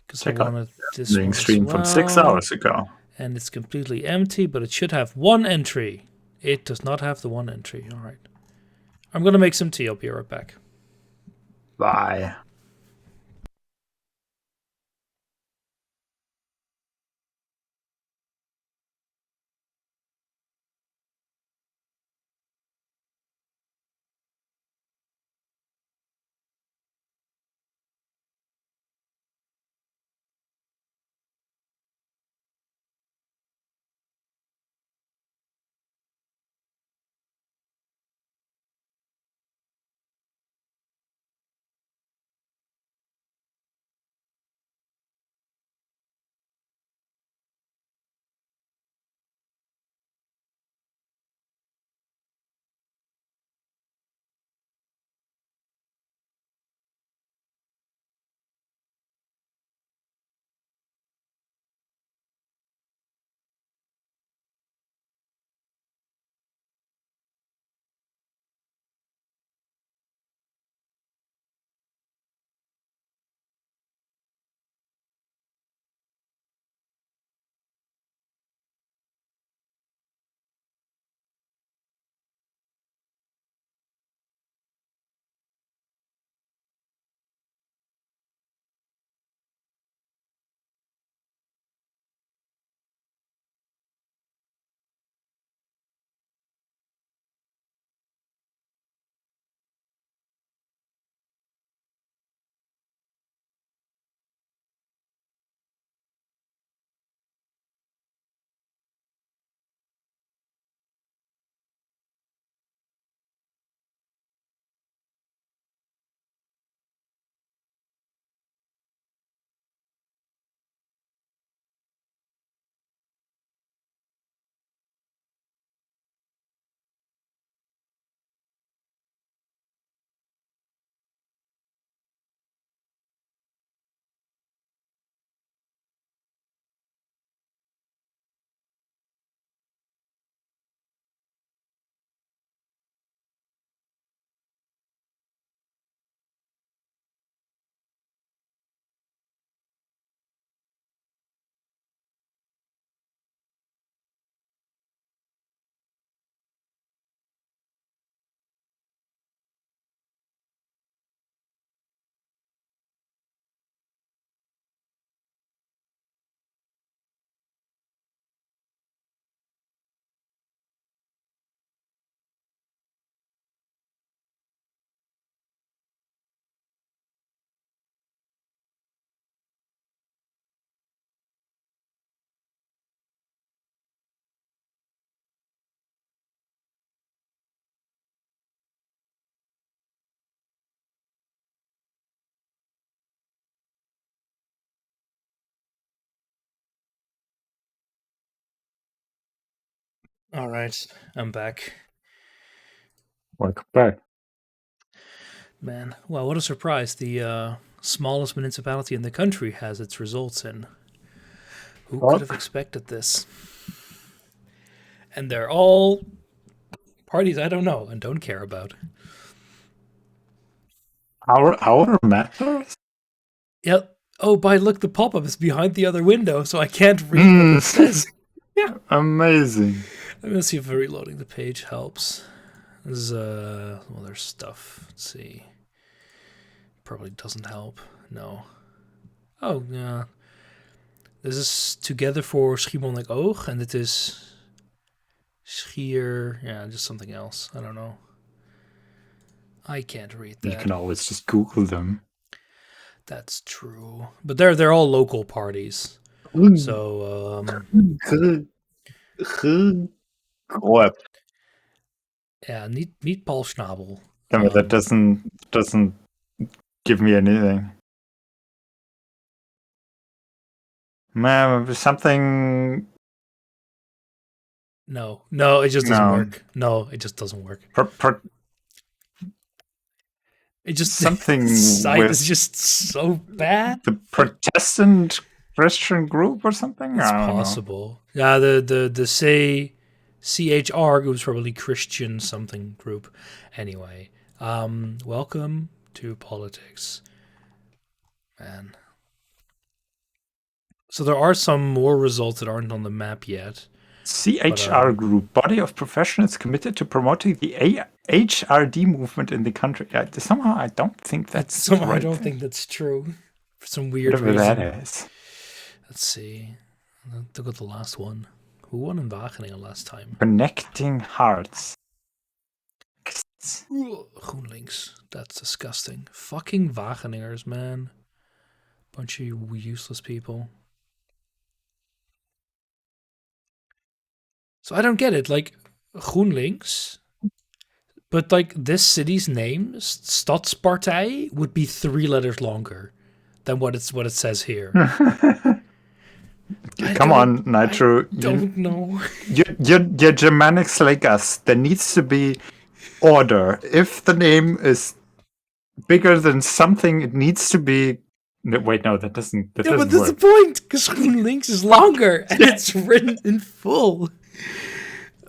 because I Check out wanted this the one stream as from 6 well. hours ago. And it's completely empty, but it should have one entry. It does not have the one entry. All right. I'm going to make some tea. I'll be right back. Bye. All right. I'm back. Welcome back. Man, well, what a surprise. The smallest municipality in the country has its results in. Who could have expected this? And they're all parties I don't know and don't care about. Our matters? Yep. Oh, look, the pop-up is behind the other window, so I can't read what it says. Yeah. Amazing. Let me see if reloading the page helps. There's there's stuff. Let's see. Probably doesn't help. No. Oh, yeah. This is Together for Schiermonnikoog, and it is Schier. Yeah, just something else. I don't know. I can't read that. You can always just Google them. That's true, but they're all local parties. So yeah, niet Paul Schnabel. Damn it, that doesn't give me anything. Man, something. No, it just doesn't work. No, it just doesn't work. It just something site is just so bad. The Protestant Christian group or something. It's possible. Yeah, the say CHR group is probably Christian something group. Anyway, welcome to politics, man. So there are some more results that aren't on the map yet. CHR Group, body of professionals committed to promoting the HRD movement in the country. Somehow I don't think that's somehow right. I don't think that's true. For some weird Whatever reason. that is. Let's see. Look at the last one. Who won in Wageningen last time? Connecting Hearts. GroenLinks. That's disgusting. Fucking Wageningers, man. Bunch of useless people. So I don't get it. Like, GroenLinks, but like this city's name, Stadspartij, would be 3 letters longer than what it says here. Come on, Nitro. I don't know. You're Germanics like us. There needs to be order. If the name is bigger than something, it needs to be. No, wait, no, that doesn't. But that's the point, because GroenLinks is longer and it's written in full.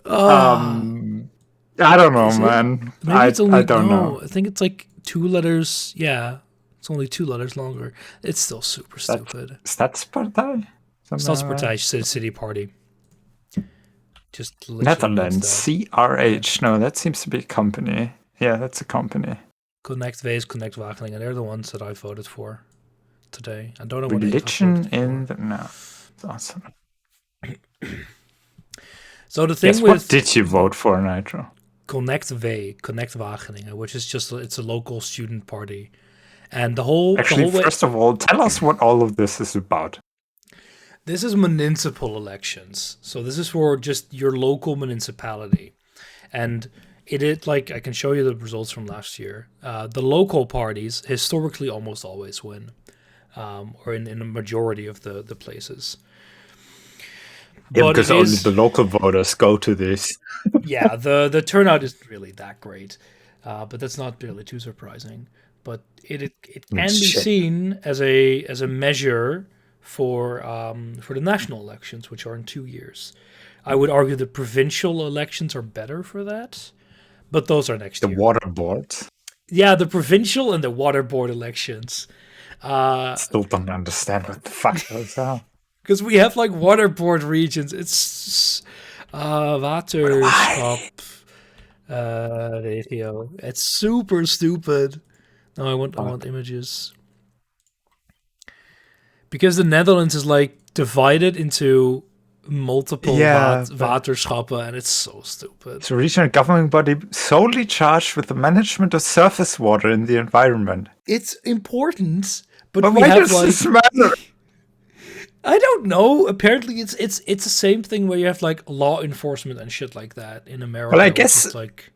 I don't know, man. Maybe it's only, I don't know. I think it's like 2 letters. Yeah, it's only 2 letters longer. It's still super stupid. Stadspartij? Stadspartij, City Party. Just Netherlands, CRH. No, that seems to be a company. Yeah, that's a company. Connect Waze, Connect Wageningen. They're the ones that I voted for today. I don't know what religion in the no. That's awesome. So the thing with what did you vote for, Nitro? Connect Wageningen, which is just it's a local student party, and the whole first of all, tell us what all of this is about. This is municipal elections, so this is for just your local municipality, and it is like I can show you the results from last year. The local parties historically almost always win, or in a majority of the places. Yeah, because only the local voters go to this. Yeah, the turnout isn't really that great, but that's not really too surprising. But it can be seen as a measure for the national elections, which are in 2 years. I would argue the provincial elections are better for that, but those are next year. The water board. Yeah, the provincial and the water board elections. Still don't understand what the fuck those are. Because we have like water board regions. It's waterschap regio. It's super stupid. No, I want images. Because the Netherlands is like divided into multiple waterschappen, and it's so stupid. It's a regional government body solely charged with the management of surface water in the environment. It's important, but why does this matter? I don't know. Apparently, it's the same thing where you have like law enforcement and shit like that in America. Well, I guess like,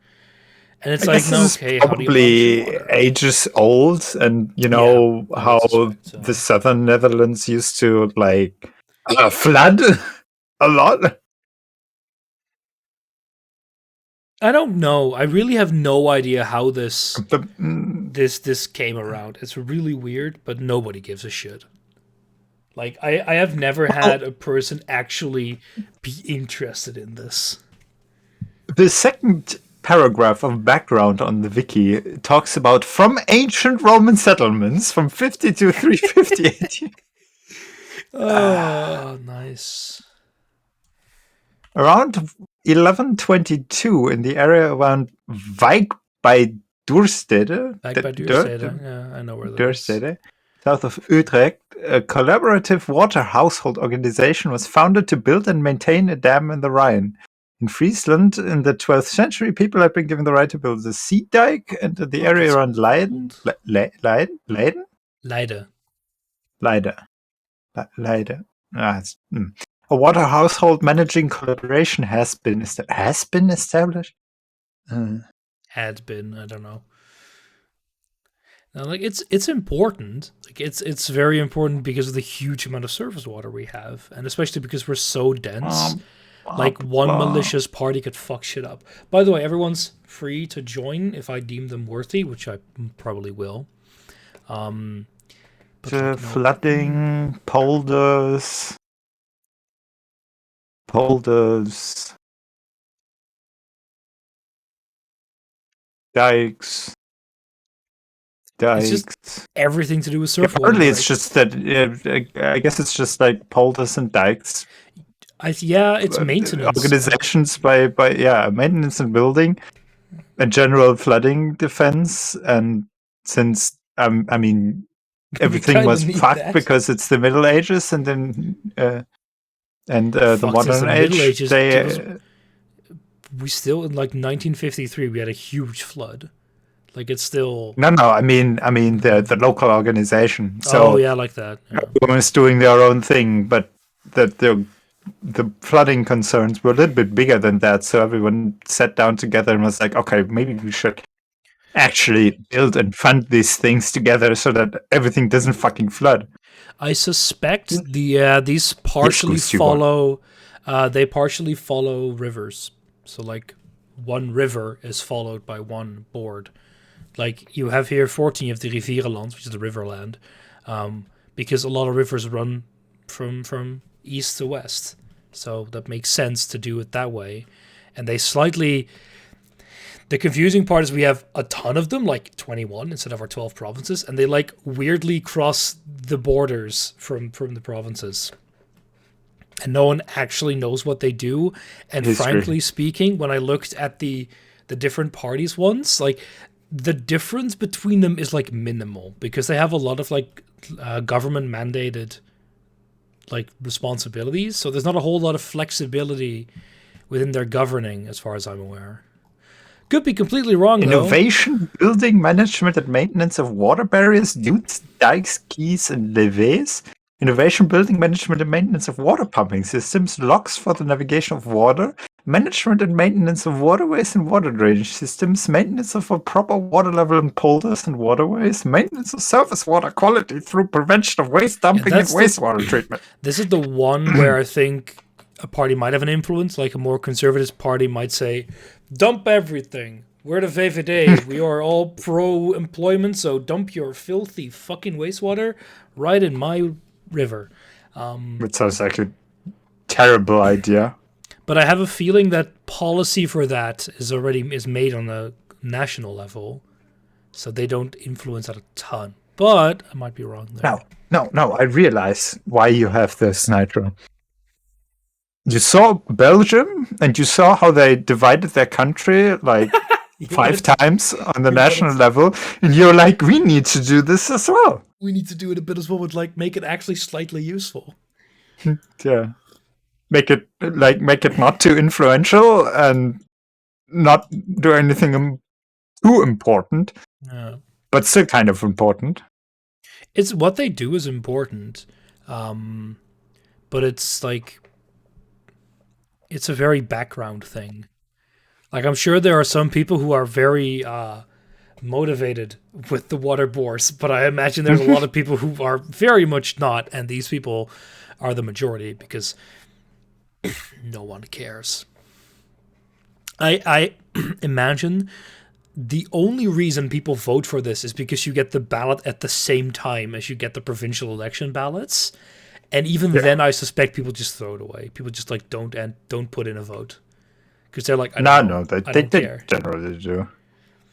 and it's like, no, okay, probably how do you ages old, and you know how the southern Netherlands used to like flood a lot. I don't know. I really have no idea how this came around. It's really weird, but nobody gives a shit. Like, I have never had a person actually be interested in this. The second paragraph of background on the wiki talks about from ancient Roman settlements from 50 to 350 AD. Oh, nice. Around 1122, in the area around Wijk bij Duurstede. Wijk bij Duurstede, yeah, I know where that is. South of Utrecht, a collaborative water household organization was founded to build and maintain a dam in the Rhine. In Friesland, in the 12th century, people had been given the right to build the sea dike, and in the area around Leiden. A water household managing collaboration has been established. Had been, I don't know. Now, like it's important. Like it's very important because of the huge amount of surface water we have, and especially because we're so dense. Like one malicious party could fuck shit up. By the way, everyone's free to join if I deem them worthy, which I probably will. Flooding, polders, dikes. It's just dikes. everything to do with surf water. Apparently, it's just that. I guess it's just like polders and dikes. It's maintenance. Organizations by maintenance and building, and general flooding defense. And since I mean, everything was fucked because it's the Middle Ages, and then the modern age. We still in like 1953 we had a huge flood. Like it's still no. I mean the local organization. So like that. Yeah. Everyone was doing their own thing, but the flooding concerns were a little bit bigger than that. So everyone sat down together and was like, okay, maybe we should actually build and fund these things together so that everything doesn't fucking flood. I suspect these partially follow. They partially follow rivers. So like one river is followed by one board. Like you have here 14 of the Rivierenland, which is the riverland, because a lot of rivers run from east to west. So that makes sense to do it that way. And they slightly... The confusing part is we have a ton of them, like 21 instead of our 12 provinces, and they like weirdly cross the borders from the provinces. And no one actually knows what they do. And frankly speaking, when I looked at the different parties ones, like the difference between them is like minimal because they have a lot of like government mandated like responsibilities. So there's not a whole lot of flexibility within their governing as far as I'm aware. Could be completely wrong, Innovation, building, management, and maintenance of water barriers, dikes, quays, and levees. Innovation, building, management, and maintenance of water pumping systems, locks for the navigation of water, management and maintenance of waterways and water drainage systems, maintenance of a proper water level in polders and waterways, maintenance of surface water quality through prevention of waste dumping and wastewater treatment. This is the one where I think a party might have an influence, like a more conservative party might say, dump everything. We're the VVD. We are all pro-employment, so dump your filthy fucking wastewater right in my river. It sounds like a terrible idea. But I have a feeling that policy for that is made on a national level, so they don't influence that a ton. But I might be wrong there. No. I realize why you have this, Nitro. You saw Belgium, and you saw how they divided their country like 5 times on the national level, and you're like, we need to do this as well. We need to do it a bit as well, but like make it actually slightly useful. Yeah. Make it not too influential and not do anything too important, but still kind of important. It's what they do is important, but it's like it's a very background thing. Like I'm sure there are some people who are very motivated with the water boards, but I imagine there's a lot of people who are very much not, and these people are the majority because no one cares. I imagine the only reason people vote for this is because you get the ballot at the same time as you get the provincial election ballots, and even then, I suspect people just throw it away. People just like don't put in a vote because they're like, they generally do.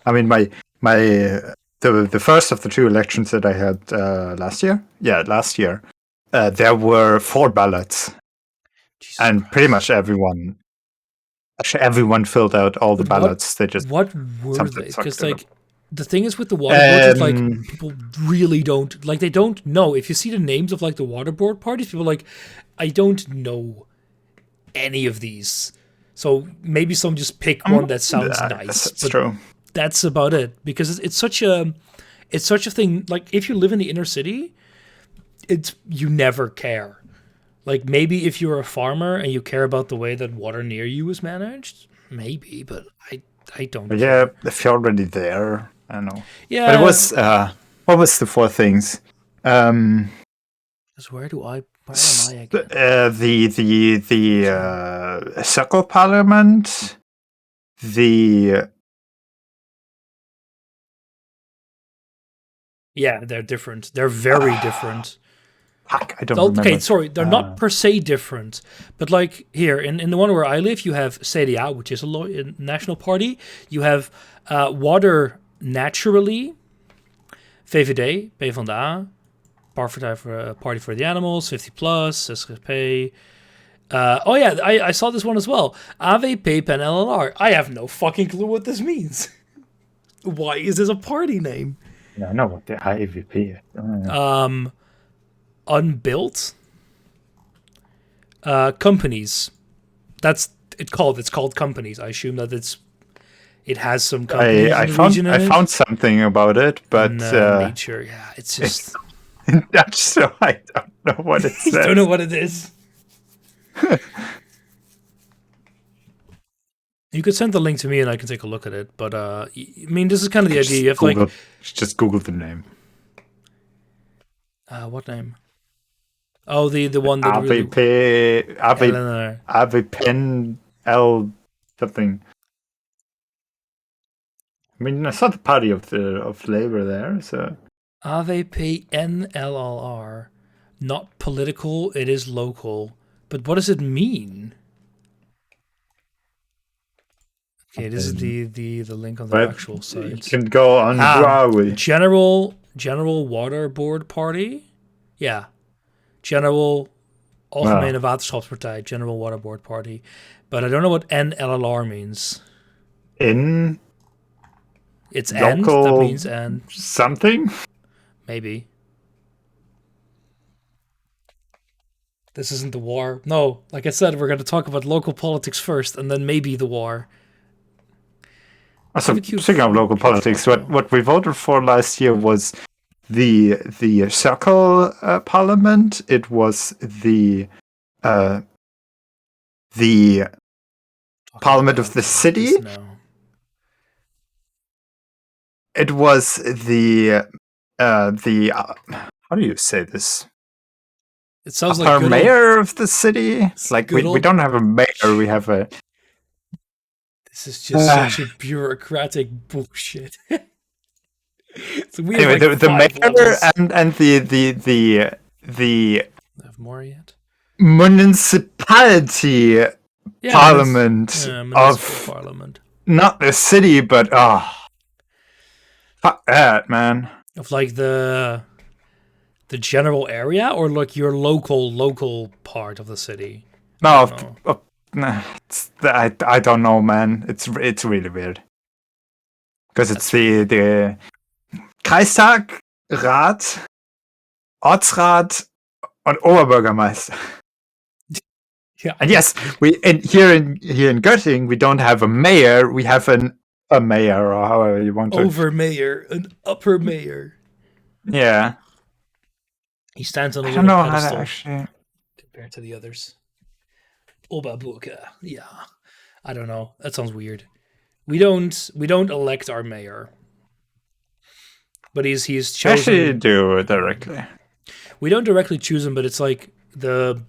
I mean, the first of the 2 elections that I had last year, there were 4 ballots. Jesus and Christ. Pretty much everyone filled out all the ballots. What were they? Because like the thing is with the water boards, like people really don't like. They don't know. If you see the names of like the water board parties, people are like, I don't know any of these. So maybe some just pick one that sounds nice. That's true. That's about it because it's such a thing. Like if you live in the inner city, you never care. Like, maybe if you're a farmer and you care about the way that water near you is managed, maybe, but I don't care. Yeah, if you're already there, I don't know. Yeah. But it was, what was the 4 things? Where am I again? The circle parliament, Yeah, they're different. They're very different. Fuck, I don't remember. Okay, sorry, they're not per se different, but like here in the one where I live, you have CDA, which is a national party. You have water naturally, VVD, PvdA, Party for the Animals, 50 plus, SGP. Oh yeah, I saw this one as well. AVP Pen LLR. I have no fucking clue what this means. Why is this a party name? Yeah, I know what the AVP is. Unbuilt. Companies. It's called companies. I assume that it has some companies in the region in I it. found something about it, but nature. Yeah, it's just in Dutch, so I don't know what it says. I don't know what it is. You could send the link to me and I can take a look at it. But I mean, this is kind of the idea. You have just Google the name. What name? Oh, the one that AVPN L something. I mean, I saw the party of labor there, so. AVP NLLR, not political. It is local. But what does it mean? Okay, this is the link on the actual site. You can go on Huawei. General Water Board Party? Yeah. General Algemene Waterschapspartij, General Water Board Party. But I don't know what NLLR means. It's end? That means end. Something? Maybe. This isn't the war. No, like I said, we're going to talk about local politics first, and then maybe the war. So, speaking of local politics, what we voted for last year was the circle parliament. It was the parliament of the city. It was the how do you say this? It sounds like our mayor of the city. It's like we don't have a mayor. We have a. This is just such a bureaucratic bullshit. So we anyway, have the mayor and the have more yet? Municipality parliament of parliament. Not the city, but fuck that, man. Of like the general area or like your local part of the city? No, I don't know, man. It's really weird because it's the Kreistag, Rat, Ortsrat, und Oberbürgermeister. Yeah. And yes, here in Göttingen we don't have a mayor. We have a mayor, or however you want to. Over mayor, an upper mayor. Yeah. He stands on a I don't know how pedestal to actually compared to the others. Oberburger. Yeah. I don't know. That sounds weird. We don't elect our mayor. But he's chosen. Actually do directly. We don't directly choose him, but it's like the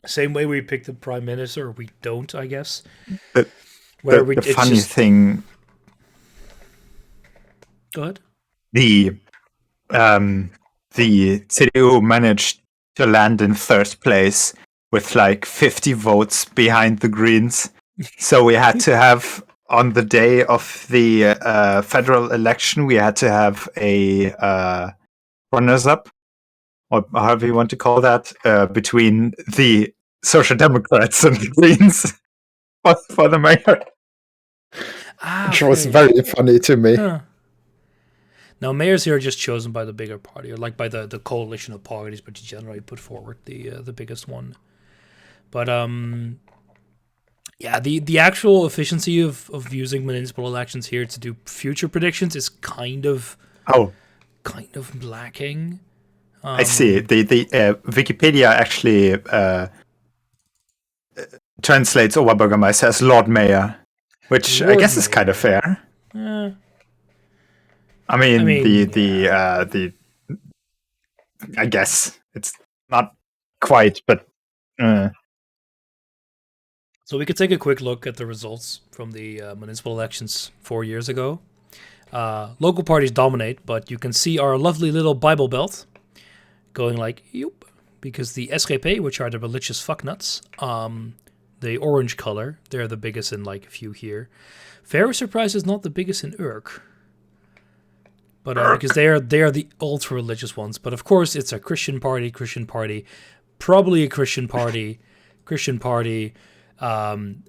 same way we pick the prime minister, or we don't, I guess. The funny thing. Go ahead. The CDU managed to land in third place with like 50 votes behind the Greens. So we had to have, on the day of the federal election, we had to have a runners-up, or however you want to call that, between the Social Democrats and the Greens for the mayor. Which was very funny to me. Huh. Now, mayors here are just chosen by the bigger party, or like by the coalition of parties, but you generally put forward the biggest one. But yeah, the actual efficiency of using municipal elections here to do future predictions is kind of lacking. I see. The Wikipedia actually translates Oberbürgermeister as Lord Mayor, which I guess is kind of fair. I mean, the I guess it's not quite, but. So we could take a quick look at the results from the municipal elections 4 years ago. Local parties dominate, but you can see our lovely little Bible Belt going like, yoop, because the SGP, which are the religious fucknuts, the orange color, they're the biggest in like a few here. Very surprised is not the biggest in Urk. but because they are the ultra religious ones. But of course, it's a Christian party, probably a Christian party,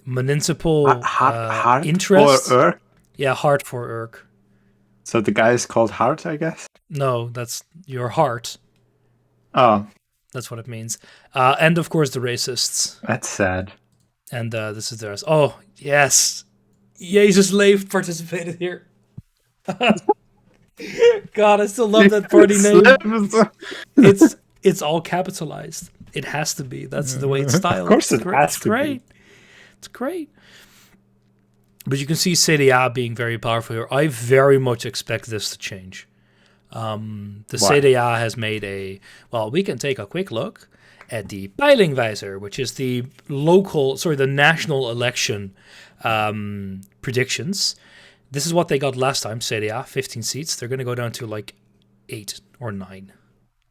municipal Hart interest. or Urk? Yeah, Hart for Urk. So the guy is called Hart, I guess? No, that's your heart. Oh. That's what it means. And of course, the racists. That's sad. And this is theirs. Oh, yes. Jesus Leif participated here. God, I still love that party name. It's all capitalized. It has to be. That's the way it's styled. Of course it has to be. It's great. But you can see CDA being very powerful here. I very much expect this to change. The CDA has made we can take a quick look at the Peilingwijzer, which is the national election predictions. This is what they got last time, CDA, 15 seats. They're going to go down to like 8 or 9.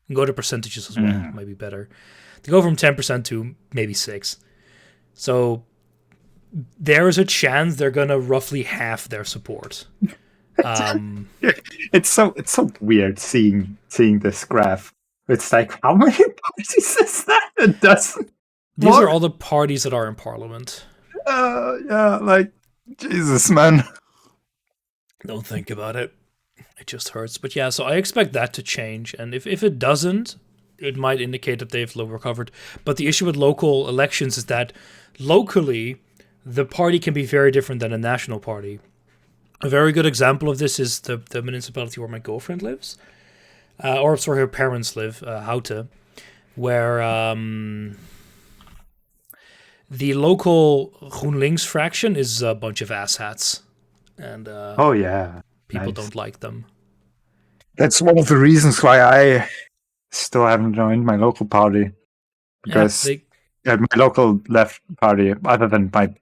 And go to percentages as well, might be better. They go from 10% to maybe 6. So there is a chance they're going to roughly half their support. It's so weird seeing this graph. It's like, how many parties is that? It doesn't. These are all the parties that are in parliament. Jesus, man. Don't think about it. It just hurts. But yeah, so I expect that to change. And if it doesn't, it might indicate that they've recovered. But the issue with local elections is that locally, the party can be very different than a national party. A very good example of this is the municipality where my girlfriend lives. Her parents live, Houten, where the local GroenLinks fraction is a bunch of asshats. And people don't like them. That's one of the reasons why I still haven't joined my local party. Because my local left party, other than my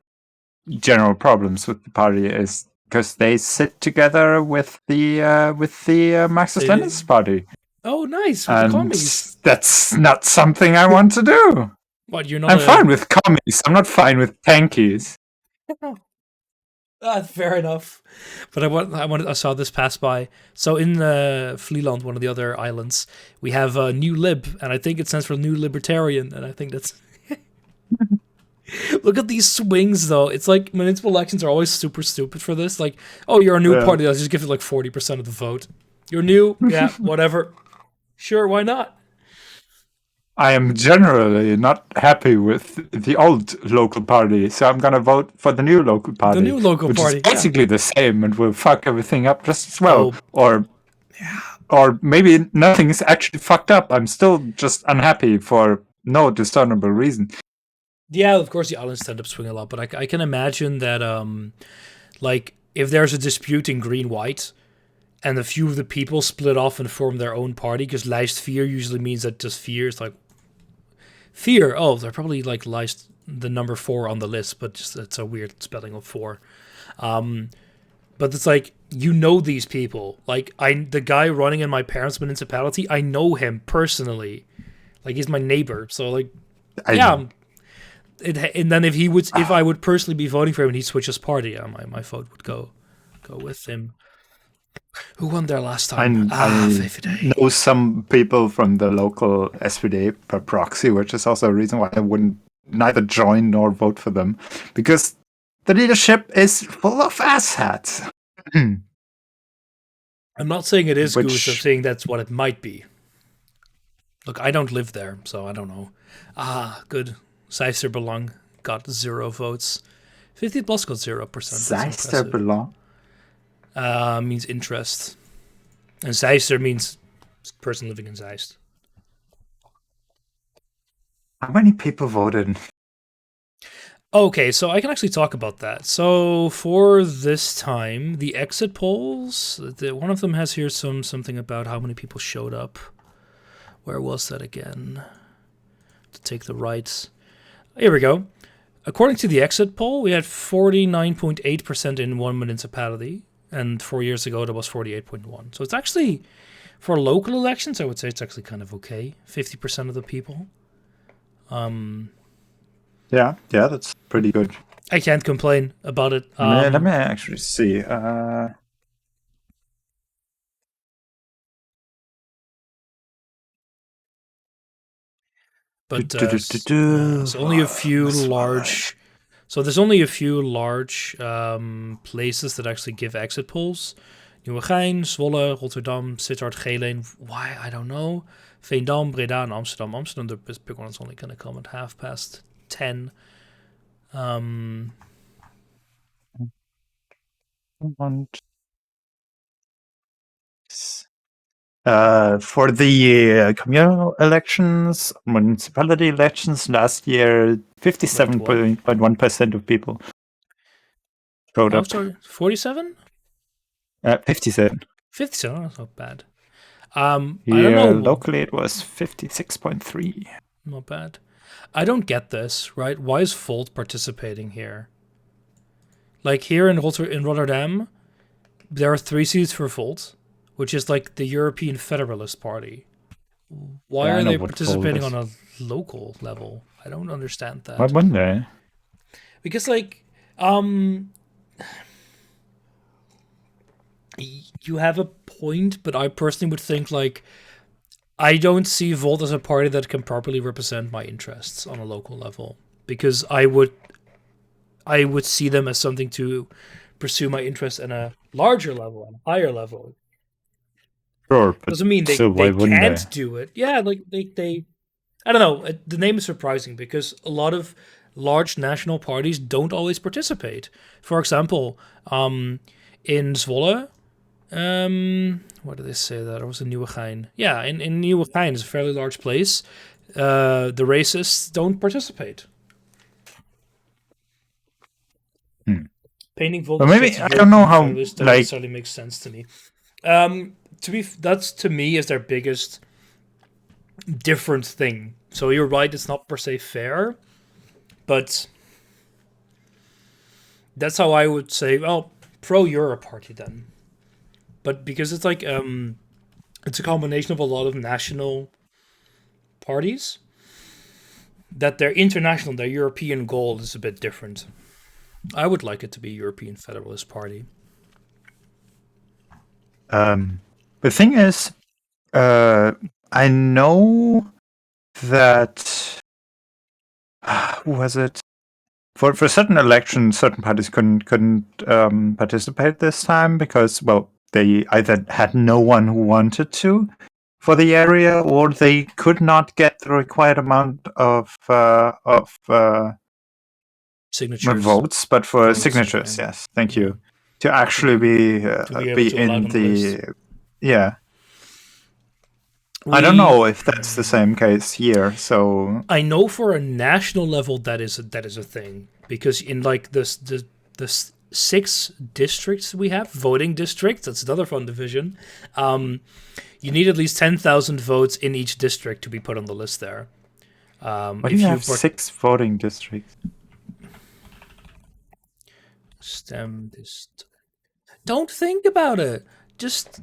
general problems with the party, is because they sit together with the Marxist-Leninist party. Oh, nice! With the commies. That's not something I want to do. What, you're not? I'm fine with commies. I'm not fine with tankies. Fair enough. But I saw this pass by. So in Vlieland, one of the other islands, we have a New Lib, and I think it stands for New Libertarian, and I think that's. Look at these swings, though. It's like municipal elections are always super stupid for this. Like, oh, you're a new party. Let's just give it like 40% of the vote. You're new? Yeah, whatever. Sure, why not? I am generally not happy with the old local party, so I'm going to vote for the new local party. The new local party, is basically the same and will fuck everything up just as well. Or maybe nothing is actually fucked up. I'm still just unhappy for no discernible reason. Yeah, of course the islands tend to swing a lot, but I can imagine that, if there's a dispute in green-white, and a few of the people split off and form their own party, because lijst 4 usually means that just 4 is like... 4, they're probably like lijst the number 4 on the list, but just it's a weird spelling of 4. But it's like, these people. Like, the guy running in my parents' municipality, I know him personally. Like, he's my neighbor, so like... And then if I would personally be voting for him and he switches party, my vote would go with him. Who won there last time? I know some people from the local SvD per proxy, which is also a reason why I wouldn't neither join nor vote for them, because the leadership is full of asshats. I'm not saying it is Goose, I'm saying that's what it might be. Look, I don't live there, so I don't know. Good. Zeisterbelang got 0 votes. 50 plus got 0%. Zeisterbelang? Means interest. And Zeister means person living in Zeist. How many people voted? Okay, so I can actually talk about that. So for this time, the exit polls, one of them has here something about how many people showed up. Where was that again? To take the rights. Here we go. According to the exit poll, we had 49.8% in one municipality, and 4 years ago that was 48.1%. So it's actually, for local elections, I would say it's actually kind of okay. 50% of the people. Yeah, that's pretty good. I can't complain about it. Let me actually see. But there's only a few large. So there's only a few large places that actually give exit polls. Nieuwegein, Zwolle, Rotterdam, Sittard, Geleen. Why? I don't know. Veendam, Breda, and Amsterdam. Amsterdam, the big one is only going to come at 10:30. For the communal elections, municipality elections last year, 57.1% of people showed up. Sorry, 47? 57. 57, that's not bad. I don't Here, know. locally it was 56.3. Not bad. I don't get this, right? Why is Volt participating here? Like here in Rotterdam, there are 3 seats for Volt, which is like the European Federalist Party. Why are they participating on a local level? I don't understand that. Why wouldn't they? Because like, you have a point, but I personally would think like, I don't see Volt as a party that can properly represent my interests on a local level, because I would see them as something to pursue my interests in a larger level, and a higher level. Sure, but doesn't mean they can't do it. Yeah, like they I don't know. The name is surprising because a lot of large national parties don't always participate. For example, in Zwolle, what did they say that? Or was it Nieuwegein? Yeah, in Nieuwegein, is a fairly large place. The racists don't participate. Painting Volt. Well, maybe I don't know how that necessarily makes sense to me. That's to me is their biggest different thing. So you're right, it's not per se fair, but that's how I would say, well, pro-Euro party then. But because it's like it's a combination of a lot of national parties, that their international, their European goal is a bit different. I would like it to be European Federalist Party. The thing is, I know that who was it? For certain elections, certain parties couldn't participate this time because, well, they either had no one who wanted to for the area, or they could not get the required amount of signatures, votes. But for signatures, yes, thank you, to actually be in the yeah. I don't know if that's the same case here. So I know for a national level that is a thing, because in like the 6 districts we have, voting districts, that's another fun division. You need at least 10,000 votes in each district to be put on the list there. Why do you have 6 voting districts? STEM Don't think about it. Just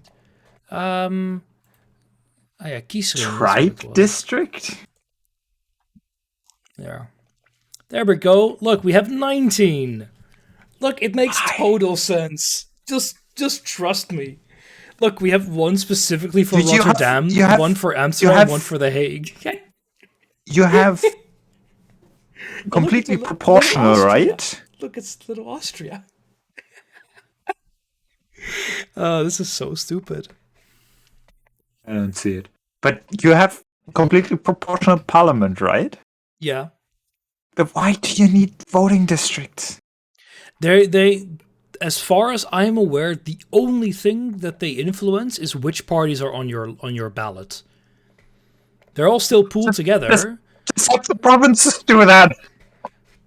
Tribe district? Yeah. There we go. Look, we have 19. Look, it makes total sense. Just trust me. Look, we have one specifically for Rotterdam, one for Amsterdam, one for The Hague. You have completely proportional, right? Look, it's little Austria. Oh, this is so stupid. I don't see it. But you have completely proportional parliament, right? Yeah. But why do you need voting districts? They, as far as I'm aware, the only thing that they influence is which parties are on your ballot. They're all still pooled together. Just let the provinces do that.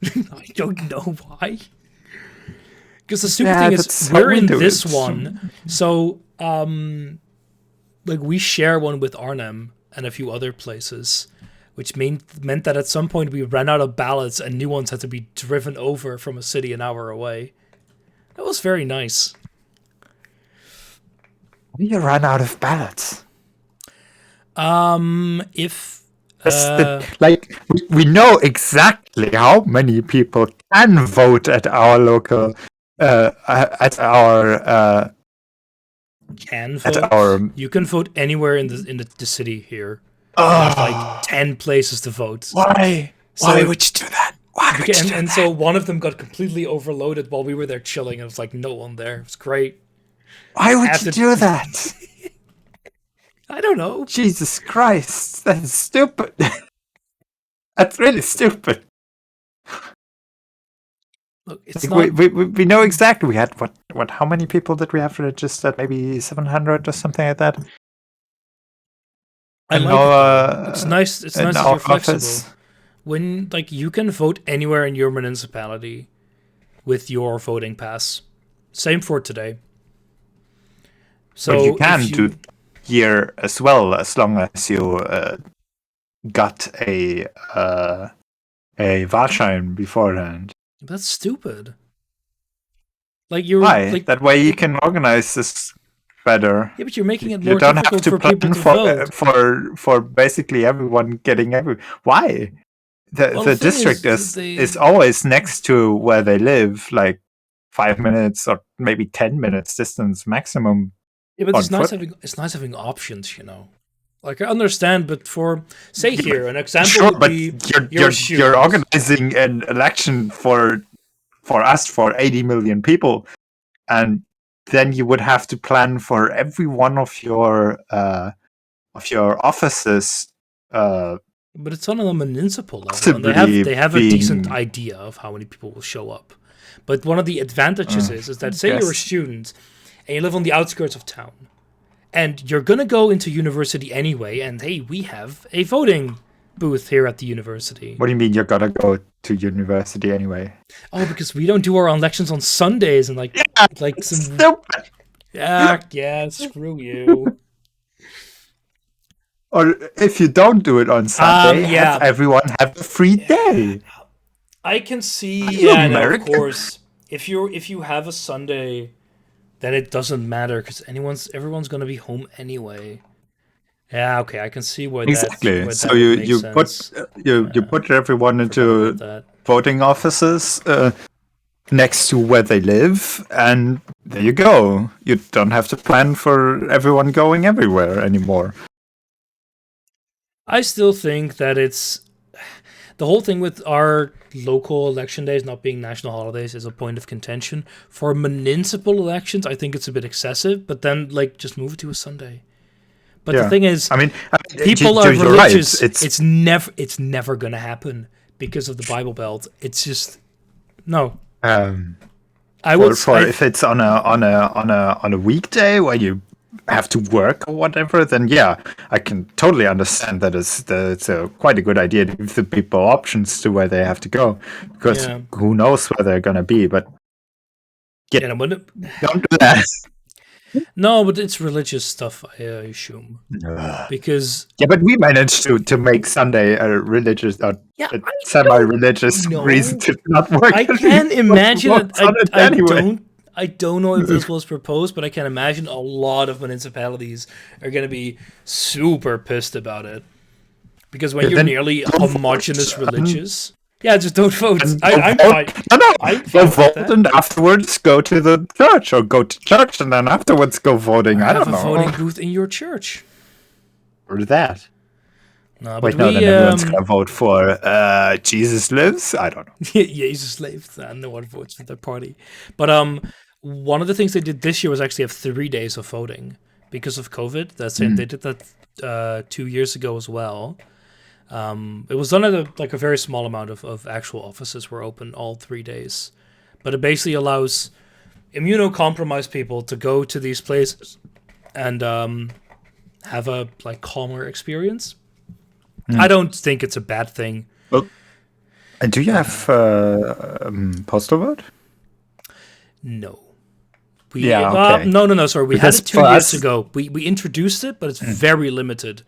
I don't know why. Because the stupid thing is, we're in this one, so like we share one with Arnhem and a few other places, which meant that at some point we ran out of ballots and new ones had to be driven over from a city an hour away. That was very nice. You ran out of ballots. We know exactly how many people can vote at our local you can vote anywhere in the city here. There's like 10 places to vote. Why? So Why would you do that? Why would you do and that? so one of them got completely overloaded while we were there chilling. And it was like no one there. It was great. Why would Have you to- do that? I don't know. Jesus Christ, that's stupid. That's really stupid. Look, it's Like, not. we know exactly. We had what? How many people did we have registered? Maybe 700 or something like that. I in like our, it though. It's nice. It's in nice that our you're flexible. office. When like you can vote anywhere in your municipality with your voting pass. Same for today. So But you can if do here as well, as long as you got a Wahlschein beforehand. That's stupid. Like you're Why? like That way you can organize this better. yeah, but you're making it more You don't have difficult to for plan people to vote. for basically everyone getting Why? Well, The the thing district is, is always next to where they live, like 5 minutes or maybe 10 minutes distance maximum. Yeah, but on it's nice foot. having options, you know. Like I understand, but for say here, an example Sure, would but be you're shoes. organizing an election for 80 million people, and then you would have to plan for every one of your offices. But it's on a municipal level, and Possibly they have a decent being- idea of how many people will show up. But one of the advantages is that say you're a yes. student and you live on the outskirts of town, and you're gonna go into university anyway, and hey, we have a voting booth here at the university. What do you mean you're gonna go to university anyway? Oh, because we don't do our elections on Sundays and like some Stupid. yeah, screw you. Or if you don't do it on Sunday, yeah. have everyone have a free day. I can see. you Yeah, no, of American? course. If you have a Sunday, then it doesn't matter because everyone's gonna be home anyway. Yeah, okay, I can see where Exactly. that. So would you make you sense. put you put everyone Forgot into about that. voting offices next to where they live, and there you go. You don't have to plan for everyone going everywhere anymore. I still think that it's the whole thing with our local election days not being national holidays is a point of contention. For municipal elections, I think it's a bit excessive, but then like just move it to a Sunday. But the thing is, I mean, people are you're right. religious. It's never gonna happen because of the Bible Belt. It's just no. I would if it's on a weekday where you have to work or whatever, then yeah, I can totally understand that it's quite a good idea to give the people options to where they have to go, because who knows where they're gonna be. But don't do that. No, but it's religious stuff, I assume. Because but we managed to make Sunday a religious or a semi-religious reason to not work. I can imagine it. Anyway. I don't know if this was proposed, but I can imagine a lot of municipalities are going to be super pissed about it. Because when you're nearly homogenous religious... Yeah, just don't vote. I'm fine. Go vote and afterwards go to the church, or go to church and then afterwards go voting. I don't know. Have a voting booth in your church. Or that. No, Wait, no, then everyone's gonna vote for Jesus Lives? I don't know. Jesus Lives, and no one votes for their party. But one of the things they did this year was actually have 3 days of voting because of COVID. They did that 2 years ago as well. It was done at a very small amount of actual offices were open all 3 days, but it basically allows immunocompromised people to go to these places and have a calmer experience. I don't think it's a bad thing. Well, and do you have postal vote? No. Okay. No. Sorry, we had it 2 for years us- ago. We introduced it, but it's very limited.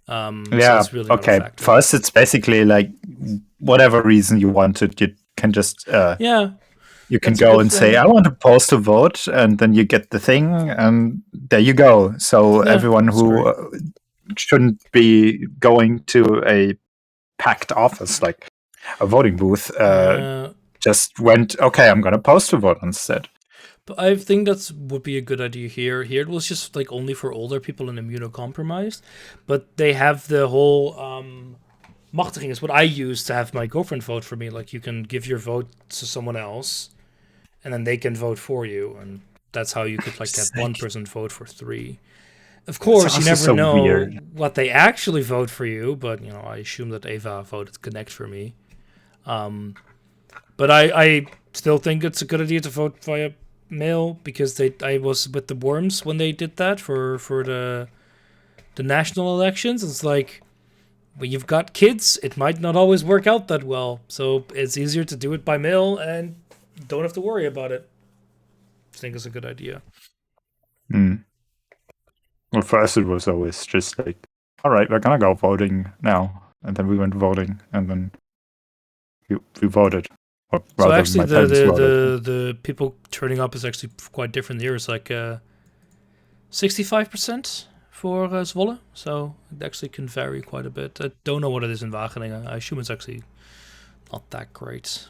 So Yeah. it's really not a Okay. factor. For us, it's basically like whatever reason you wanted, you can just you can That's a go good and say, thing. I want a postal vote, and then you get the thing, and there you go. So everyone who shouldn't be going to a packed office like a voting booth just went, okay, I'm going to postal vote instead. But I think would be a good idea here. Here it was just like only for older people and immunocompromised, but they have the whole machtiging is what I use to have my girlfriend vote for me. Like you can give your vote to someone else, and then they can vote for you, and that's how you could like have one person vote for 3. Of course, you never know what they actually vote for you, but you know I assume that Eva voted Connect for me. But I still think it's a good idea to vote via mail because I was with the Worms when they did that for the national elections. It's like when you've got kids, it might not always work out that well, so it's easier to do it by mail and don't have to worry about it. I think it's a good idea. Well, for us it was always just like, all right, we're gonna go voting now, and then we went voting, and then we voted. So actually, the people turning up is actually quite different here. It's like 65% for Zwolle, so it actually can vary quite a bit. I don't know what it is in Wageningen. I assume it's actually not that great.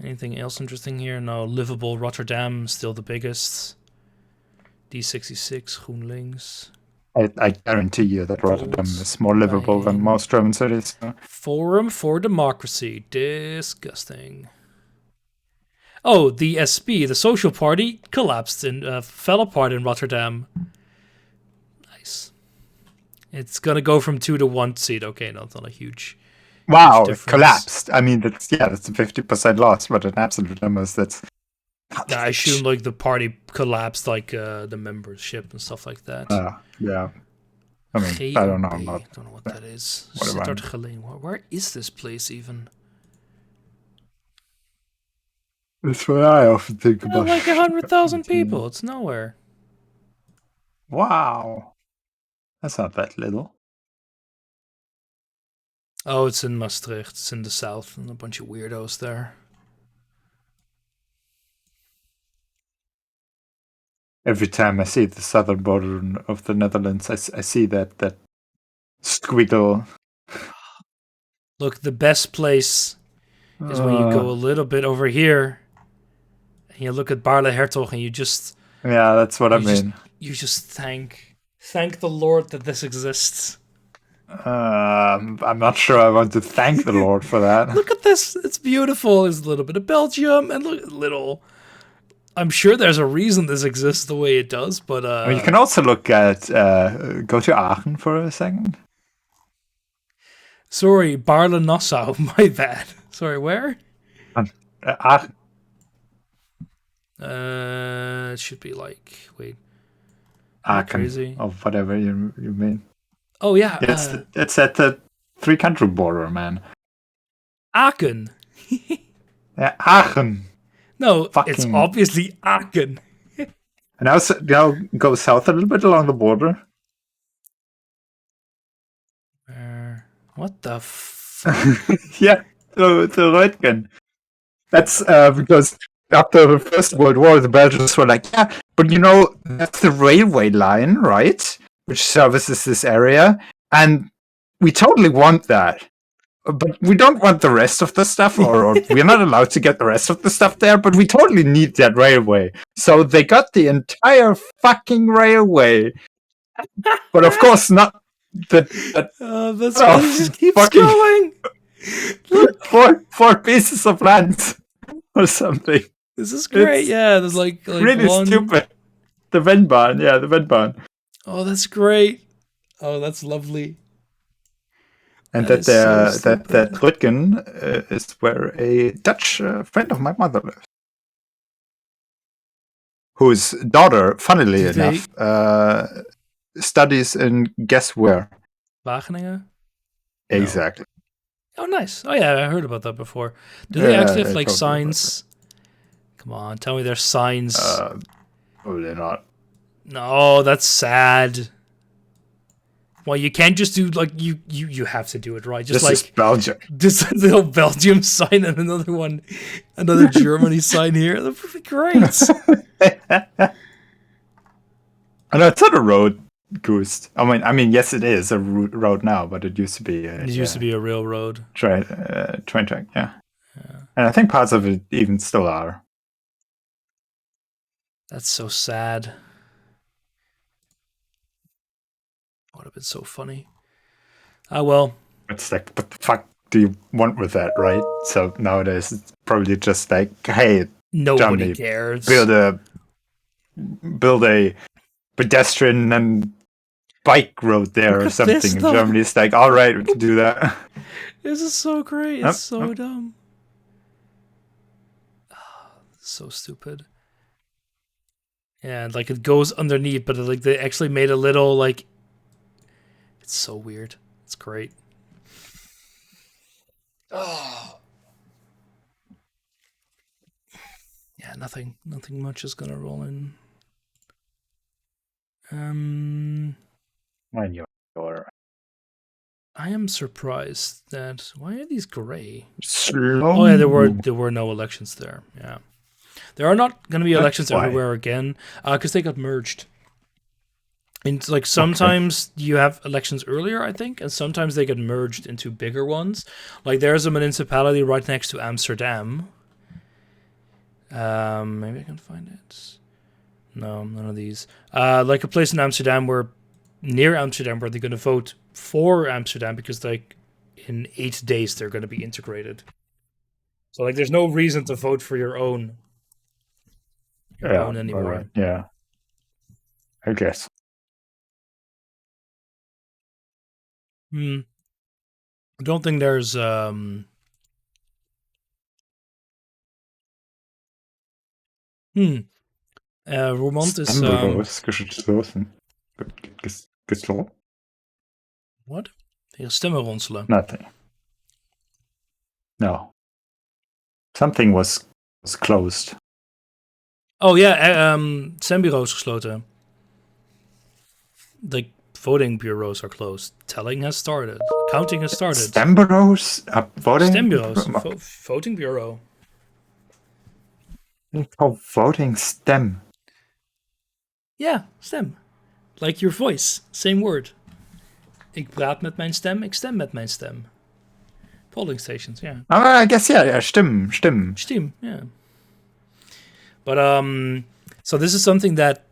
Anything else interesting here? No, livable Rotterdam, still the biggest. D66, GroenLinks. I guarantee you that Rotterdam is more livable than most German cities. Forum for Democracy. Disgusting. Oh, the SP, the Social Party, collapsed and fell apart in Rotterdam. Nice. It's going to go from 2 to 1 seat. Okay, no, it's not a huge Wow, huge it collapsed. I mean, that's a 50% loss, but in absolute numbers, that's... I assume like the party collapsed, like the membership and stuff like that. Yeah. I mean, I don't know. I don't know what that is. Whatever. Where is this place even? That's what I often think about. Like 100,000 people. It's nowhere. Wow. That's not that little. Oh, it's in Maastricht. It's in the south, and a bunch of weirdos there. Every time I see the southern border of the Netherlands, I see that squiggle. Look, the best place is when you go a little bit over here, and you look at Barle Hertog, and you just... Yeah, that's what I mean. You just thank the Lord that this exists. I'm not sure I want to thank the Lord for that. Look at this. It's beautiful. There's a little bit of Belgium, and look at little... I'm sure there's a reason this exists the way it does, but... I mean, you can also look at... go to Aachen for a second. Sorry, Barle-Nassau. My bad. Sorry, where? Aachen. It should be like... Wait. Aachen, crazy. or whatever you mean. Oh, yeah. It's at the 3-country border, man. Aachen. Yeah, Aachen. No, it's obviously Aachen. And now go south a little bit along the border. What the fuck? Yeah, the Reutgen. That's because after the First World War, the Belgians were like, yeah, but you know, that's the railway line, right? Which services this area. And we totally want that. But we don't want the rest of the stuff, or we're not allowed to get the rest of the stuff there, but we totally need that railway. So they got the entire fucking railway. But of course not that's why he just keeps going. Look. Four pieces of land or something. This is great. There's like really stupid. The Wendbahn. Oh, that's great. Oh, that's lovely. And that Rütgen is where a Dutch friend of my mother lives. Whose daughter, funnily enough, studies in guess where? Wageningen? Exactly. No. Oh, nice. Oh, yeah, I heard about that before. Do they actually have like signs? Come on, tell me there's signs. Probably not. No, that's sad. Well, you can't just do like you have to do it right. Just this is Belgium. This little Belgium sign and another Germany sign here. That would be great. I know it's not a road, Goose. I mean, yes, it is a road now, but it used to be. It used to be a railroad. Train track, yeah. And I think parts of it even still are. That's so sad. Would have been so funny. Ah, well. It's like, what the fuck do you want with that, right? So nowadays it's probably just like, hey, Nobody Germany, cares. build a pedestrian and bike road there or something. And Germany's like, all right, we can do that. This is so great. It's so dumb. So stupid. Yeah, like it goes underneath, but like they actually made a little like. It's so weird. It's great. Oh. Yeah, nothing much is gonna roll in. I am surprised that why are these gray? Slow. Oh yeah, there were no elections there. Yeah, there are not going to be elections everywhere again because they got merged. And like sometimes you have elections earlier, I think, and sometimes they get merged into bigger ones. Like there's a municipality right next to Amsterdam. Maybe I can find it. No, none of these. Like a place in Amsterdam near Amsterdam where they're going to vote for Amsterdam because like in 8 days they're going to be integrated. So like there's no reason to vote for your own anymore. Right. Yeah. I guess. I don't think there's Roermond is what? Stemmen ronselen. Nothing. No. Something was closed. Oh yeah, stembureaus gesloten. The voting bureaus are closed. Telling has started. Counting has started. Stembureaus? Voting? Stembureaus. Voting bureau. It's called voting stem. Yeah, stem. Like your voice. Same word. Ik praat met mijn stem, ik stem met mijn stem. Polling stations, yeah. I guess, yeah, stim, yeah. But, so this is something that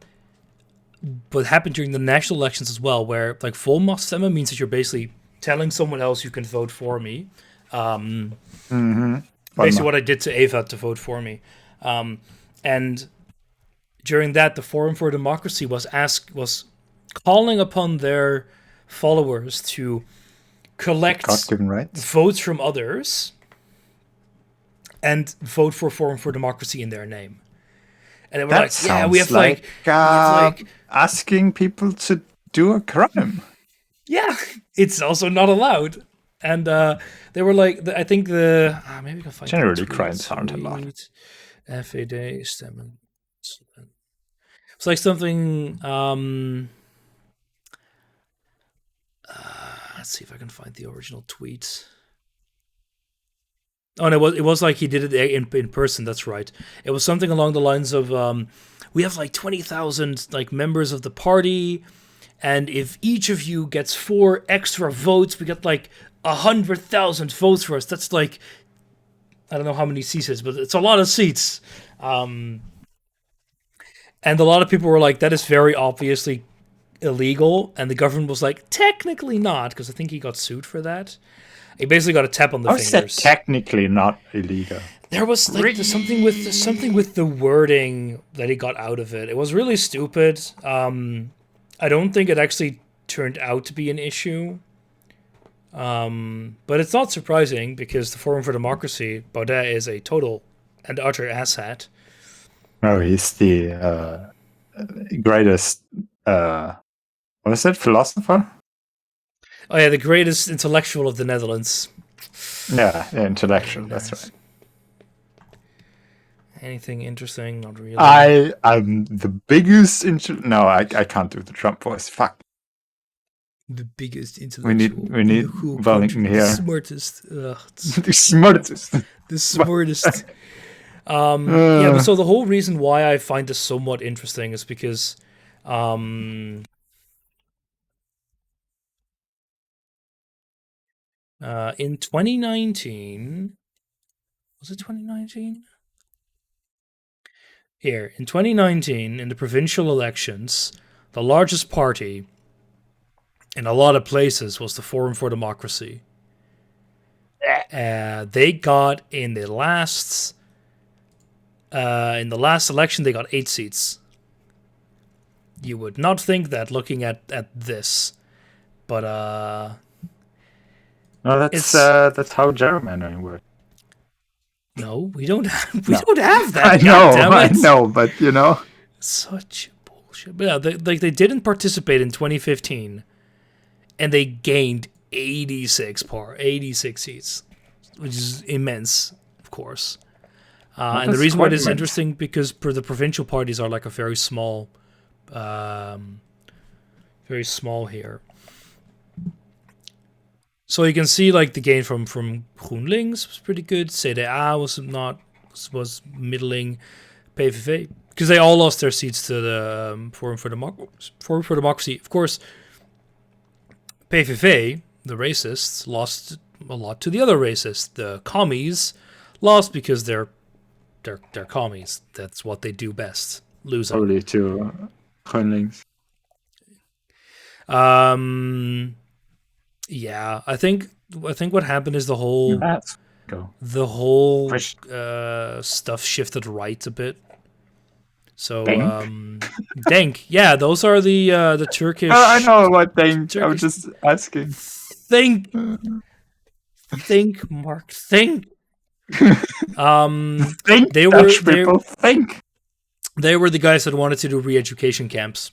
would happen during the national elections as well, where, like, volmacht stemmen means that you're basically telling someone else you can vote for me. Basically what I did to Eva to vote for me. And during that, the Forum for Democracy was calling upon their followers to collect votes from others and vote for Forum for Democracy in their name. And they were like, yeah, we have like asking people to do a crime. Yeah, it's also not allowed. And they were like, I think maybe we can find generally crimes aren't allowed. FvD stemmen. It's like something. Let's see if I can find the original tweet. Oh, no, it was like he did it in person. That's right. It was something along the lines of, we have like 20,000 like members of the party, and if each of you gets 4 extra votes, we get like 100,000 votes for us. That's like, I don't know how many seats it is, but it's a lot of seats. And a lot of people were like, that is very obviously illegal. And the government was like, technically not, because I think he got sued for that. He basically got a tap on the fingers. How is that technically not illegal? There was like something with the wording that he got out of it. It was really stupid. I don't think it actually turned out to be an issue. But it's not surprising because the Forum for Democracy, Baudet, is a total and utter asshat. Oh, he's the greatest, what is it, philosopher? Oh yeah, the greatest intellectual of the Netherlands. Yeah, intellectual, that's right. Anything interesting? Not really. I'm the biggest No, I can't do the Trump voice. Fuck. The biggest intellectual. We need Wellington here. The smartest. The smartest. The smartest. Yeah, but so the whole reason why I find this somewhat interesting is because in 2019, was it 2019? Here, in 2019, in the provincial elections, the largest party in a lot of places was the Forum for Democracy. They got in the last election, they got 8 seats. You would not think that looking at this, but no, that's how gerrymandering works. No, we don't have that. I know, but you know, such bullshit. But yeah, they didn't participate in 2015, and they gained 86 seats, which is immense, of course. And the reason why this is interesting because the provincial parties are like a very small here. So you can see like the gain from GroenLinks was pretty good. CDA was middling. PVV, because they all lost their seats to the Forum for Democracy. Of course, PVV, the racists, lost a lot to the other racists. The commies lost because they're commies. That's what they do best. Losing. Probably to GroenLinks. Yeah, I think what happened is the whole stuff shifted right a bit. So Denk, yeah, those are the Turkish. I know what Denk. I was just asking. Think, Mark, think. Think. They were the guys that wanted to do re-education camps.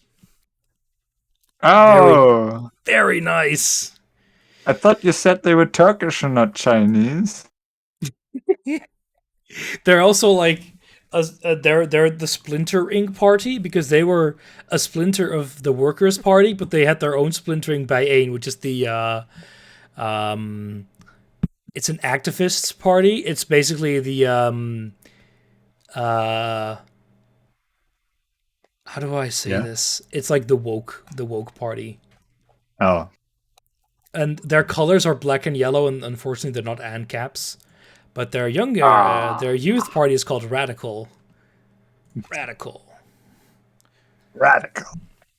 Oh, very nice. I thought you said they were Turkish and not Chinese. They're also like they're the Splinter Inc. party because they were a splinter of the Workers' Party, but they had their own splintering bijeen, which is the it's an activists party. It's basically the how do I say this? It's like the woke party. Oh. And their colors are black and yellow, and unfortunately they're not ANCAPs. But their their youth party is called Radical. Radical.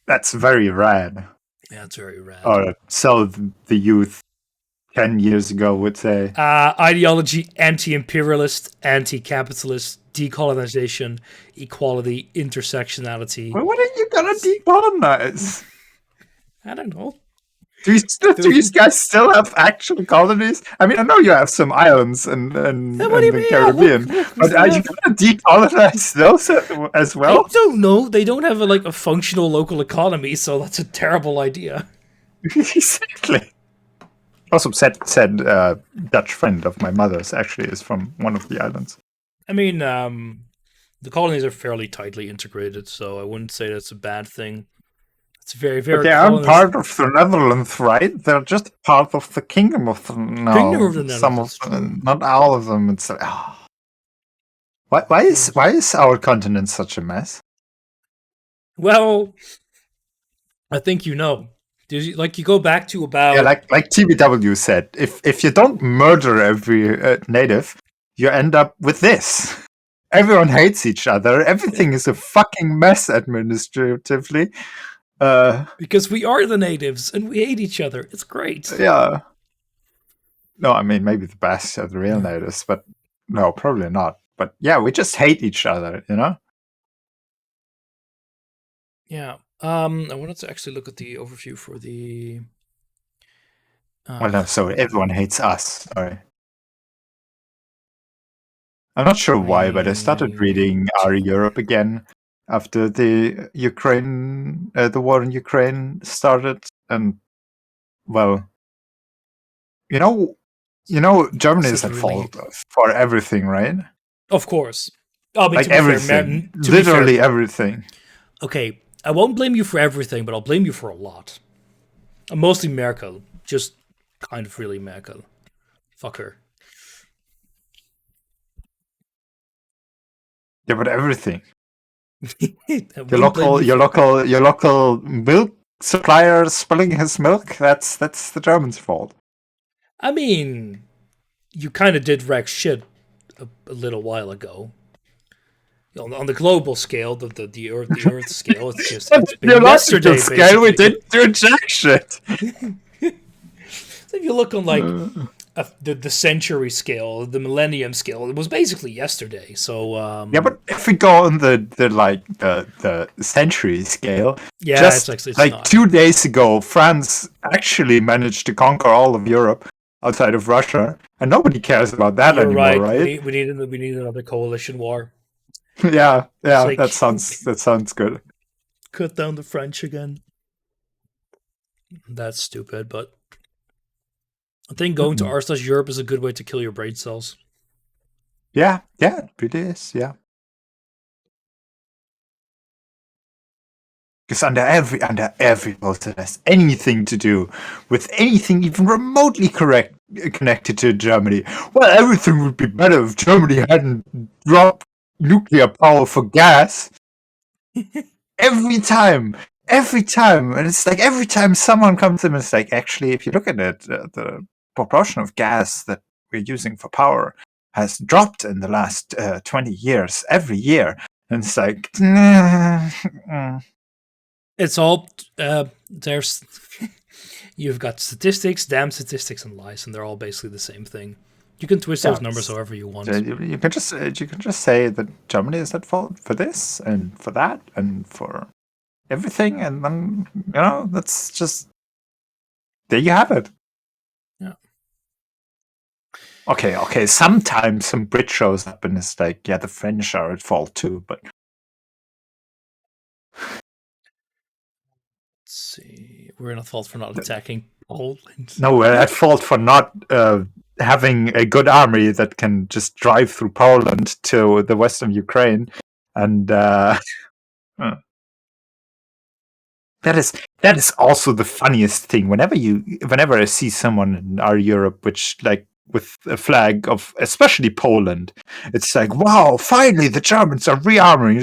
That's very rad. Yeah, it's very rad. Or so the youth 10 years ago would say. Ideology, anti-imperialist, anti-capitalist, decolonization, equality, intersectionality. Well, what are you gonna decolonize? I don't know. Do you guys still have actual colonies? I mean, I know you have some islands in the Caribbean, but are you going to decolonize those as well? I don't know. They don't have a functional local economy, so that's a terrible idea. Exactly. Also, said Dutch friend of my mother's actually is from one of the islands. I mean, the colonies are fairly tightly integrated, so I wouldn't say that's a bad thing. It's very, very. But they aren't part of the Netherlands, right? They're just part of the Kingdom of the Netherlands. Some of them, not all of them. It's why is our continent such a mess? Well, I think you know. You go back to about like TBW said, if you don't murder every native, you end up with this. Everyone hates each other. Everything is a fucking mess administratively. Because we are the natives and we hate each other. It's great. Yeah. No, I mean maybe the Basques are the real natives, but no, probably not. But yeah, we just hate each other, you know? Yeah. I wanted to actually look at the overview for the well, no, sorry, everyone hates us. Sorry. I'm not sure why, but I started reading Our Europe again after the war in Ukraine started, and well, you know, Germany is at fault for everything, right? Of course, like everything, literally everything. Okay, I won't blame you for everything, but I'll blame you for a lot. Mostly Merkel, just kind of really Merkel. Fuck her. Yeah, but everything. your local milk supplier spilling his milk, that's the Germans' fault. I mean, you kind of did wreck shit a little while ago. On the global scale, the Earth scale, it's been Theological yesterday. scale, we Basically. didn't do jack shit. If you look on like the century scale, the millennium scale, it was basically yesterday. So Yeah, but if we go on the century scale, yeah, just it's like not. 2 days ago, France actually managed to conquer all of Europe outside of Russia, and nobody cares about that You're anymore, right. right? We need another coalition war. Yeah, like- that sounds good. Cut down the French again. That's stupid, but I think going to r/Europe is a good way to kill your brain cells. Yeah, it is, yeah. Because under every post that has anything to do with anything even remotely connected to Germany, well, everything would be better if Germany hadn't dropped nuclear power for gas. every time, and it's like every time someone comes in, it's like, actually, if you look at it, the proportion of gas that we're using for power has dropped in the last 20 years, every year. And it's like, It's all there's you've got statistics, damn statistics, and lies, and they're all basically the same thing. You can twist those numbers however you want. You can just say that Germany is at fault for this and for that and for everything, and then that's just there. You have it. Yeah. Okay. Sometimes some Brit shows up and it's like, yeah, the French are at fault too, but. See, we're at fault for not attacking Poland. No, we're at fault for not having a good army that can just drive through Poland to the western Ukraine, and that is also the funniest thing. Whenever I see someone in our Europe, which like with a flag of especially Poland, it's like, wow, finally the Germans are rearming.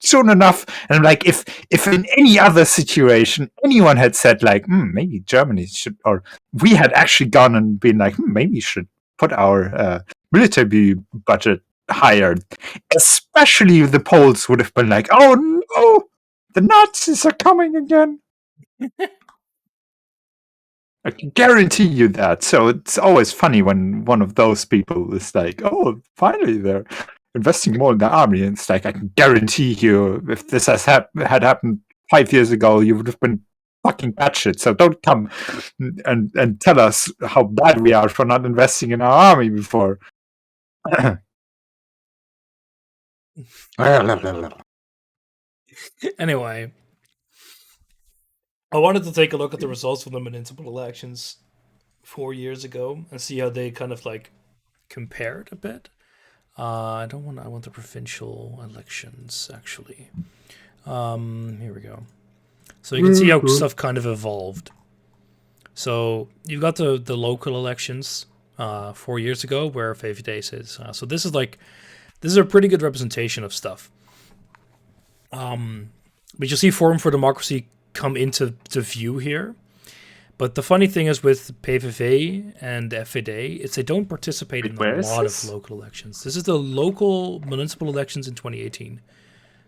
Soon enough, and I'm like, if in any other situation anyone had said like, maybe Germany should, or we had actually gone and been like, maybe we should put our military budget higher, especially the Poles would have been like, oh no, the Nazis are coming again. I can guarantee you that. So it's always funny when one of those people is like, oh, finally they're investing more in the army, and it's like, I can guarantee you, if this had happened 5 years ago, you would have been fucking batshit. So don't come and tell us how bad we are for not investing in our army before. Anyway, I wanted to take a look at the results from the municipal elections 4 years ago and see how they kind of like compared a bit. I want the provincial elections, actually. Here we go. So you can see how stuff kind of evolved. So you've got the local elections 4 years ago where FvD is. So this is a pretty good representation of stuff. But you'll see Forum for Democracy come into view here. But the funny thing is with PVV and FvD, they don't participate in a lot of local elections. This is the local municipal elections in 2018.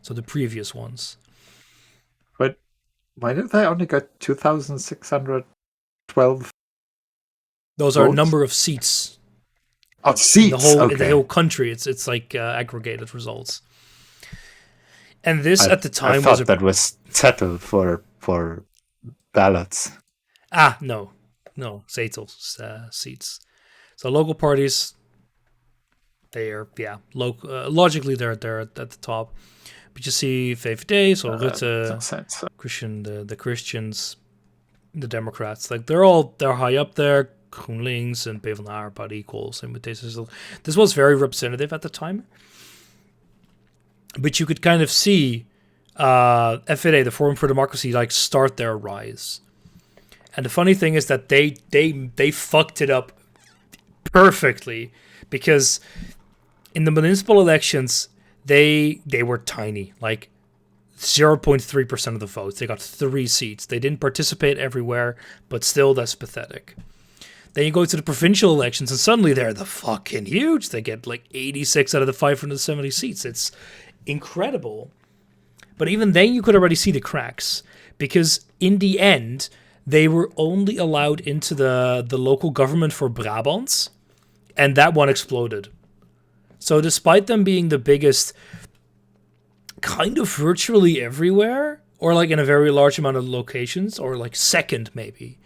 So the previous ones. But why did they only get 2,612? Those are number of seats. Oh, seats! In the whole country. It's like aggregated results. And this at the time I thought that was settled for ballots. No, zetels, seats. So local parties, they are logically they're at the top. But you see VVD, so Rutte, Christian, the Christians, the Democrats, like they're high up there. GroenLinks and PvdA are about equal. Same with this. This was very representative at the time. But you could kind of see FvD, the Forum for Democracy, like start their rise. And the funny thing is that they fucked it up perfectly, because in the municipal elections they were tiny, like 0.3% of the votes. They got 3 seats. They didn't participate everywhere, but still that's pathetic. Then you go to the provincial elections and suddenly they're the fucking huge. They get like 86 out of the 570 seats. incredible. But even then, you could already see the cracks, because in the end, they were only allowed into the local government for Brabant, and that one exploded. So despite them being the biggest kind of virtually everywhere, or like in a very large amount of locations, or like second maybe,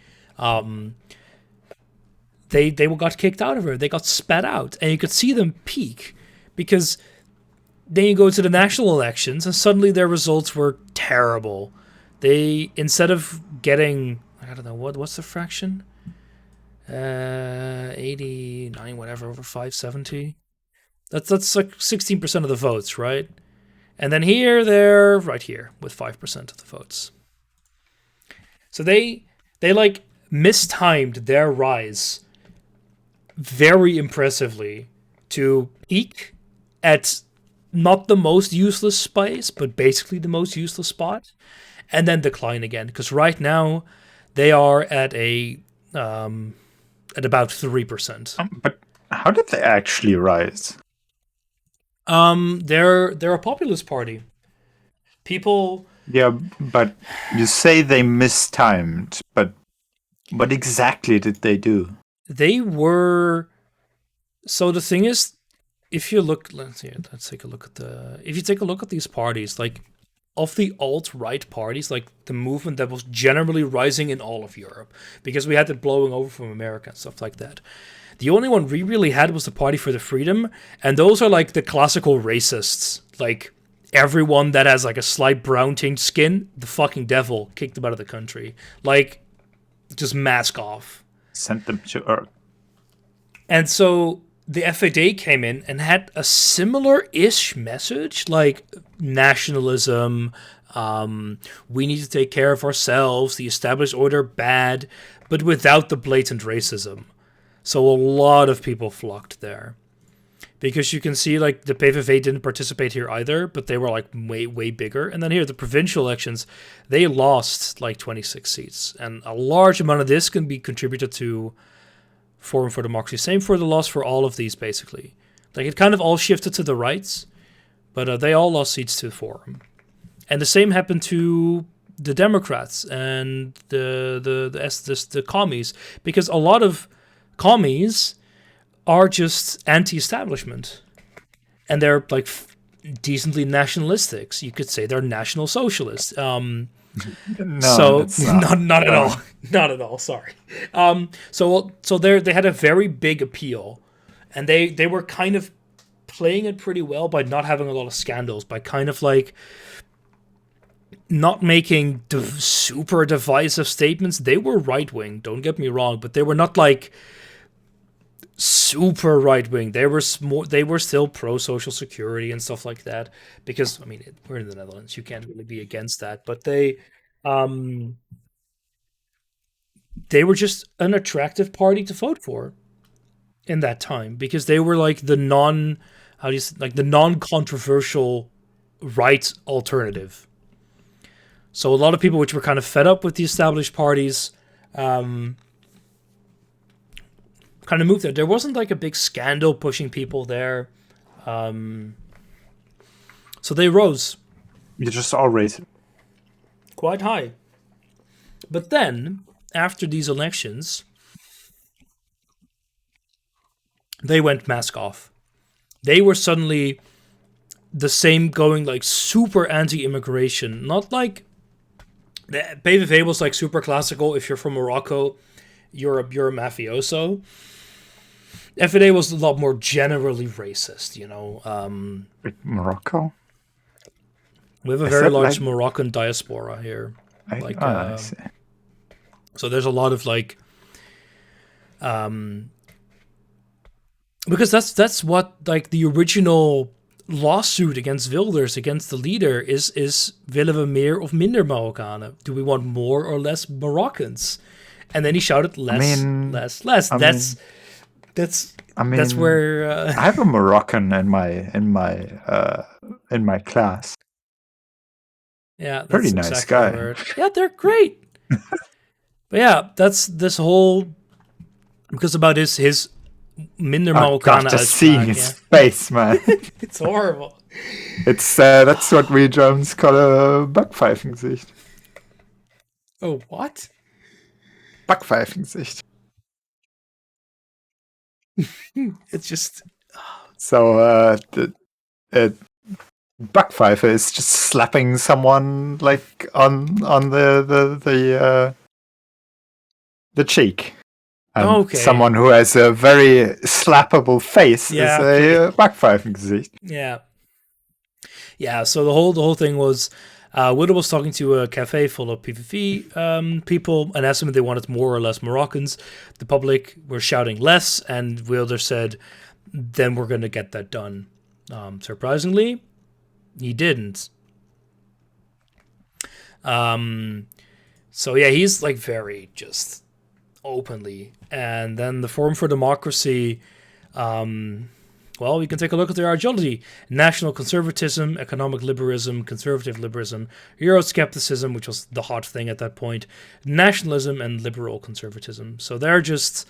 they got kicked out of it. They got spat out, and you could see them peak, because then you go to the national elections, and suddenly their results were terrible. They, instead of getting, I don't know, what's the fraction? 89, whatever, over 570. That's like 16% of the votes, right? And then here, they're right here with 5% of the votes. So they like mistimed their rise very impressively to peak at not the most useless space, but basically the most useless spot, and then decline again. Because right now they are at about 3%. But how did they actually rise? They're a populist party. People. Yeah, but you say they mistimed, but what exactly did they do? They were. So the thing is, if you look, let's take a look at if you take a look at these parties, like of the alt-right parties, like the movement that was generally rising in all of Europe, because we had it blowing over from America and stuff like that. The only one we really had was the Party for the Freedom, and those are like the classical racists. Like everyone that has like a slight brown tinged skin, the fucking devil kicked them out of the country. Like, just mask off. Sent them to Earth. And so the FvD came in and had a similar-ish message, like nationalism, we need to take care of ourselves, the established order bad, but without the blatant racism. So a lot of people flocked there. Because you can see, like, the PVV didn't participate here either, but they were, like, way, way bigger. And then here, the provincial elections, they lost, like, 26 seats. And a large amount of this can be contributed to Forum for Democracy. Same for the loss for all of these, basically. Like, it kind of all shifted to the right, but they all lost seats to Forum. And the same happened to the Democrats and the commies, because a lot of commies are just anti-establishment, and they're like decently nationalistic. You could say they're national socialists. No, so not at all, not at all. Sorry. So they had a very big appeal, and they were kind of playing it pretty well by not having a lot of scandals, by kind of like not making super divisive statements. They were right-wing, don't get me wrong, but they were not like super right-wing. They were still pro-social security and stuff like that, because, I mean, we're in the Netherlands, you can't really be against that, but they were just an attractive party to vote for in that time, because they were like the non-controversial right alternative. So a lot of people which were kind of fed up with the established parties kind of moved there. There wasn't like a big scandal pushing people there. So they rose. You just all raised quite high. But then, after these elections, they went mask off. They were suddenly the same, going like super anti-immigration. Not like the PVV was like super classical. If you're from Morocco, you're a mafioso. FvD was a lot more generally racist, you know. Morocco? We have a very large Moroccan diaspora here. I see. So there's a lot of like, because that's what like the original lawsuit against Wilders, against the leader, is willen we meer of minder Marokkanen? Do we want more or less Moroccans? And then he shouted less. That's where I have a Moroccan in my class. Yeah, that's pretty nice guy. Yeah, they're great. But yeah, that's this whole, because about his minder Marokkanen. Just seeing his face, man. It's horrible. That's what we Germans call a Backpfeifengesicht. Oh, what? Backpfeifengesicht. It's just... So the Backpfeife is just slapping someone like on the cheek. And Okay. someone who has a very slappable face is a Backpfeifengesicht. Yeah. Yeah, so the whole thing was Widow was talking to a cafe full of PVV people and asked them if they wanted more or less Moroccans. The public were shouting less, and Wilder said, then we're going to get that done. Surprisingly, he didn't. So yeah, he's like very just openly. And then the Forum for Democracy, well, we can take a look at their ideology. National conservatism, economic liberalism, conservative liberalism, Euroscepticism, which was the hot thing at that point, nationalism, and liberal conservatism. So they're just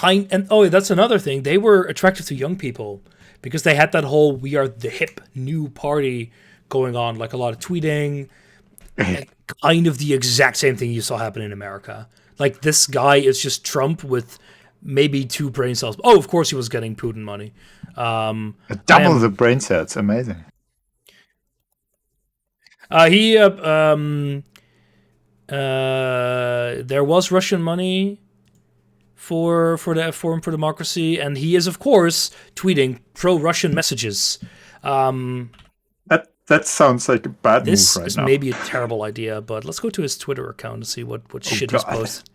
and that's another thing. They were attractive to young people because they had that whole "we are the hip new party" going on, like a lot of tweeting, kind of the exact same thing you saw happen in America. Like, this guy is just Trump with maybe 2 brain cells. Oh, of course he was getting Putin money. Double the brain cells, amazing. There was Russian money for the Forum for Democracy, and he is, of course, tweeting pro-Russian messages. That sounds like a bad move right now. This is maybe a terrible idea, but let's go to his Twitter account and see what shit he's posted.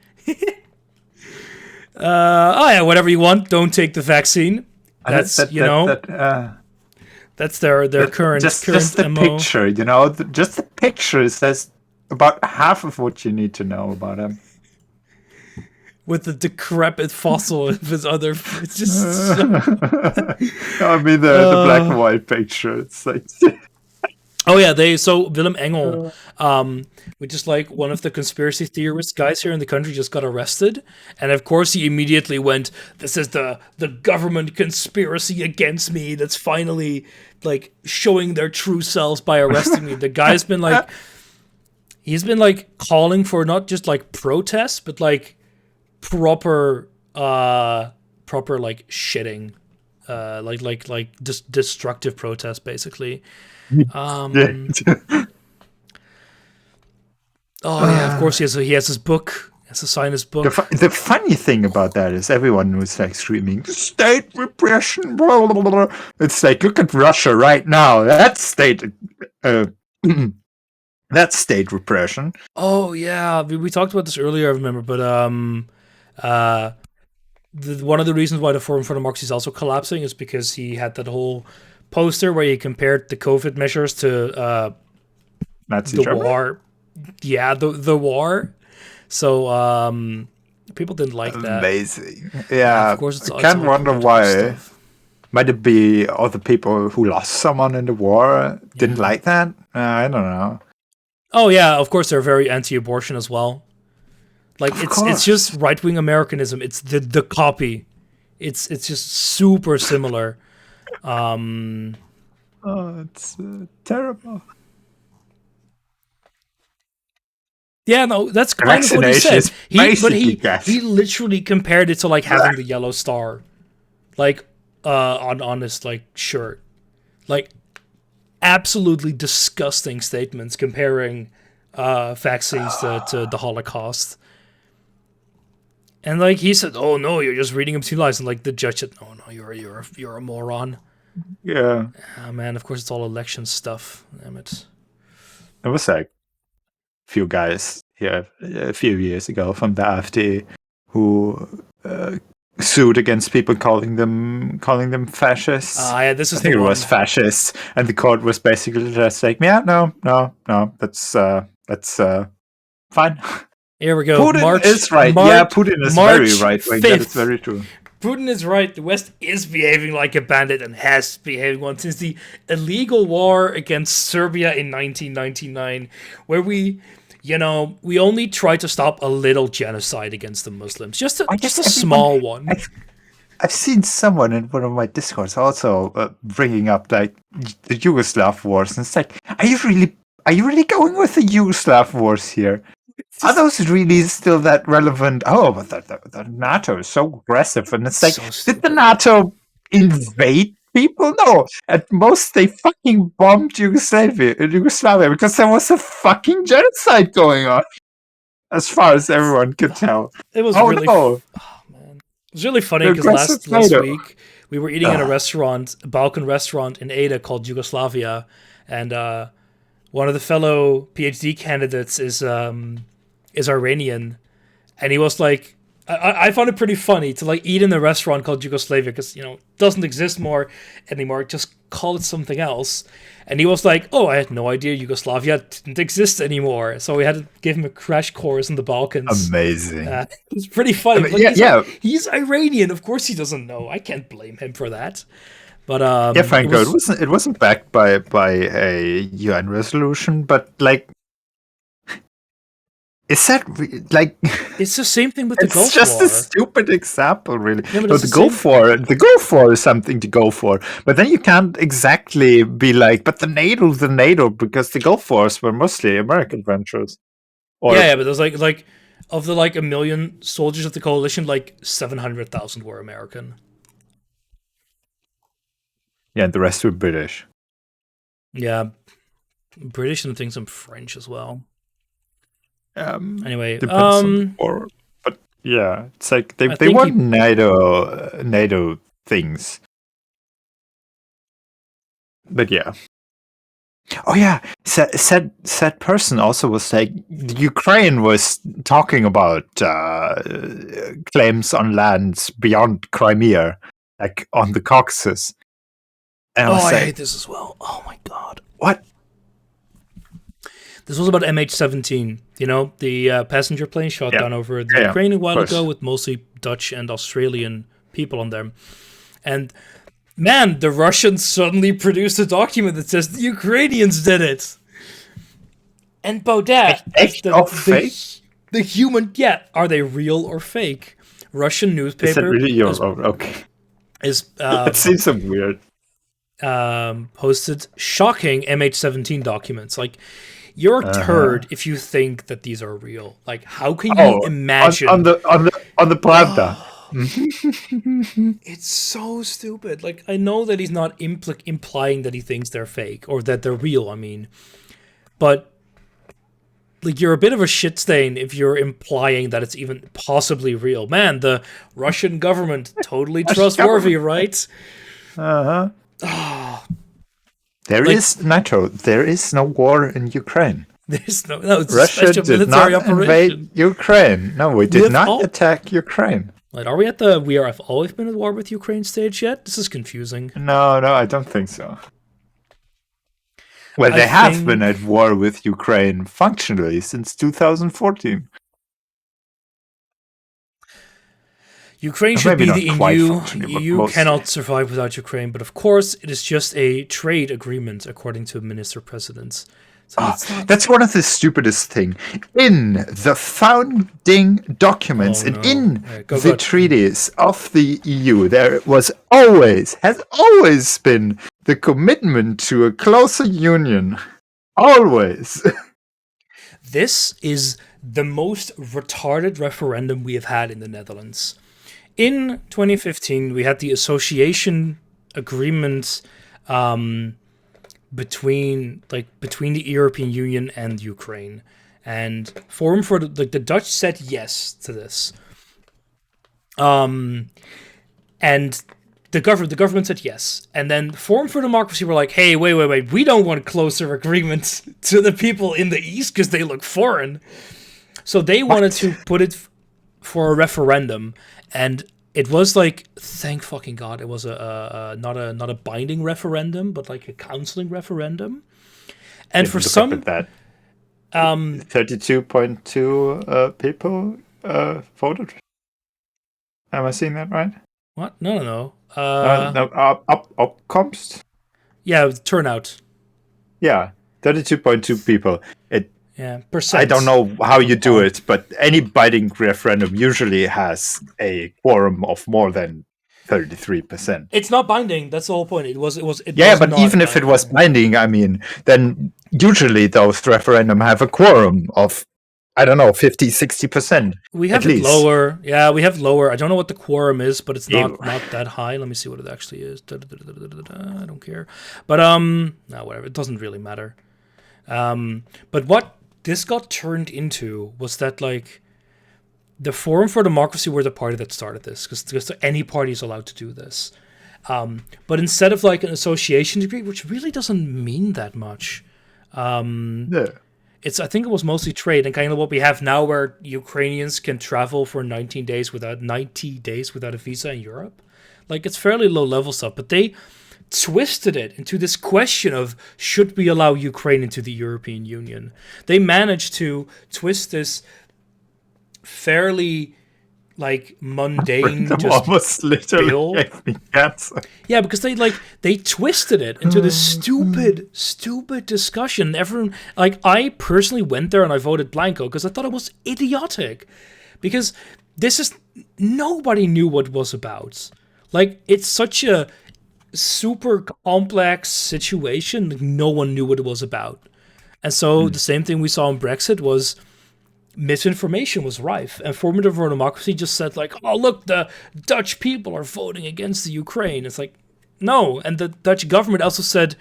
Whatever you want. Don't take the vaccine. That's that's their current just the MO. picture. Just the picture says about half of what you need to know about him. With the decrepit fossil of his other, it's just. I mean the black and white picture. It's like. Oh yeah, Willem Engel, which is like one of the conspiracy theorist guys here in the country, just got arrested, and of course he immediately went, "This is the government conspiracy against me that's finally like showing their true selves by arresting me." The guy's been like, he's been like calling for not just like protests, but like proper like shitting, like just destructive protests basically. Of course he has his book. He has to sign his book. The funny thing about that is everyone was like screaming state repression, blah, blah, blah. It's like, look at Russia right now. That's state that's state repression. Oh yeah, we talked about this earlier, I remember, but one of the reasons why the Forum for Democracy is also collapsing is because he had that whole poster where he compared the COVID measures to Nazi the Germany? war. Yeah, the war. So people didn't like that. Amazing. Yeah, of course, I can't wonder why. Stuff. Might it be all the people who lost someone in the war didn't like that? I don't know. Oh yeah, of course they're very anti-abortion as well. Like it's just right-wing Americanism. It's the copy. It's just super similar. It's terrible. Yeah, no, that's kind of what he said. He literally compared it to like having the yellow star, like on his like shirt, like absolutely disgusting statements comparing vaccines to the Holocaust. And like he said, "Oh no, you're just reading between lines." And like the judge said, "Oh no, you're a moron." Yeah. Oh man, of course it's all election stuff. Damn it. There was like a few guys here a few years ago from the AfD who sued against people calling them fascists. Yeah, this is I think it was fascists, and the court was basically just like, yeah, no, that's fine. Here we go. Putin is right. Putin is very right. Like, that is very true. Putin is right. The West is behaving like a bandit and has behaved one since the illegal war against Serbia in 1999, where we only tried to stop a little genocide against the Muslims, just a small one. I've seen someone in one of my discords also bringing up like the Yugoslav wars, and it's like, are you really going with the Yugoslav wars here? Are those really still that relevant? Oh, but the NATO is so aggressive, and it's like, So did the NATO invade people? No, at most they fucking bombed Yugoslavia because there was a fucking genocide going on, as far as everyone could tell. It was really. No. Oh man, it was really funny because last week we were eating in a restaurant, a Balkan restaurant in Ada called Yugoslavia, and one of the fellow PhD candidates is Iranian, and he was like, I found it pretty funny to like eat in a restaurant called Yugoslavia because it doesn't exist anymore. Just call it something else. And he was like, "Oh, I had no idea Yugoslavia didn't exist anymore." So we had to give him a crash course in the Balkans. Amazing. It's pretty funny. I mean, he's Iranian. Of course, he doesn't know. I can't blame him for that. But Franco, it wasn't backed by a UN resolution, but like. Is that like? It's the same thing with the Gulf War. It's just a stupid example, really. Yeah, the Gulf War is something to go for, but then you can't exactly be like, but the NATO, because the Gulf Wars were mostly American ventures. Yeah, but there's like of the 1 million soldiers of the coalition, 700,000 were American. Yeah, and the rest were British. Yeah, British and I think some French as well. Anyway, but yeah, it's like they want NATO things. But yeah. Oh yeah, said person also was like Ukraine was talking about claims on lands beyond Crimea, like on the Caucasus. And I hate this as well. Oh my god. What? This was about MH17, the passenger plane shot down over the Ukraine a while ago with mostly Dutch and Australian people on them. And man, the Russians suddenly produced a document that says the Ukrainians did it. And Baudet, the human, are they real or fake? Russian newspaper. Is that really okay. It seems so weird. Posted shocking MH17 documents. Like, you're a turd if you think that these are real. Like, how can you imagine on the Pravda? It's so stupid. Like, I know that he's not implying that he thinks they're fake or that they're real. I mean, but like, you're a bit of a shit stain if you're implying that it's even possibly real. Man, the Russian government totally trustworthy, right? There is NATO. There is no war in Ukraine. There's no. It's Russia a special did military not operation. Invade Ukraine. No, we did not attack Ukraine. Like, are we at the "we have always been at war with Ukraine" stage yet? This is confusing. No, I don't think so. Well, they have been at war with Ukraine functionally since 2014. Ukraine should be the EU. EU cannot survive without Ukraine, but of course, it is just a trade agreement, according to Minister Presidents. So that's one of the stupidest things. In the founding documents and in the treaties of the EU, there has always been the commitment to a closer union. Always. This is the most retarded referendum we have had in the Netherlands. In 2015, we had the association agreement between the European Union and Ukraine, and Forum for the Dutch said yes to this, and the government said yes, and then Forum for Democracy were like, hey, wait, we don't want closer agreements to the people in the East because they look foreign, so they wanted to put it for a referendum. And it was like, thank fucking God, it was not a binding referendum, but like a counseling referendum. And for some, 32.2 people voted. Am I seeing that right? What? No. Opkomst. Yeah, turnout. Yeah, 32.2 people. Percent. I don't know how you do it, but any binding referendum usually has a quorum of more than 33%. It's not binding. That's the whole point. It was Yeah, but not even if it was binding. binding, I mean, then usually those referendum have a quorum of, I don't know, 50, 60%. We have at it least. lower. Yeah, we have lower. I don't know what the quorum is, but it's Ew. not that high. Let me see what it actually is. I don't care. But no, whatever. It doesn't really matter. But what this got turned into was that, like, the Forum for Democracy were the party that started this, because any party is allowed to do this. But instead of like an association degree, which really doesn't mean that much, Yeah. I think it was mostly trade, and kind of what we have now, where Ukrainians can travel for 90 days without a visa in Europe. Like, it's fairly low level stuff, but they twisted it into this question of, should we allow Ukraine into the European Union? They managed to twist this fairly, like, mundane, just almost literally bill. gave me cancer. Yeah, because they twisted it into this stupid discussion. Everyone, like, I personally went there and I voted blanco because I thought it was idiotic. Because nobody knew what it was about. Like, it's such a super complex situation that no one knew what it was about. And so the same thing we saw in Brexit was misinformation was rife, and Forum for Democracy just said, like, oh, look, the Dutch people are voting against the Ukraine. It's like, no. And the Dutch government also said,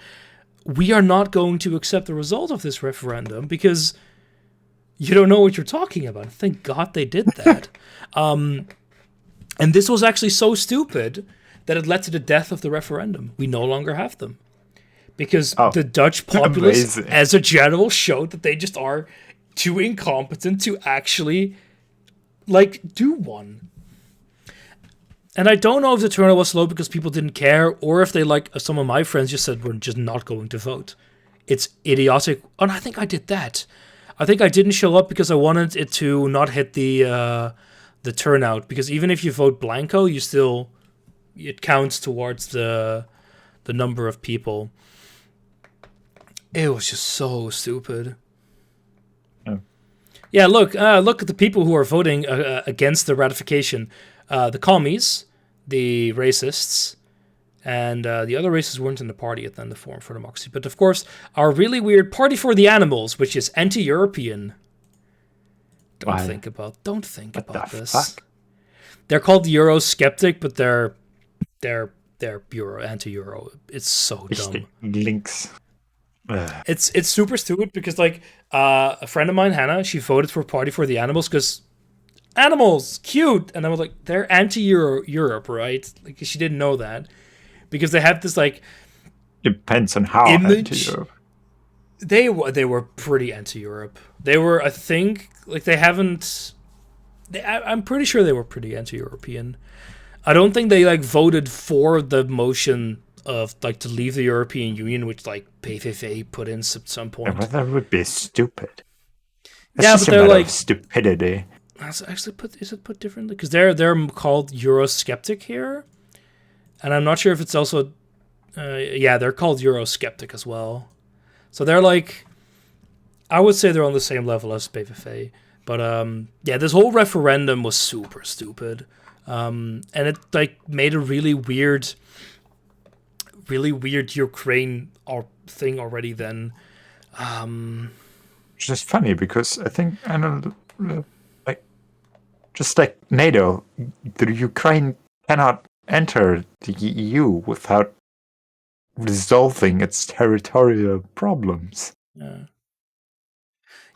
we are not going to accept the result of this referendum because you don't know what you're talking about. Thank God they did that. And this was actually so stupid that it led to the death of the referendum. We no longer have them because the Dutch populace, as a general, showed that they just are too incompetent to actually, like, do one. And I don't know if the turnout was low because people didn't care, or if they, like, some of my friends just said, we're just not going to vote. It's idiotic. And I think I did that. I think I didn't show up because I wanted it to not hit the turnout, because even if you vote blanco, it counts towards the number of people. It was just so stupid. Yeah, look at the people who are voting against the ratification. The commies, the racists, and the other racists weren't in the party at then, the Forum for Democracy. But of course, our really weird Party for the Animals, which is anti-European. Don't think about this. Fuck? They're called Eurosceptic, but they're anti-Euro. It's so dumb. Links. It's super stupid because, like, a friend of mine, Hannah, she voted for Party for the Animals because animals, cute, and I was like, they're anti-Europe, right? Like, she didn't know that because they have this, like, depends on how anti-Europe. They were pretty anti-Europe. They were, I think, like, they haven't. I'm pretty sure they were pretty anti-European. I don't think they, like, voted for the motion of, like, to leave the European Union, which, like, PVV put in at some point. But that would be stupid. Yeah, but they're like stupidity. Is it put differently? Because they're called Eurosceptic here, and I'm not sure if it's also. They're called Eurosceptic as well. So they're like, I would say they're on the same level as PVV. But this whole referendum was super stupid, and it, like, made a really weird Ukraine thing already then. Which is funny because I think, I don't know, like, just like NATO, the Ukraine cannot enter the EU without resolving its territorial problems.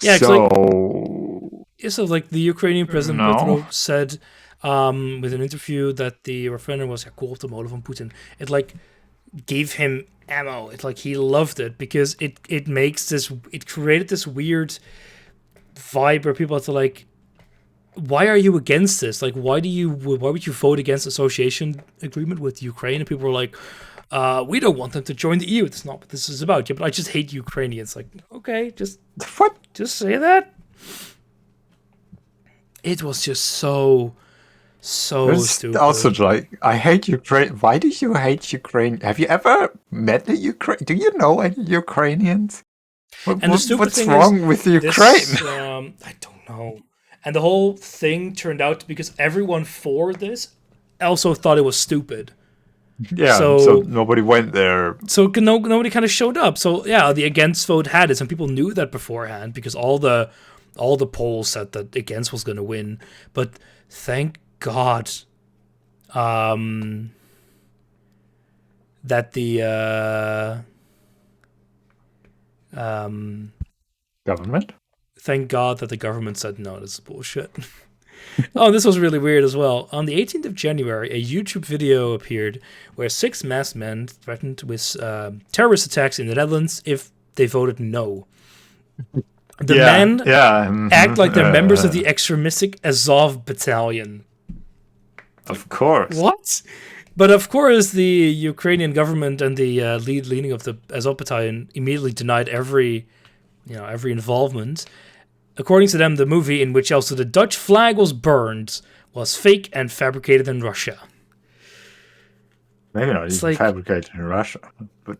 Yeah, so like the Ukrainian president Petro said with an interview that the referendum was kool the molen van Putin. It, like, gave him ammo. It, like, he loved it because it created this weird vibe where people had to, like, why are you against this? Like, why would you vote against association agreement with Ukraine? And people were like, we don't want them to join the EU. That's not what this is about. Yeah, but I just hate Ukrainians. Like, okay, just say that. It was just so stupid. Also, like, I hate Ukraine. Why do you hate Ukraine? Have you ever met a Ukraine? Do you know any Ukrainians? What's wrong with Ukraine? I don't know. And the whole thing turned out, because everyone for this also thought it was stupid. Yeah, so nobody went there. So nobody kind of showed up. So yeah, the against vote had it. Some people knew that beforehand because all the polls said that against was going to win. But thank God, that the Government? Thank God that the government said no, this is bullshit. Oh, this was really weird as well. On the 18th of January, a YouTube video appeared where 6 masked men threatened with terrorist attacks in the Netherlands if they voted no. The men act like they're members of the extremistic Azov battalion. Of course. What? But of course, the Ukrainian government and the leading of the Azov battalion immediately denied every involvement. According to them, the movie in which also the Dutch flag was burned was fake and fabricated in Russia. Maybe not even fabricated in Russia, but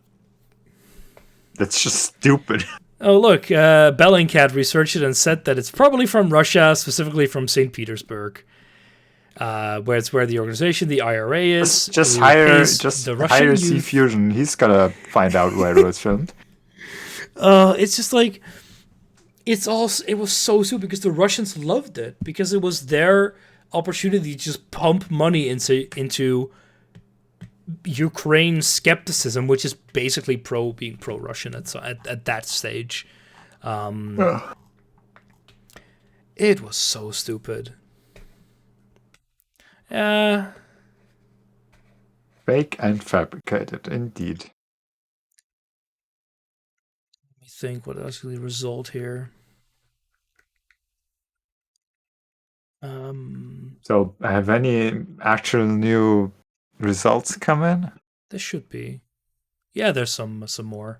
that's just stupid. Oh, look, Bellingcat researched it and said that it's probably from Russia, specifically from St. Petersburg, where the organization, the IRA, is. Just hire C Fusion. He's gotta find out where it was filmed. It's just like it was so stupid because the Russians loved it because it was their opportunity to just pump money into Ukraine skepticism, which is basically being pro-Russian at that stage. It was so stupid. Fake and fabricated, indeed. Let me think what actually result here. So, have any actual new results come in? There should be. Yeah, there's some more.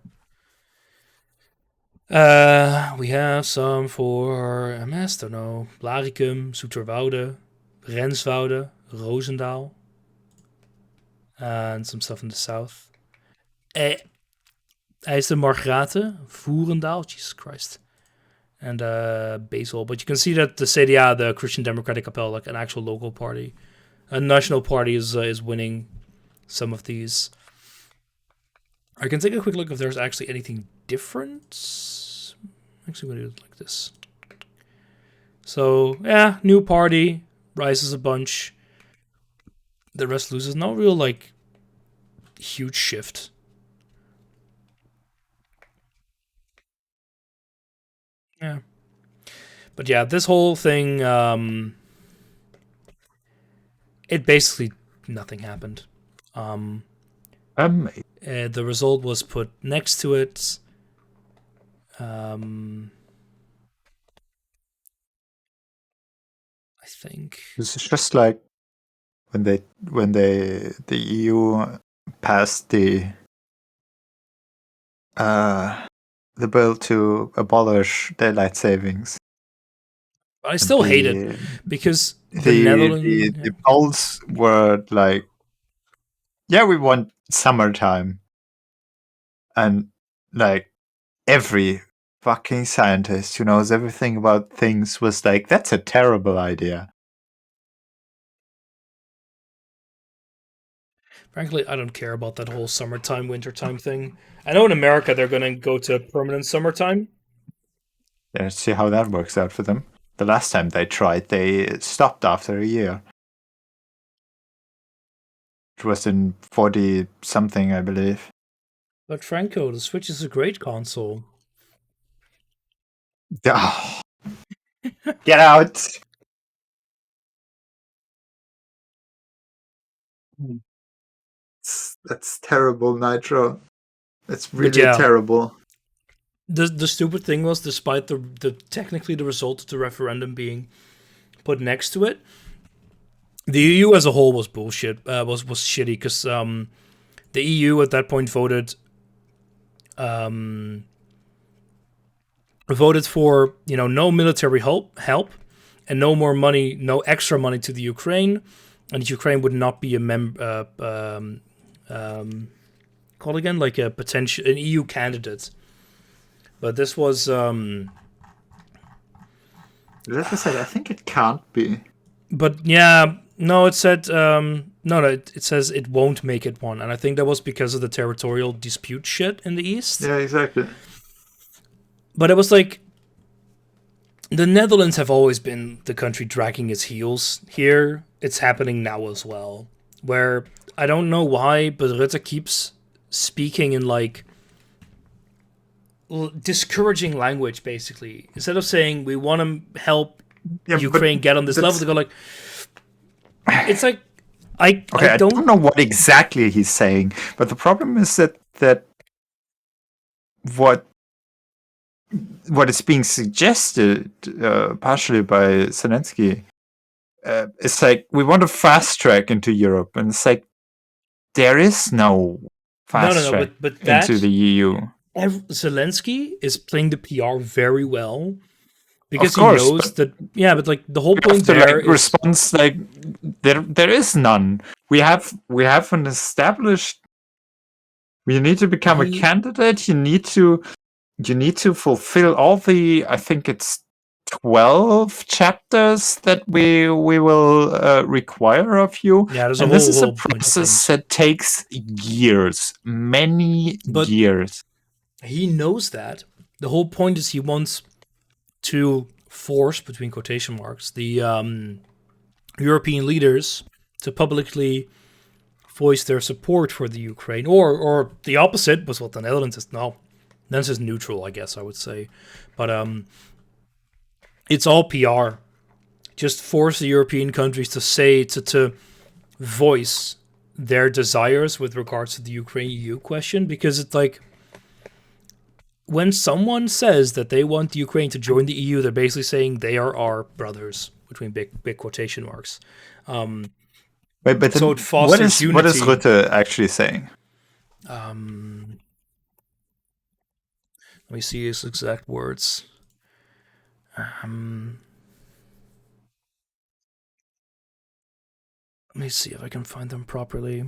We have some for MS, don't know, Blaricum, Zoeterwoude, Renswoude, Roosendaal, and some stuff in the south. IJsden Margraten, Voerendaal, Jesus Christ, and Basel. But you can see that the CDA, the Christian Democratic Appel, like an actual local party, a national party, is winning some of these. I can take a quick look if there's actually anything different. Actually, I'm going to do it like this. So, yeah, new party, rises a bunch. The rest loses. No real, like, huge shift. Yeah. But yeah, this whole thing, it basically, nothing happened. The result was put next to it. I think this is just like when the EU passed the bill to abolish daylight savings. I still hate it because the polls were like, yeah, we want summertime, and like every fucking scientist who knows everything about things was like, that's a terrible idea. Frankly, I don't care about that whole summertime, wintertime thing. I know in America they're going to go to permanent summertime. Yeah, let's see how that works out for them. The last time they tried, they stopped after a year. It was in 40-something, I believe. But Franco, the Switch is a great console. Oh. Get out! That's terrible, Nitro. That's really terrible. The stupid thing was, despite the technically the result of the referendum being put next to it, the EU as a whole was bullshit. Was shitty because the EU at that point voted for no military help and no more money, no extra money to the Ukraine, and Ukraine would not be a member. Called again, like an EU candidate. But this was. Like I said, I think it can't be. But yeah, No, it said it says it won't make it one, and I think that was because of the territorial dispute shit in the east. Yeah, exactly. But it was like the Netherlands have always been the country dragging its heels here. It's happening now as well, where I don't know why, but Rutte keeps speaking in like discouraging language, basically. Instead of saying we want to help Ukraine get on this level, to go like, it's like I don't know what exactly he's saying, but the problem is that what is being suggested partially by Zelensky is like we want to fast track into Europe, and it's like there is no fast track into the EU. Zelensky is playing the PR very well. Because he knows that, but like the whole point there is response, like there is none. We have an established. You need to become a candidate. You need to fulfill all the. I think it's 12 chapters that we will require of you. Yeah, and this is a process that takes years, many years. He knows that. The whole point is he wants to force, between quotation marks, the European leaders to publicly voice their support for the Ukraine, or the opposite was what the Netherlands is now. Netherlands is neutral, I guess I would say, but it's all PR. Just force the European countries to say to voice their desires with regards to the Ukraine-EU question, because it's like, when someone says that they want Ukraine to join the EU, they're basically saying they are our brothers, between big quotation marks. But so it fosters unity. What is Rutte actually saying? Let me see his exact words. Let me see if I can find them properly.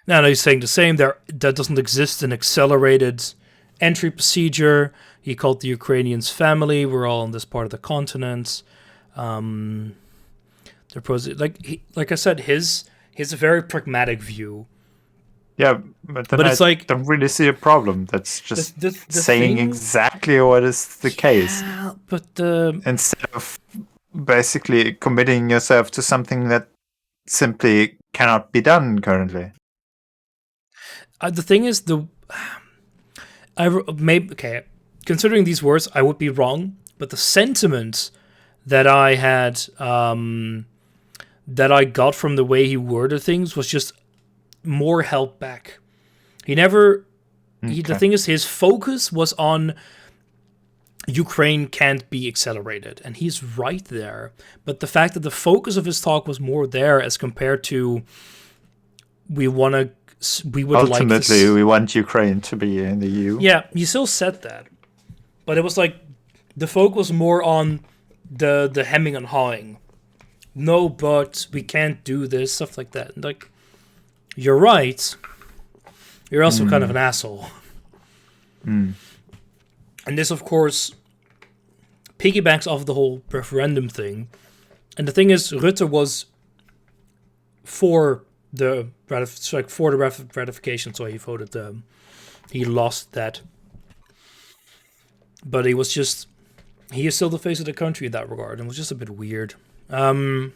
Now he's saying the same. That doesn't exist an accelerated entry procedure. He called the Ukrainians family. We're all on this part of the continent. They're like I said, his a very pragmatic view. Yeah, but it's like, don't really see a problem. That's just the saying exactly what is the case. But instead of basically committing yourself to something that simply cannot be done currently. The thing is, considering these words, I would be wrong, but the sentiment that I had, that I got from the way he worded things was just more held back. The thing is, his focus was on Ukraine can't be accelerated, and he's right there. But the fact that the focus of his talk was more there as compared to we would ultimately we want Ukraine to be in the EU. Yeah, he still said that, but it was like the focus was more on the hemming and hawing. No, but we can't do this, stuff like that. Like, you're right. You're also kind of an asshole. And this, of course, piggybacks off the whole referendum thing. And the thing is, Rutte was for the ratification, so he voted. He lost that, but he is still the face of the country in that regard, and it was just a bit weird. So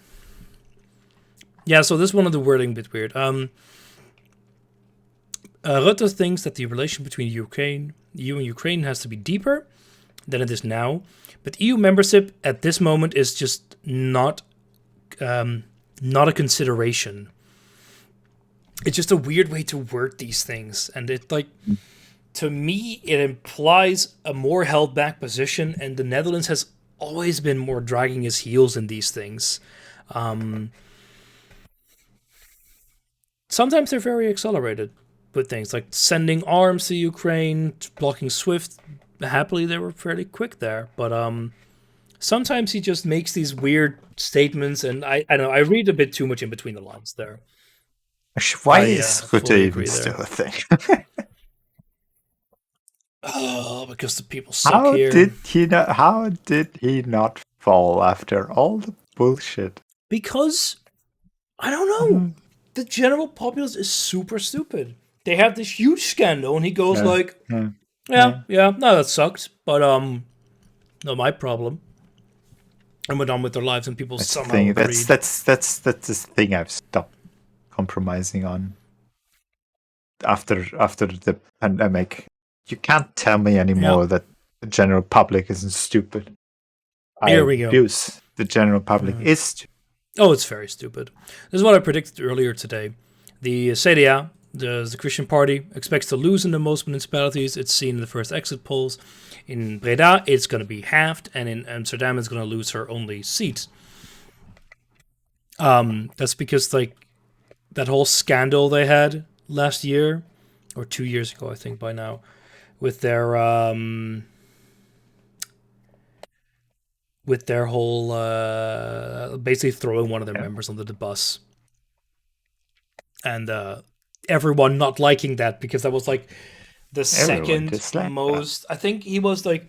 this is one of the wording a bit weird. Rutte thinks that the relation between EU and Ukraine has to be deeper than it is now, but EU membership at this moment is just not a consideration. It's just a weird way to word these things, and it to me it implies a more held back position, and the Netherlands has always been more dragging his heels in these things. Sometimes they're very accelerated with things like sending arms to Ukraine, blocking SWIFT. Happily, they were fairly quick there, but sometimes he just makes these weird statements, and I don't know, I read a bit too much in between the lines there. Why is Rutte even still a thing? Oh, because the people suck here. How did he not fall after all the bullshit? Because, I don't know, the general populace is super stupid. They have this huge scandal, and he goes no, that sucked, but not my problem. And went on with their lives, and people somehow agreed. That's the thing I've stopped compromising on after the pandemic. You can't tell me anymore that the general public isn't stupid. Here we go. Abuse the general public is stupid. Oh, it's very stupid. This is what I predicted earlier today. The CDA, the Christian Party, expects to lose in the most municipalities. It's seen in the first exit polls. In Breda, it's going to be halved, and in Amsterdam, it's going to lose her only seat. That's because, like, that whole scandal they had last year, or 2 years ago, I think, by now, with their whole basically throwing one of their members under the bus, and everyone not liking that, because that was like the second most. I think he was like,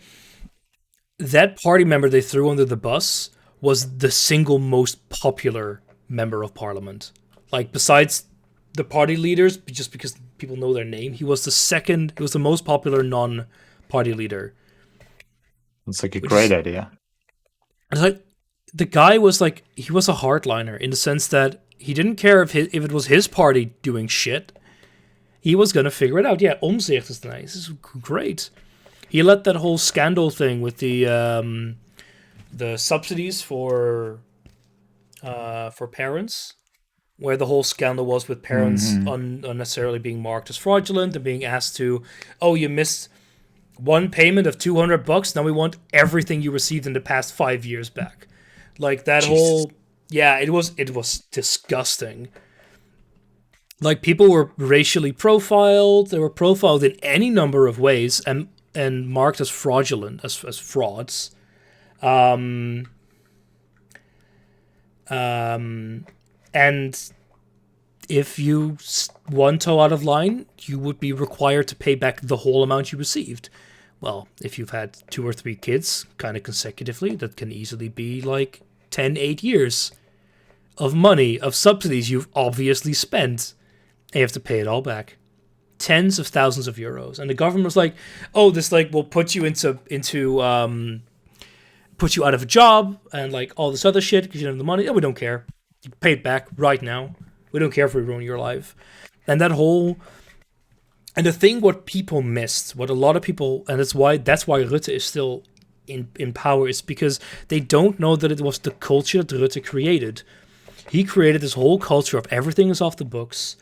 that party member they threw under the bus was the single most popular member of parliament. Like, besides the party leaders, just because people know their name, he was the most popular non-party leader. It's like a great idea. It's like, the guy was like, he was a hardliner in the sense that he didn't care if it was his party doing shit. He was going to figure it out. Yeah, Omzicht is nice. This is great. He let that whole scandal thing with the subsidies for parents, where the whole scandal was with parents unnecessarily being marked as fraudulent and being asked to, you missed one payment of $200, now we want everything you received in the past 5 years back. Like, that whole... Yeah, it was disgusting. Like, people were racially profiled. They were profiled in any number of ways and marked as fraudulent, as frauds. And if you one toe out of line, you would be required to pay back the whole amount you received. Well, if you've had 2 or 3 kids kind of consecutively, that can easily be like 8 years of money, of subsidies you've obviously spent. And you have to pay it all back. Tens of thousands of euros. And the government was like, this like will put you put you out of a job and like all this other shit because you don't have the money. We don't care. You pay it back right now. We don't care if we ruin your life. And that whole... And the thing what people missed, what a lot of people... And that's why Rutte is still in power, is because they don't know that it was the culture that Rutte created. He created this whole culture of everything is off the books.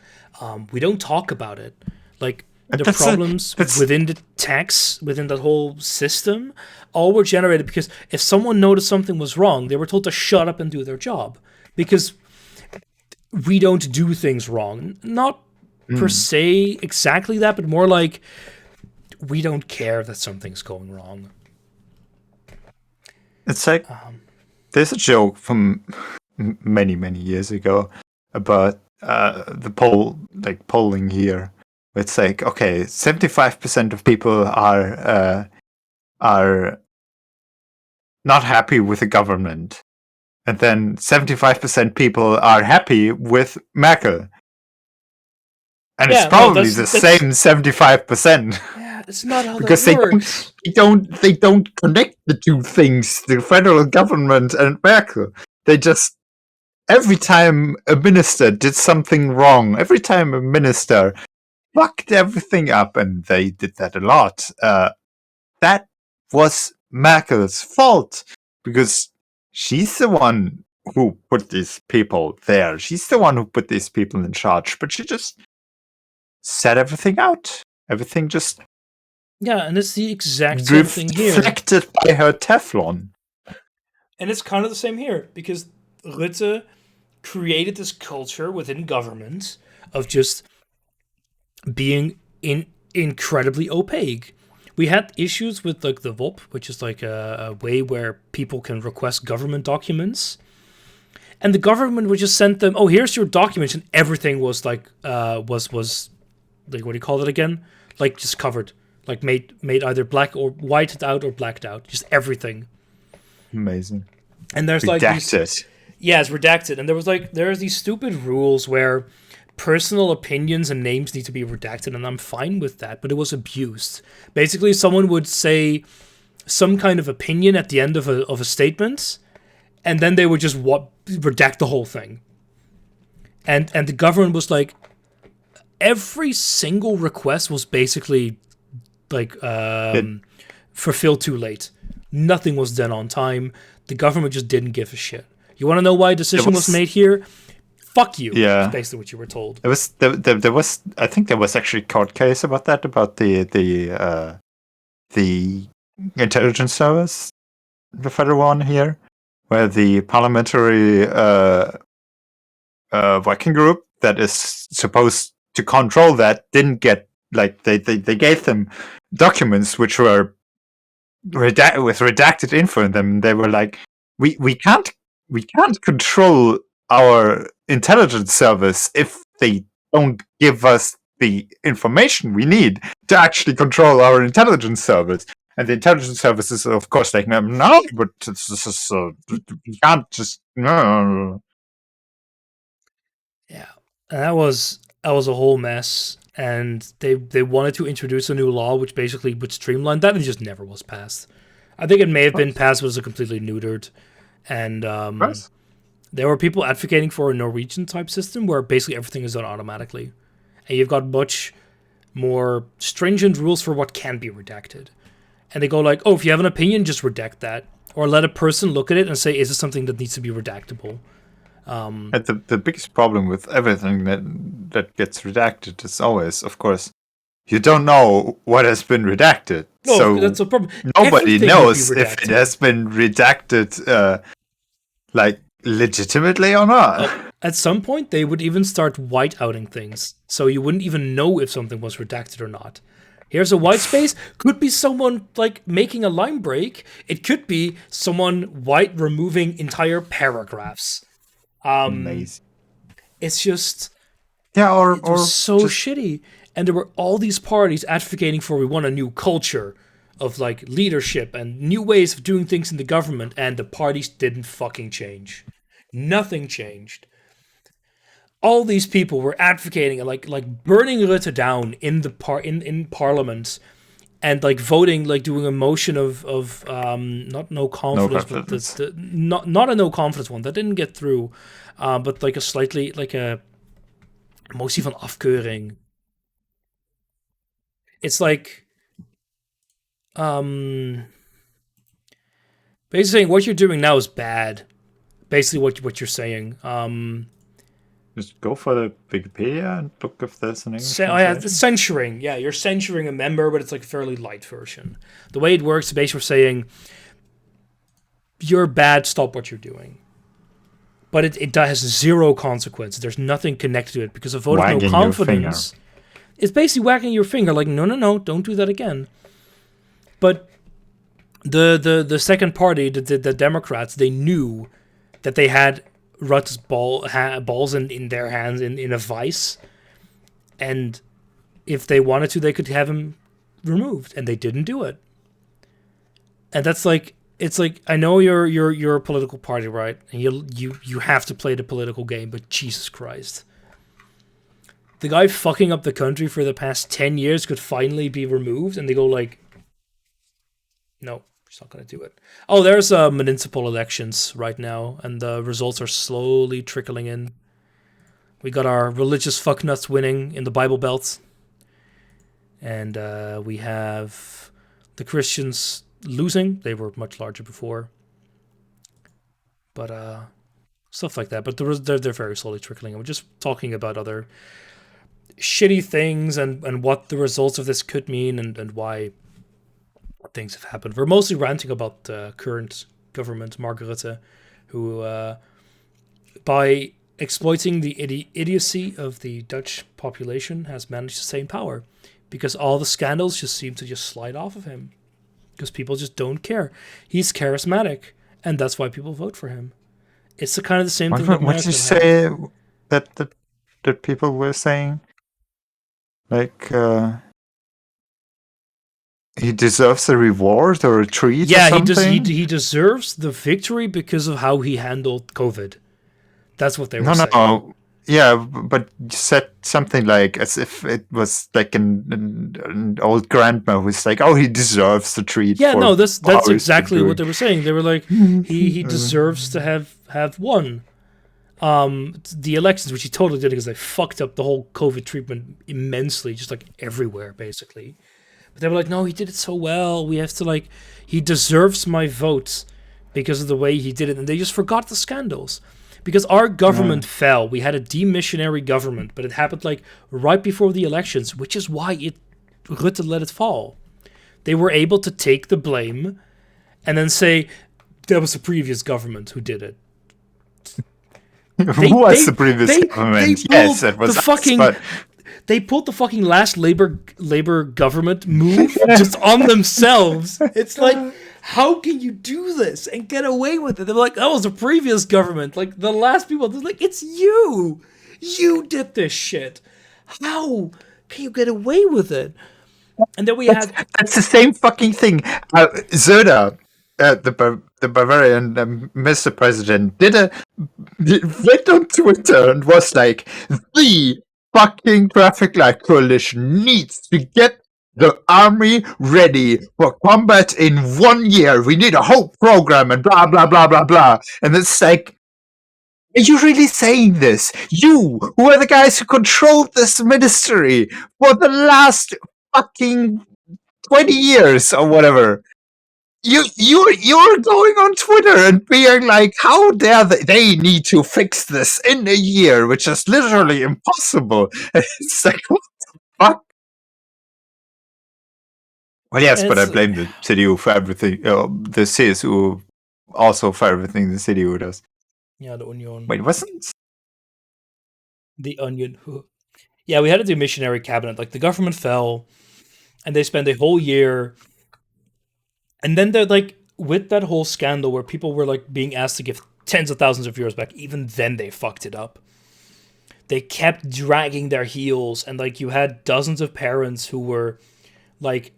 We don't talk about it. Like, the problems within the tax, within that whole system, all were generated because if someone noticed something was wrong, they were told to shut up and do their job. Because we don't do things wrong. Not per se exactly that, but more like we don't care that something's going wrong. It's like there's a joke from many years ago about the polling here. It's like, okay, 75% of people are not happy with the government, and then 75% people are happy with Merkel. And it's probably the same 75%. Yeah, it's not how because that works. They don't connect the two things, the federal government and Merkel. They just, every time a minister did something wrong, every time a minister fucked everything up, and they did that a lot, that was Merkel's fault, because she's the one who put these people there. She's the one who put these people in charge, but she just set everything out. Everything just... Yeah, and it's the exact same thing here. Reflected by her Teflon. And it's kind of the same here, because Rutte created this culture within government of just being incredibly opaque. We had issues with like the VOP, which is like a way where people can request government documents. And the government would just send them, here's your documents, and everything was like was like, what do you call it again? Like, just covered. Like, made either black or whited out or blacked out. Just everything. Amazing. And there's like redacted. Yeah, it's redacted. And there's these stupid rules where personal opinions and names need to be redacted, and I'm fine with that, but it was abused. Basically, someone would say some kind of opinion at the end of a statement, and then they would just redact the whole thing. And the government was like, every single request was basically like fulfilled too late. Nothing was done on time. The government just didn't give a shit. You want to know why a decision was made here? Fuck you. Yeah, that's basically what you were told. There was I think there was actually a court case about that, about the intelligence service, the federal one here, where the parliamentary working group that is supposed to control that didn't get, like, they gave them documents which were with redacted info in them. They were like, we can't control our intelligence service if they don't give us the information we need to actually control our intelligence service. And the intelligence service is, of course, like, no, but we can't just, no. Yeah, and that was a whole mess. And they wanted to introduce a new law which basically would streamline that, and it just never was passed. I think it may have been passed, but it was completely neutered. And there were people advocating for a Norwegian type system where basically everything is done automatically, and you've got much more stringent rules for what can be redacted. And they go like, oh, if you have an opinion, just redact that, or let a person look at it and say, is this something that needs to be redactable? And the biggest problem with everything that gets redacted is always, of course, you don't know what has been redacted. No, so that's a problem. Nobody knows if it has been redacted, like, legitimately or not. At some point, they would even start whiteouting things, so you wouldn't even know if something was redacted or not. Here's a white space. Could be someone like making a line break. It could be someone removing entire paragraphs. Amazing. It's just, or so shitty. And there were all these parties advocating for, we want a new culture of like leadership and new ways of doing things in the government, and the parties didn't fucking change. Nothing changed. All these people were advocating like burning Rutte down in the in Parliament, and like voting, like doing a motion of not no confidence, but not a no confidence one that didn't get through, but like a slightly like a motie van afkeuring. It's like basically saying what you're doing now is bad. Basically what you're saying. Just go for the Wikipedia and look if there's an English censuring. Yeah, you're censuring a member, but it's like a fairly light version. The way it works is basically saying, you're bad, stop what you're doing. But it has zero consequence. There's nothing connected to it, because a vote of no confidence is basically wagging your finger, like, no, don't do that again. But the second party, the Democrats, they knew that they had Rutte's balls in their hands in a vice, and if they wanted to, they could have him removed, and they didn't do it. And that's like, it's like, I know you're a political party, right? And you have to play the political game, but Jesus Christ, the guy fucking up the country for the past 10 years could finally be removed, and they go like, no. It's not going to do it. Oh, there's municipal elections right now, and the results are slowly trickling in. We got our religious fucknuts winning in the Bible Belt, and we have the Christians losing. They were much larger before, but stuff like that. But they're very slowly trickling in. We're just talking about other shitty things and what the results of this could mean, and why things have happened. We're mostly ranting about the current government, Mark Rutte, who, by exploiting the idiocy of the Dutch population, has managed to stay in power, because all the scandals just seem to just slide off of him, because people just don't care. He's charismatic, and that's why people vote for him. It's the kind of the same thing. What did you say that people were saying? Like, he deserves a reward or a treat or Yeah, something? he deserves the victory because of how he handled COVID. That's what they were saying. No. Yeah, but you said something like as if it was like an old grandma who's like, "Oh, he deserves the treat." Yeah, for no, that's how he's been exactly what doing. they were saying. They were like, he deserves to have won the elections, which he totally did because they fucked up the whole COVID treatment immensely, just like everywhere, basically. But they were like, no, he did it so well. We have to like, he deserves my vote because of the way he did it, and they just forgot the scandals. Because our government fell. We had a demissionary government, but it happened like right before the elections, which is why Rutte let it fall. They were able to take the blame and then say, that was the previous government who did it. Who was the previous government? Yes, it was us, but they pulled the fucking last labor government move just on themselves. It's like, how can you do this and get away with it? They're like, that was the previous government. Like the last people, they're like, it's you. You did this shit. How can you get away with it? And then we had that's the same fucking thing. Söder, the Bavarian Mr. President, went on Twitter and was like, the fucking traffic light coalition needs to get the army ready for combat in 1 year. We need a Hope program and blah, blah, blah, blah, blah. And it's like, are you really saying this? You, who are the guys who controlled this ministry for the last fucking 20 years or whatever. You're going on Twitter and being like, how dare they need to fix this in a year, which is literally impossible. It's like, what the fuck? Well, yes, but I blame the CDU for everything. The CSU also for everything the CDU does. Yeah, the Union. Wait, wasn't the Onion? Yeah, we had a demissionary cabinet. Like the government fell, and they spent a whole year. And then they're like, with that whole scandal where people were like being asked to give tens of thousands of euros back, even then they fucked it up. They kept dragging their heels, and like you had dozens of parents who were like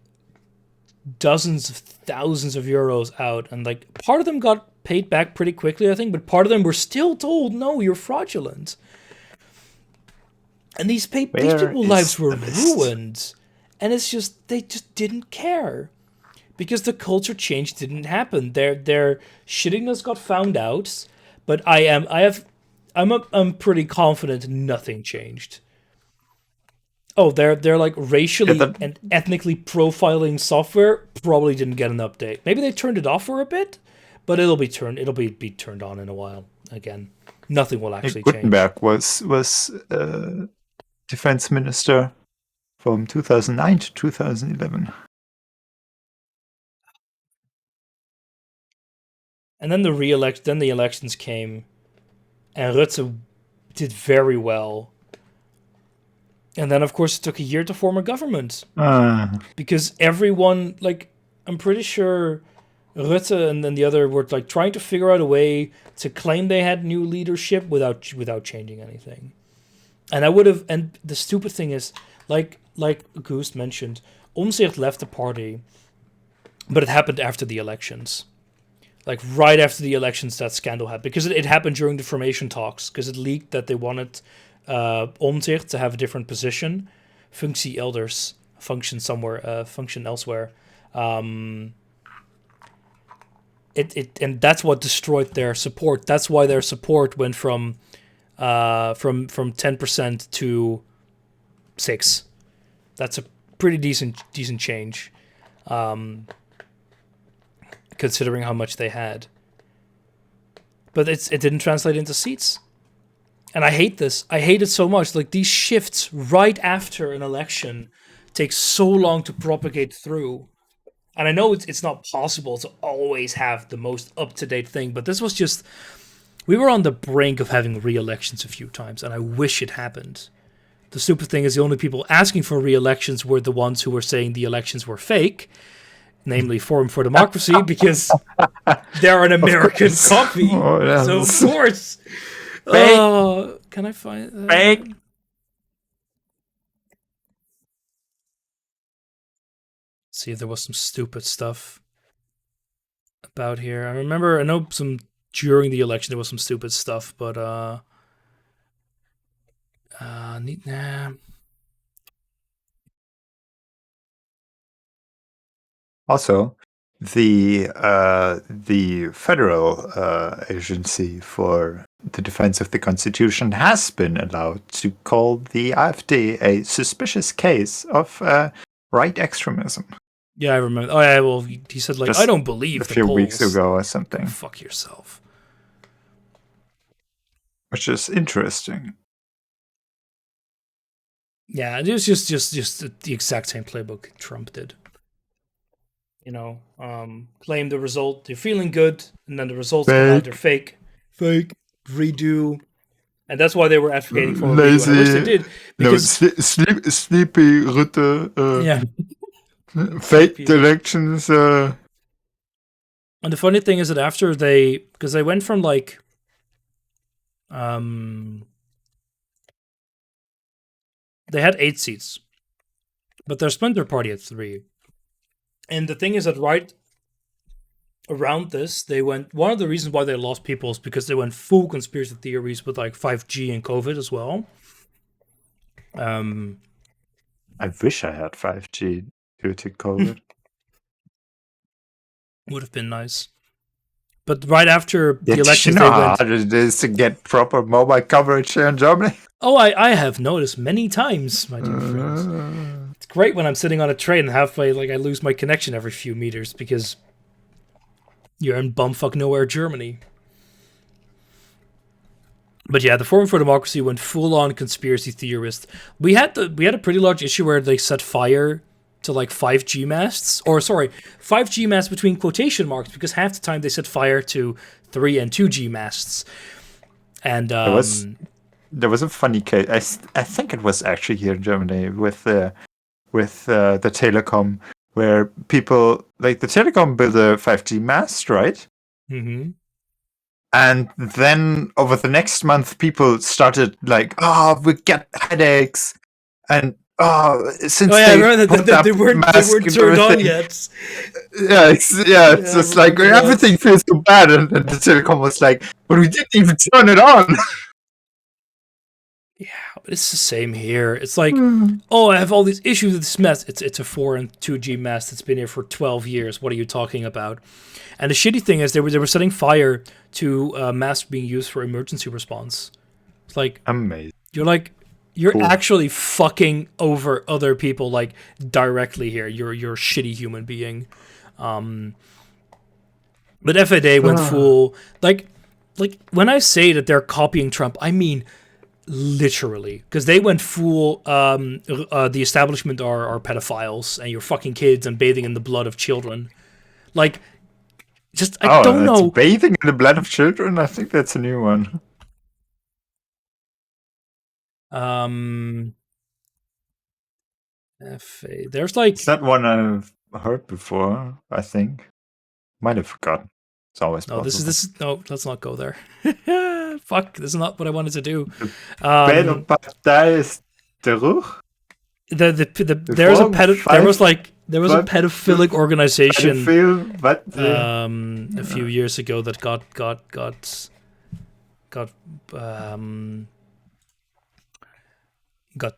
dozens of thousands of euros out, and like part of them got paid back pretty quickly, I think, but part of them were still told, no, you're fraudulent. And these people's lives were ruined. And it's just, they just didn't care. Because the culture change didn't happen. Their shittiness got found out, but I'm pretty confident nothing changed. Oh, they're like racially and ethnically profiling software probably didn't get an update. Maybe they turned it off for a bit, but it'll be turned on in a while again. Nothing will actually change. Gutenberg was defense minister from 2009 to 2011. And then the elections came, and Rutte did very well. And then, of course, it took a year to form a government. Because everyone, like, I'm pretty sure Rutte and then the other were, like, trying to figure out a way to claim they had new leadership without changing anything. And and the stupid thing is, like Goose mentioned, Omtzigt left the party, but it happened after the elections. Like, right after the elections, that scandal happened. Because it happened during the formation talks. Because it leaked that they wanted Omtzigt to have a different position. Functie elders. Function elsewhere. And that's what destroyed their support. That's why their support went from 10% to 6%. That's a pretty decent change. Considering how much they had. But it didn't translate into seats. And I hate this. I hate it so much. Like, these shifts right after an election take so long to propagate through. And I know it's not possible to always have the most up-to-date thing, but this was just... We were on the brink of having re-elections a few times, and I wish it happened. The stupid thing is the only people asking for re-elections were the ones who were saying the elections were fake, namely Forum for Democracy, because they're an American copy. Oh, so, of course. Can I find that? Fake. see if there was some stupid stuff about here. I know some during the election there was some stupid stuff, but nah. Also, the federal agency for the defense of the Constitution has been allowed to call the AfD a suspicious case of right extremism. Yeah, I remember. Oh yeah, well, he said like, Just I don't believe a the few polls. weeks ago or something. Fuck yourself. Which is interesting. Yeah, it was just the exact same playbook Trump did. Claim the result, they're feeling good, and then the results come out, they're fake, redo, and that's why they were advocating for lazy. I wish they did, because sleepy Rutte. Fake elections. And the funny thing is that after because they went from like, they had 8 seats, but their splinter party had 3. And the thing is that right around this, one of the reasons why they lost people is because they went full conspiracy theories with like 5G and COVID as well. I wish I had 5G due to COVID. Would have been nice. But right after the election, you know how hard it is to get proper mobile coverage here in Germany? Oh, I have noticed many times, my dear friends. It's great when I'm sitting on a train and halfway, like, I lose my connection every few meters because you're in bumfuck nowhere, Germany. But yeah, the Forum for Democracy went full-on conspiracy theorist. We had a pretty large issue where they set fire to like 5G masts, 5G masts between quotation marks, because half the time they set fire to 3 and 2G masts. And there was a funny case. I think it was actually here in Germany with the telecom, where people like the telecom built a 5G mast, right? Mm-hmm. And then over the next month, people started like, we get headaches, and since they weren't turned on yet. It's just like everything feels so bad, and the telecom was like, but we didn't even turn it on. Yeah, but it's the same here. It's like, I have all these issues with this mast. It's a 4 and 2G mast that's been here for 12 years. What are you talking about? And the shitty thing is they were setting fire to masts being used for emergency response. It's like, amazing. You're cool. Actually fucking over other people, like, directly here. You're a shitty human being. But FvD went full, like when I say that they're copying Trump, I mean literally, because they went full. The establishment are pedophiles, and you're fucking kids and bathing in the blood of children. Like, just I don't know. Bathing in the blood of children. I think that's a new one. There's like, it's not one I've heard before. I think might have forgotten. It's always possible. This is no. Let's not go there. Fuck, this is not what I wanted to do. Partei ist der Ruch. There was a pedophilic organization a few years ago that got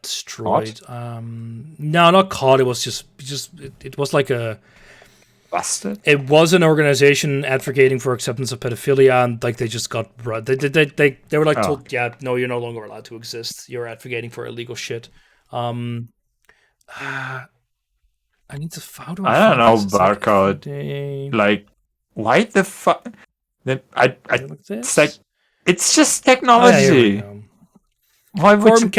destroyed. No, not caught. It was just it was like a busted. It was an organization advocating for acceptance of pedophilia, and like they just got they were like told, yeah, no, you're no longer allowed to exist. You're advocating for illegal shit. I need to I don't know, barcode. Like, why the fuck? It's like, it's just technology. Why would you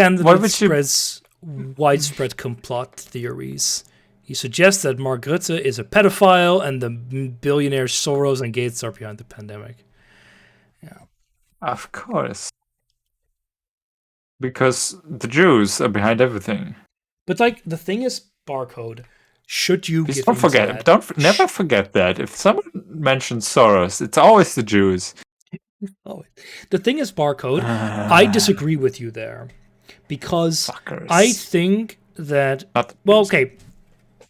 spreads widespread complot theories? He suggests that Mark Rutte is a pedophile and the billionaires Soros and Gates are behind the pandemic. Yeah, of course, because the Jews are behind everything. But like, the thing is, barcode. Should you? Please don't forget. Never forget that. If someone mentions Soros, it's always the Jews. The thing is, barcode. I disagree with you there, because Fuckers. I think that.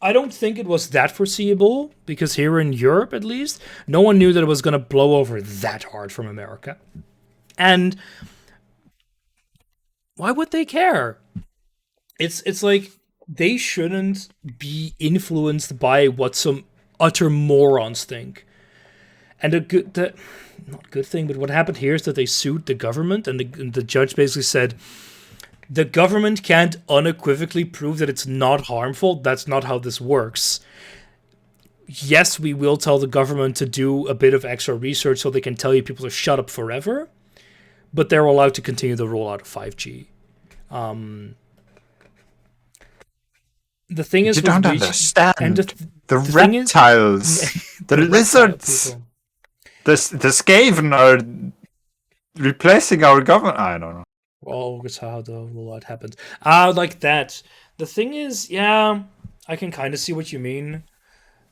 I don't think it was that foreseeable, because here in Europe, at least, no one knew that it was going to blow over that hard from America. And why would they care? It's like they shouldn't be influenced by what some utter morons think. And not good thing, but what happened here is that they sued the government, and the judge basically said, the government can't unequivocally prove that it's not harmful. That's not how this works. Yes, we will tell the government to do a bit of extra research so they can tell you people to shut up forever, but they're allowed to continue the rollout of 5G. The thing is, you don't understand. And the reptiles, the lizards, the Skaven are replacing our government. I don't know. Well, that's how the rollout happens. Like that. The thing is, yeah, I can kind of see what you mean.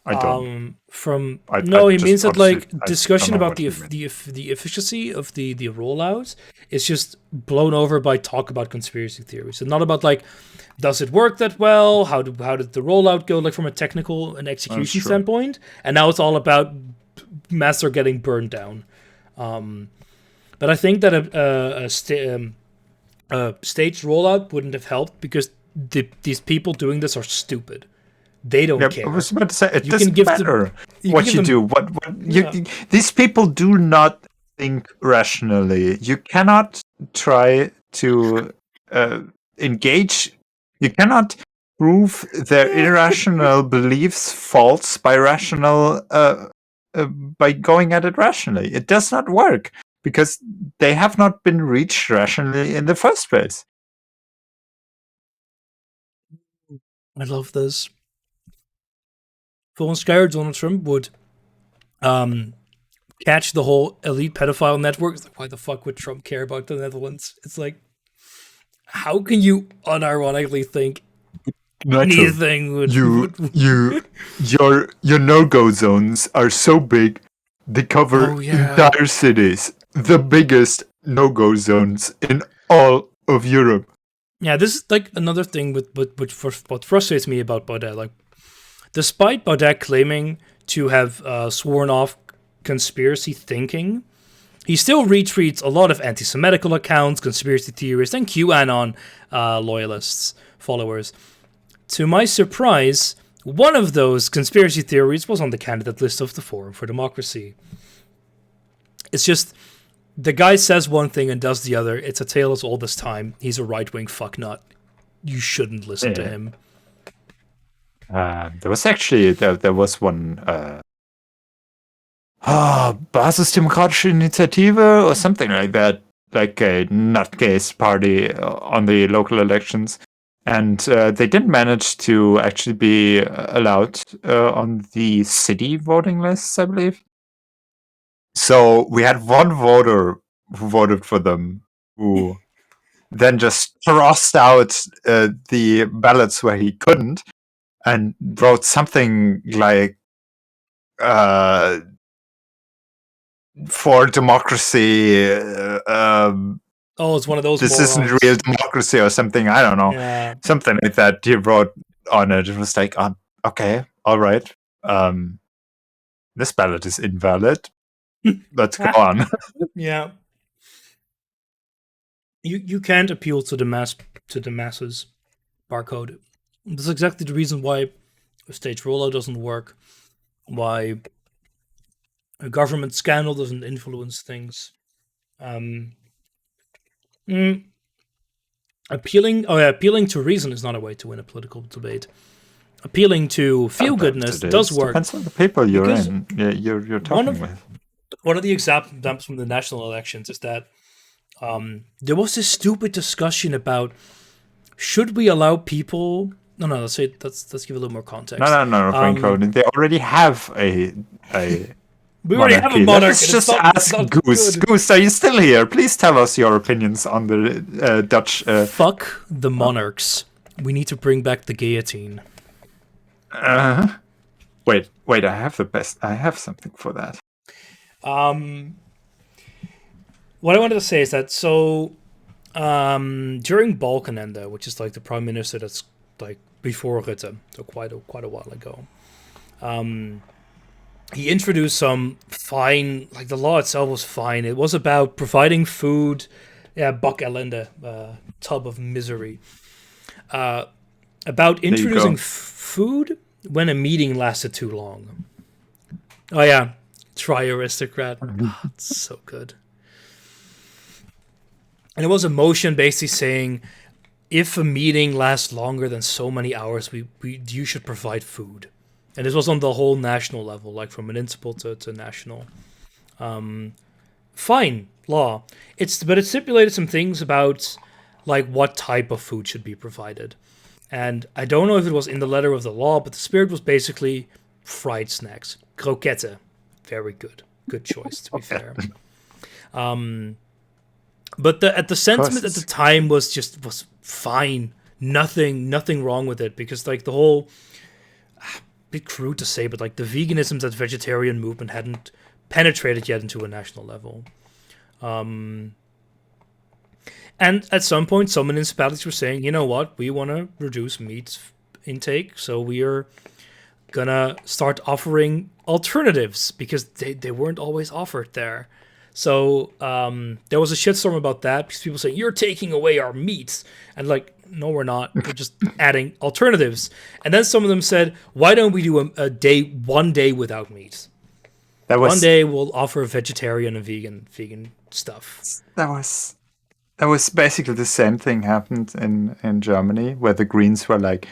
I don't. He means that like discussion about the efficacy of the rollout is just blown over by talk about conspiracy theories, and not about like, does it work that well? How did the rollout go? Like from a technical and execution standpoint, and now it's all about masts are getting burned down. But I think that a staged rollout wouldn't have helped, because these people doing this are stupid. They don't care. I was about to say, it doesn't matter what you do. These people do not think rationally. You cannot try to engage. You cannot prove their irrational beliefs false by by going at it rationally. It does not work, because they have not been reached rationally in the first place. I love this. Full scared Donald Trump would catch the whole elite pedophile network. It's like, why the fuck would Trump care about the Netherlands? It's like, how can you unironically think anything would... Your no-go zones are so big, they cover entire cities. The biggest no-go zones in all of Europe. Yeah, this is like another thing with what frustrates me about Baudet. Like, despite Baudet claiming to have sworn off conspiracy thinking, he still retweets a lot of anti-Semitical accounts, conspiracy theorists, and QAnon loyalists, followers. To my surprise, one of those conspiracy theories was on the candidate list of the Forum for Democracy. It's just, the guy says one thing and does the other. It's a tale as old as time. He's a right-wing fucknut. You shouldn't listen to him. There was actually there was one Basisdemokratische Initiative or something like that, like a nutcase party on the local elections, and they didn't manage to actually be allowed on the city voting lists, I believe. So we had one voter who voted for them, who then just crossed out the ballots where he couldn't, and wrote something like for democracy. It's one of those. This morons. Isn't real democracy or something. I don't know. Yeah. Something like that. He wrote on it. It was like, okay, all right. This ballot is invalid. Let's go on. Yeah. You can't appeal to the masses. Barcode. That's exactly the reason why a stage rollout doesn't work. Why a government scandal doesn't influence things. Appealing to reason is not a way to win a political debate. Appealing to feel-goodness does work. Depends on the people you're talking with. One of the examples from the national elections is that there was this stupid discussion about, should we allow people... No, let's give a little more context. No, Franco. They already have a we already have a monarch. Let's just ask Goose. Goose, are you still here? Please tell us your opinions on the Dutch... Fuck the monarchs. We need to bring back the guillotine. Wait, I have something for that. What I wanted to say is that, during Balkenende, which is like the prime minister that's like before Rutte, so quite a while ago. He introduced some fine, like the law itself was fine. It was about providing food, Bak ellende, tub of misery. About introducing food when a meeting lasted too long. Oh yeah, try aristocrat. Oh, it's so good. And it was a motion basically saying, if a meeting lasts longer than so many hours, you should provide food. And this was on the whole national level, like from municipal to national. Fine law. But it stipulated some things about like what type of food should be provided. And I don't know if it was in the letter of the law, but the spirit was basically fried snacks. Croquette. Very good. Good choice, to be fair. But the sentiment at the time was fine. Nothing wrong with it, because like the whole, bit crude to say, but like the veganism that vegetarian movement hadn't penetrated yet into a national level. And at some point, some municipalities were saying, you know what, we want to reduce meat intake, so we are gonna start offering alternatives, because they weren't always offered there. So there was a shitstorm about that, because people saying, you're taking away our meat. And like, no, we're not. We're just adding alternatives. And then some of them said, why don't we do one day without meat? One day we'll offer vegetarian and vegan stuff. That was basically the same thing happened in Germany, where the Greens were like,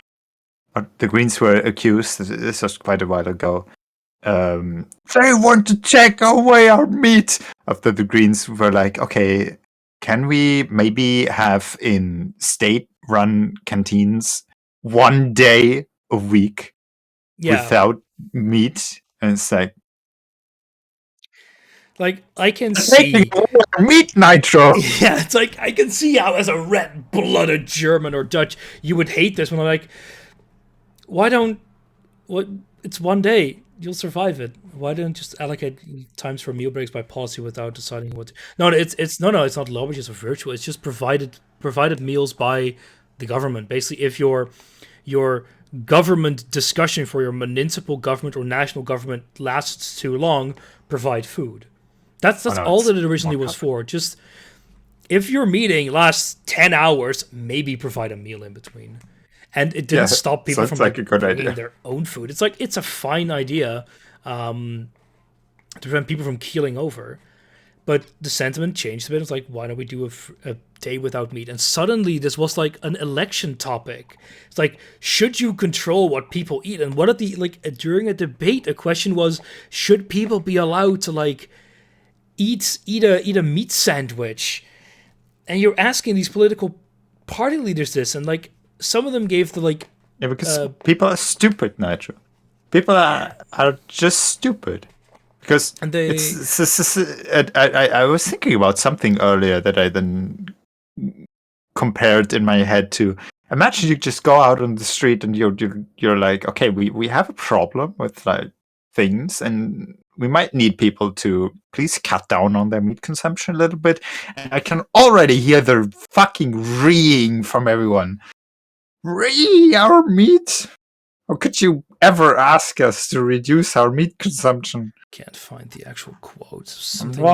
the Greens were accused, this was quite a while ago, they want to take away our meat. After the Greens were like, okay, can we maybe have in state-run canteens 1 day a week without meat? And it's like I can see meat, Nitro. Yeah, it's like I can see how, as a red-blooded German or Dutch, you would hate this when I'm like, it's 1 day, you'll survive it. Why don't you just allocate times for meal breaks by policy without deciding what? It's not law, which is a virtual. It's just provided meals by the government. Basically, if your government discussion for your municipal government or national government lasts too long, provide food. That's all that it originally was for. Just if your meeting lasts 10 hours, maybe provide a meal in between. And it didn't stop people from bringing their own food. It's like, it's a fine idea to prevent people from keeling over. But the sentiment changed a bit. It's like, why don't we do a day without meat? And suddenly this was like an election topic. It's like, should you control what people eat? And during a debate, a question was, should people be allowed to like eat a meat sandwich? And you're asking these political party leaders this, and like, some of them gave the like... Yeah, because people are stupid, Nigel. People are just stupid. Because I was thinking about something earlier that I then compared in my head to... Imagine you just go out on the street and you're like, okay, we have a problem with like things, and we might need people to please cut down on their meat consumption a little bit. And I can already hear the fucking reeing from everyone. Our meat? Or could you ever ask us to reduce our meat consumption? Can't find the actual quotes. What's your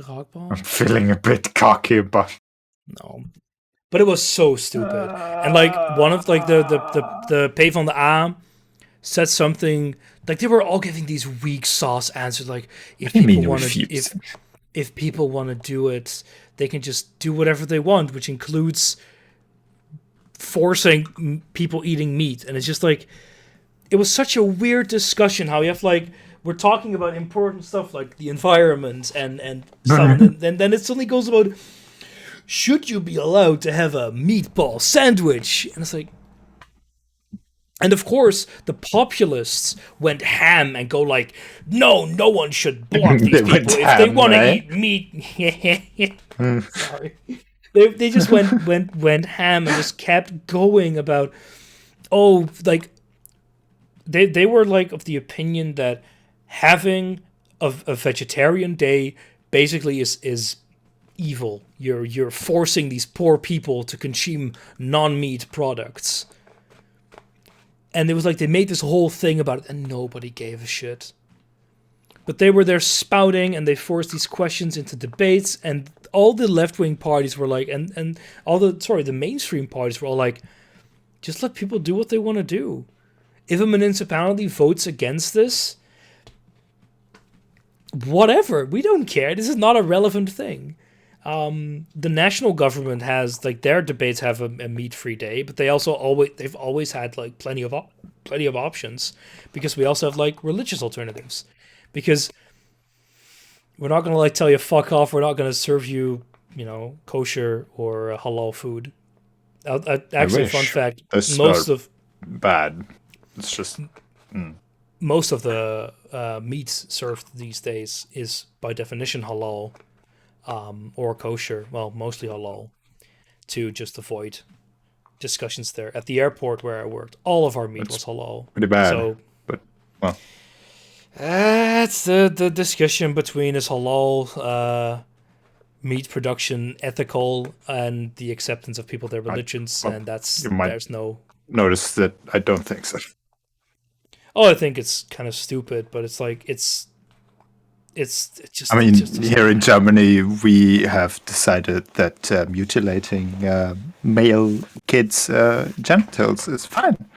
rockball? I'm feeling a bit cocky, but no. But it was so stupid. And like one of like the P van de A said something like, they were all giving these weak sauce answers, like if people want to do it, they can just do whatever they want, which includes forcing people eating meat. And it's just like, it was such a weird discussion how you have like, we're talking about important stuff like the environment and stuff, and then it suddenly goes about, should you be allowed to have a meatball sandwich? And it's like, and of course, the populists went ham and go like, no one should block these people if they want to eat meat. Sorry. They just went ham and just kept going about, they were like of the opinion that having a vegetarian day basically is evil. You're forcing these poor people to consume non-meat products. And it was like they made this whole thing about it, and nobody gave a shit. But they were there spouting, and they forced these questions into debates, and all the left-wing parties were like, and all the mainstream parties were all like, just let people do what they want to do. If a municipality votes against this, whatever, we don't care. This is not a relevant thing. The national government has, like, their debates have a meat-free day, but they've always had like plenty of options, because we also have like religious alternatives. Because we're not gonna like tell you fuck off. We're not gonna serve you, kosher or halal food. Actually, fun fact: That's most not of bad. It's just most of the meats served these days is by definition halal, or kosher. Well, mostly halal, to just avoid discussions there. At the airport where I worked, all of our meat was halal. pretty bad. So, but well, that's the discussion between is halal meat production ethical and the acceptance of people, their religions, and there's no. Notice that I don't think so. Oh, I think it's kind of stupid, but it's like it's just. I mean, here in Germany, we have decided that mutilating male kids' genitals is fine,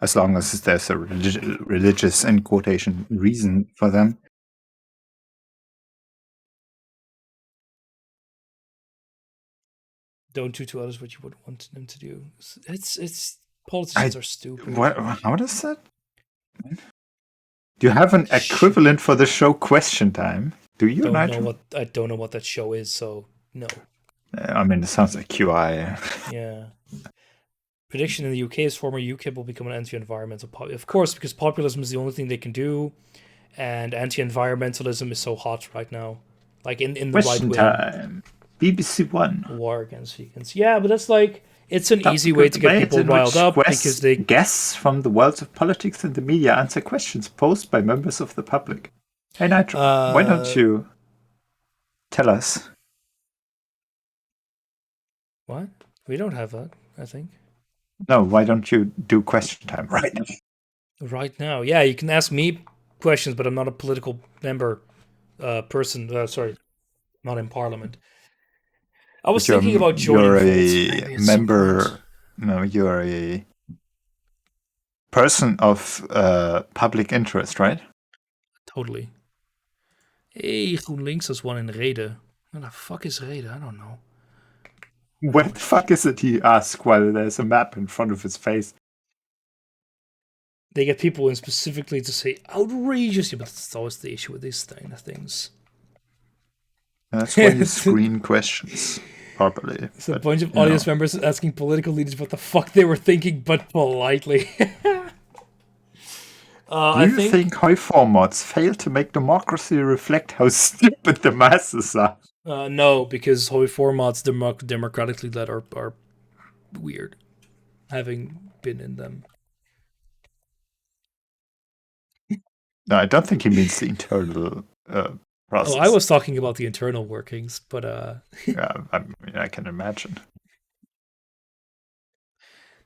as long as there's a religious, in quotation, reason for them. Don't do to others what you would want them to do. It's politicians are stupid. How does that? Do you have an equivalent for the show Question Time? Do you? I don't know what that show is, so no. I mean, it sounds like QI. Yeah. Prediction in the UK is former UKIP will become an anti-environmental party. Of course, because populism is the only thing they can do, and anti-environmentalism is so hot right now. Like in the right wing. Question Time. BBC One. War against vegans. Yeah, but that's like, it's an easy way to get people riled up, because they guests from the worlds of politics and the media answer questions posed by members of the public. Hey Nitro, why don't you tell us? What? We don't have that, I think. No, why don't you do Question Time right now? Right now, yeah, you can ask me questions, but I'm not a political member, person. Sorry, not in Parliament. I was thinking about joining. You're a member. No, you're a person of public interest, right? Totally. Hey, GroenLinks is one in Reden. What the fuck is Reden? I don't know. Where the fuck is it, he asks, while there's a map in front of his face? They get people in specifically to say outrageously, but that's always the issue with these kind of things. That's why you screen questions properly. It's a bunch of audience members asking political leaders what the fuck they were thinking, but politely. Do you think high formats fail to make democracy reflect how stupid the masses are? No, because high formats democratically led are weird, having been in them. No, I don't think he means the internal process. Oh, I was talking about the internal workings, but yeah, I can imagine.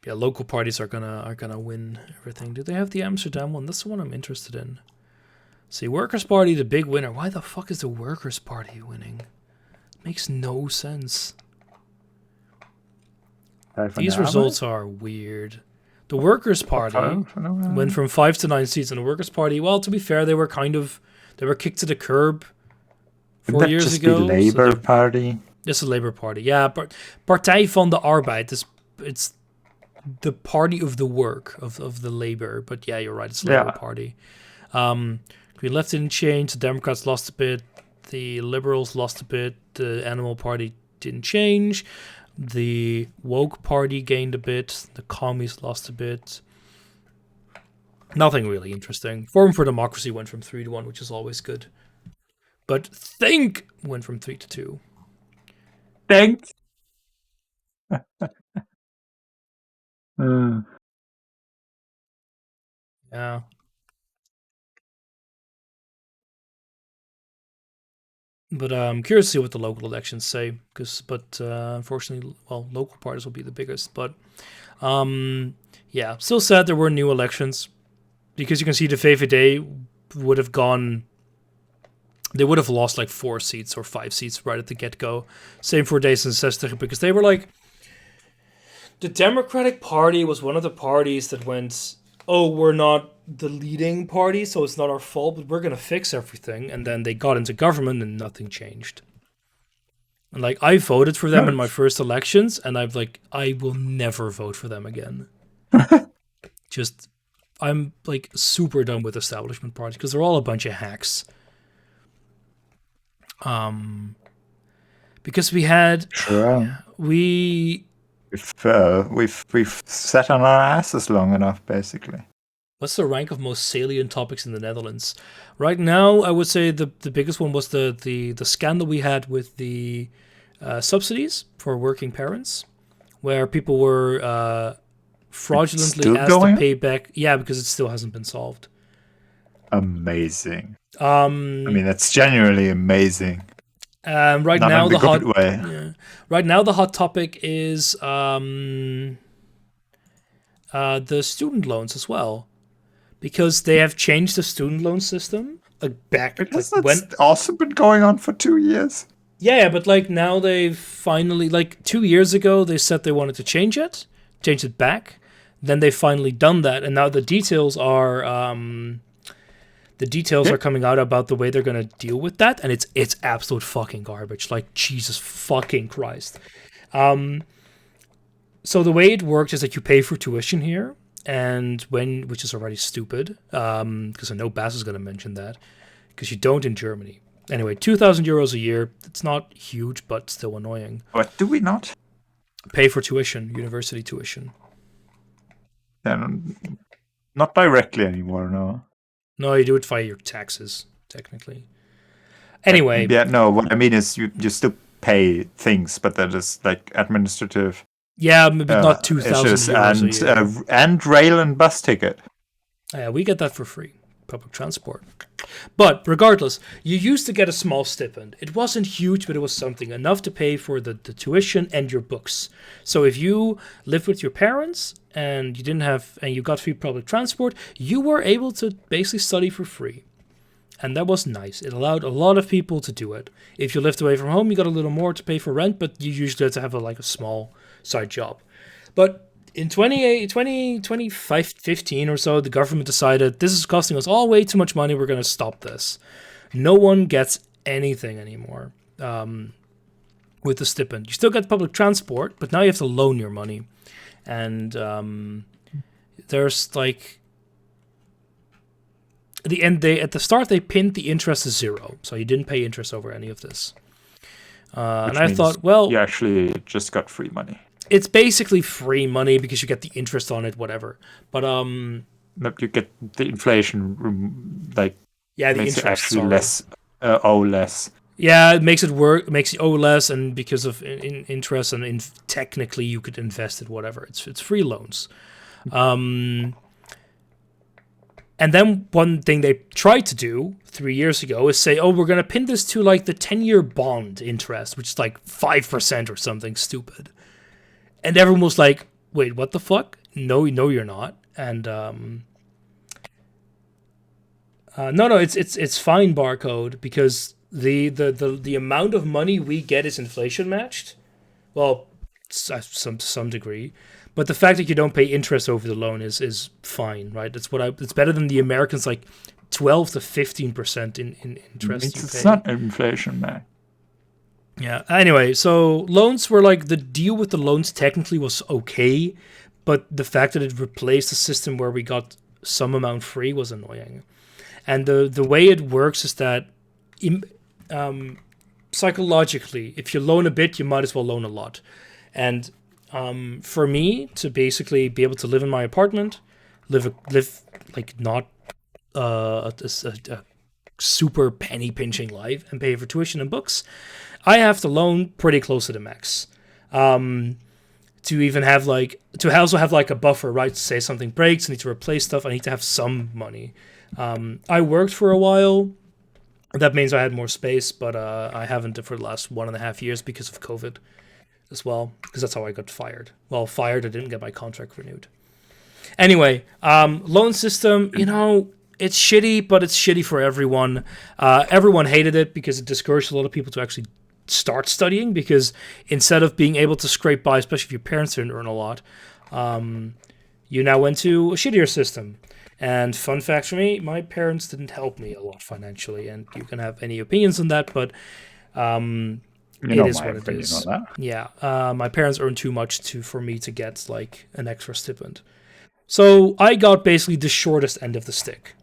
Yeah, local parties are gonna win everything. Do they have the Amsterdam one? That's the one I'm interested in. See, Workers' Party, the big winner. Why the fuck is the Workers' Party winning? Makes no sense. These results are weird. The Workers' Party went from 5 to 9 seats, and the Workers' Party, well, to be fair, they were kicked to the curb 4 years ago. The Labour Party. It's a Labour Party, yeah. Partij van de Arbeid. It's the party of the work of the labor, but yeah, you're right. It's a Labour Party. Green Left didn't change. The Democrats lost a bit. The Liberals lost a bit. The Animal Party didn't change. The Woke Party gained a bit. The Commies lost a bit. Nothing really interesting. Forum for Democracy went from 3 to 1, which is always good. But Think went from 3 to 2. Think. Yeah. But I'm curious to see what the local elections say, unfortunately, local parties will be the biggest. But yeah, still sad there were new elections, because you can see the VVD would have gone. They would have lost like 4 seats or 5 seats right at the get-go. Same for D66, because they were like... The Democratic Party was one of the parties that went, oh, we're not the leading party, so it's not our fault, but we're going to fix everything. And then they got into government and nothing changed. And like, I voted for them in my first elections, and I'm like, I will never vote for them again. I'm like super done with establishment parties, because they're all a bunch of hacks. Because we had we've sat on our asses long enough, basically. What's the rank of most salient topics in the Netherlands right now? I would say the biggest one was the scandal we had with the subsidies for working parents, where people were fraudulently asked to pay back. Yeah, because it still hasn't been solved. Amazing. I mean, that's genuinely amazing. Right now the hot topic is the student loans as well, because they have changed the student loan system That's also been going on for 2 years. Yeah, but like now they've finally, like 2 years ago they said they wanted to change it back. Then they've finally done that, and now the details are coming out about the way they're going to deal with that, and it's absolute fucking garbage. Like, Jesus fucking Christ. So the way it works is that you pay for tuition here, and which is already stupid, because I know Bas is going to mention that, because you don't in Germany. Anyway, 2,000 euros a year. It's not huge, but still annoying. What do we not? Pay for tuition, university tuition. Not directly anymore, no. No, you do it via your taxes, technically. Anyway. Yeah, no, what I mean is you still pay things, but that is like administrative. Yeah, maybe not 2,000 euros a year. And rail and bus ticket. Yeah, we get that for free. Public transport. But regardless, you used to get a small stipend. It wasn't huge, but it was something. Enough to pay for the tuition and your books. So if you lived with your parents and you got free public transport, you were able to basically study for free. And that was nice. It allowed a lot of people to do it. If you lived away from home, you got a little more to pay for rent, but you usually had to have a small side job. But in 2015 or so, the government decided this is costing us all way too much money. We're going to stop this. No one gets anything anymore with the stipend. You still get public transport, but now you have to loan your money. And there's like... At the start, they pinned the interest to 0. So you didn't pay interest over any of this. And I thought, well... You actually just got free money. It's basically free money because you get the interest on it, whatever. But you get the inflation, like, yeah, the makes interest it actually less. Yeah, it makes it work. It makes you owe less, and because of interest, and technically you could invest it, whatever. It's free loans. And then one thing they tried to do 3 years ago is say, oh, we're going to pin this to like the 10-year bond interest, which is like 5% or something stupid. And everyone was like, wait, what the fuck? No, you're not. And no, it's fine barcode, because the amount of money we get is inflation matched. Well, to some degree. But the fact that you don't pay interest over the loan is fine, right? It's better than the Americans, like 12 to 15% in interest. It's not inflation matched. Yeah. Anyway, so loans were like, the deal with the loans technically was okay, but the fact that it replaced the system where we got some amount free was annoying. And the way it works is that psychologically, if you loan a bit, you might as well loan a lot. And for me to basically be able to live in my apartment, live like not a super penny pinching life and pay for tuition and books, I have to loan pretty close to the max. To even have to also have like a buffer, right? To say something breaks, I need to replace stuff, I need to have some money. I worked for a while That means I had more space, but I haven't for the last 1.5 years because of COVID as well, because that's how I got fired. Well, fired, I didn't get my contract renewed. Anyway, loan system, it's shitty, but it's shitty for everyone. Everyone hated it because it discouraged a lot of people to actually start studying, because instead of being able to scrape by, especially if your parents didn't earn a lot, you now went to a shittier system. And fun fact for me, my parents didn't help me a lot financially, and you can have any opinions on that, but it is what it is. Yeah, my parents earned too much for me to get like an extra stipend. So I got basically the shortest end of the stick.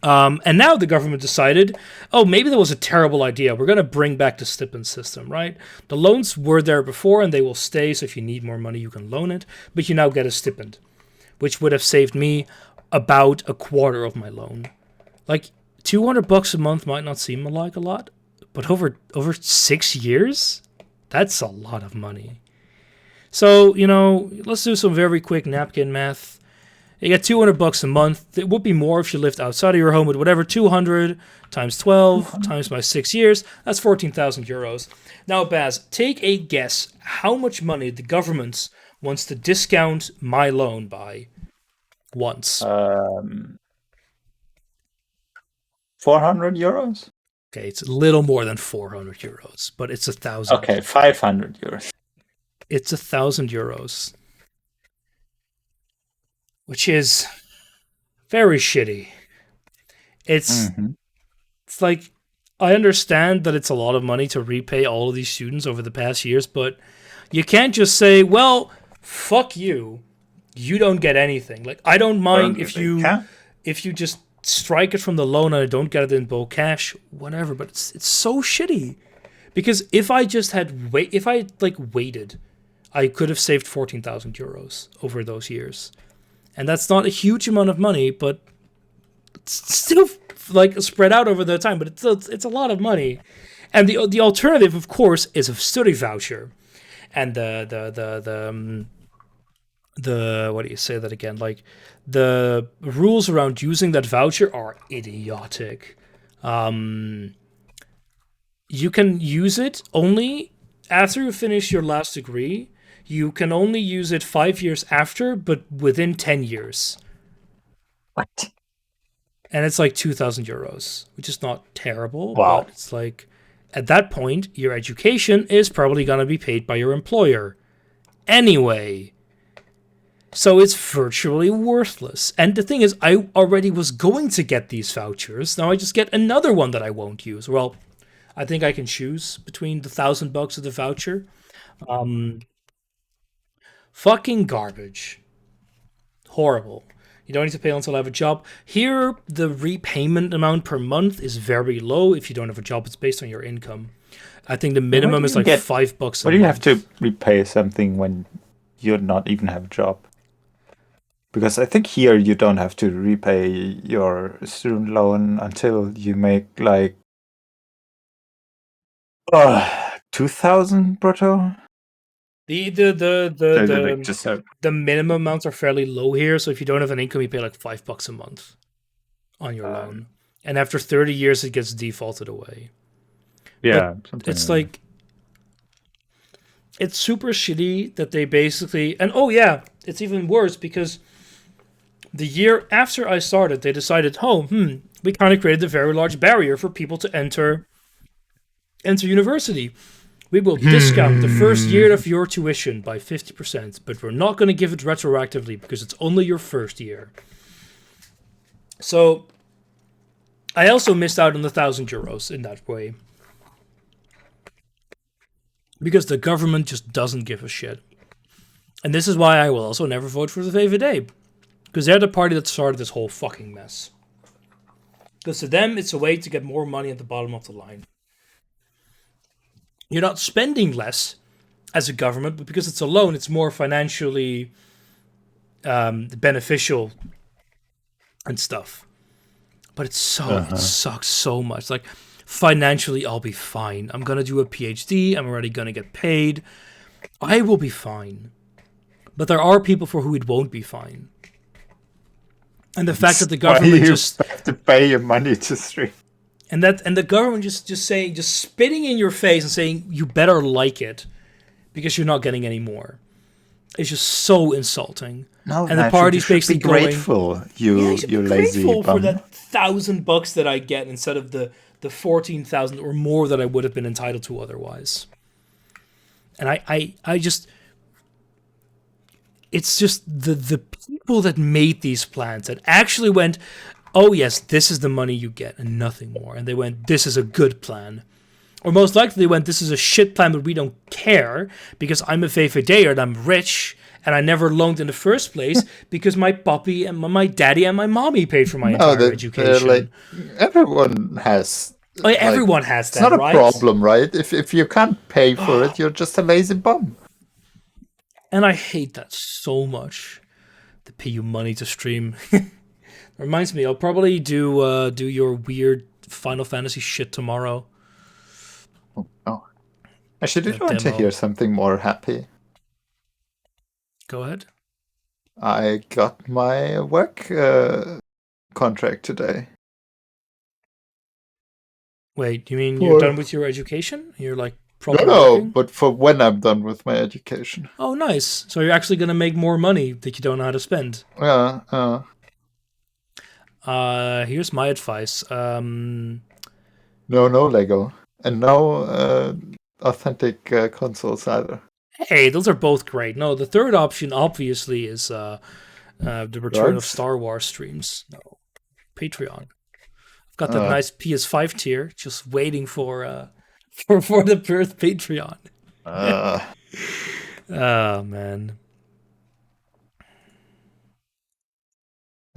And now the government decided, maybe that was a terrible idea. We're going to bring back the stipend system, right? The loans were there before and they will stay. So if you need more money, you can loan it. But you now get a stipend, which would have saved me about a quarter of my loan. Like $200 a month might not seem like a lot, but over 6 years, that's a lot of money. So, let's do some very quick napkin math. You get $200 a month. It would be more if you lived outside of your home, but whatever, 200 times 12 times by 6 years, that's 14,000 euros. Now, Baz, take a guess how much money the government wants to discount my loan by once. 400 euros? Okay, it's a little more than 400 euros, but it's 1,000. Okay, 500 euros. It's 1,000 euros. Which is very shitty. It's like, I understand that it's a lot of money to repay all of these students over the past years, but you can't just say, well, fuck you. You don't get anything. Like, I don't mind if you just strike it from the loan and I don't get it in bulk cash, whatever, but it's so shitty. Because if I just waited, I could have saved 14,000 euros over those years. And that's not a huge amount of money, but it's still like spread out over the time. But it's a lot of money. And the alternative, of course, is a study voucher. And the what do you say that again? Like the rules around using that voucher are idiotic. You can use it only after you finish your last degree. You can only use it 5 years after, but within 10 years. What? And it's like 2,000 euros, which is not terrible. Wow. But it's like, at that point, your education is probably going to be paid by your employer. Anyway. So it's virtually worthless. And the thing is, I already was going to get these vouchers. Now I just get another one that I won't use. Well, I think I can choose between the $1,000 of the voucher. Fucking garbage. Horrible. You don't need to pay until I have a job. Here, the repayment amount per month is very low. If you don't have a job, it's based on your income. I think the minimum is like $5 a month. Why do you have to repay something when you not even have a job? Because I think here you don't have to repay your student loan until you make like 2,000 brutto. The minimum amounts are fairly low here, so if you don't have an income, you pay like $5 a month on your loan, and after 30 years, it gets defaulted away. Yeah, it's like it's super shitty that they basically, and it's even worse because the year after I started, they decided, we kind of created a very large barrier for people to enter university. We will discount the first year of your tuition by 50%, but we're not going to give it retroactively because it's only your first year. So I also missed out on the 1,000 euros in that way. Because the government just doesn't give a shit. And this is why I will also never vote for the VVD. Because they're the party that started this whole fucking mess. Because to them, it's a way to get more money at the bottom of the line. You're not spending less as a government, but because it's a loan, it's more financially beneficial and stuff. But it sucks so much. Like, financially, I'll be fine. I'm going to do a PhD. I'm already going to get paid. I will be fine. But there are people for who it won't be fine. And the fact that the government have to pay your money to stream. And the government just spitting in your face and saying you better like it because you're not getting any more. It's just so insulting. No, and the party's basically be grateful, you lazy grateful bum. for that $1,000 that I get instead of the 14,000 or more that I would have been entitled to otherwise. And I just, it's just the people that made these plans that actually went, oh yes, this is the money you get and nothing more. And they went, this is a good plan. Or most likely they went, this is a shit plan, but we don't care because I'm a VVD'er and I'm rich and I never loaned in the first place because my papi and my daddy and my mommy paid for my entire education. Like, everyone has... everyone has that, right? It's not a problem, right? If you can't pay for it, you're just a lazy bum. And I hate that so much. They pay you money to stream. Reminds me, I'll probably do your weird Final Fantasy shit tomorrow. Oh. Actually, did you want to hear something more happy? Go ahead. I got my work contract today. Wait, you mean you're done with your education? You're like probably No, working? but for when I'm done with my education. Oh, nice. So you're actually going to make more money that you don't know how to spend. Yeah. Here's my advice. No Lego. And no authentic consoles either. Hey, those are both great. No, the third option obviously is the return of Star Wars streams. No, Patreon. I've got that nice PS5 tier, just waiting for the birth Patreon. Oh man.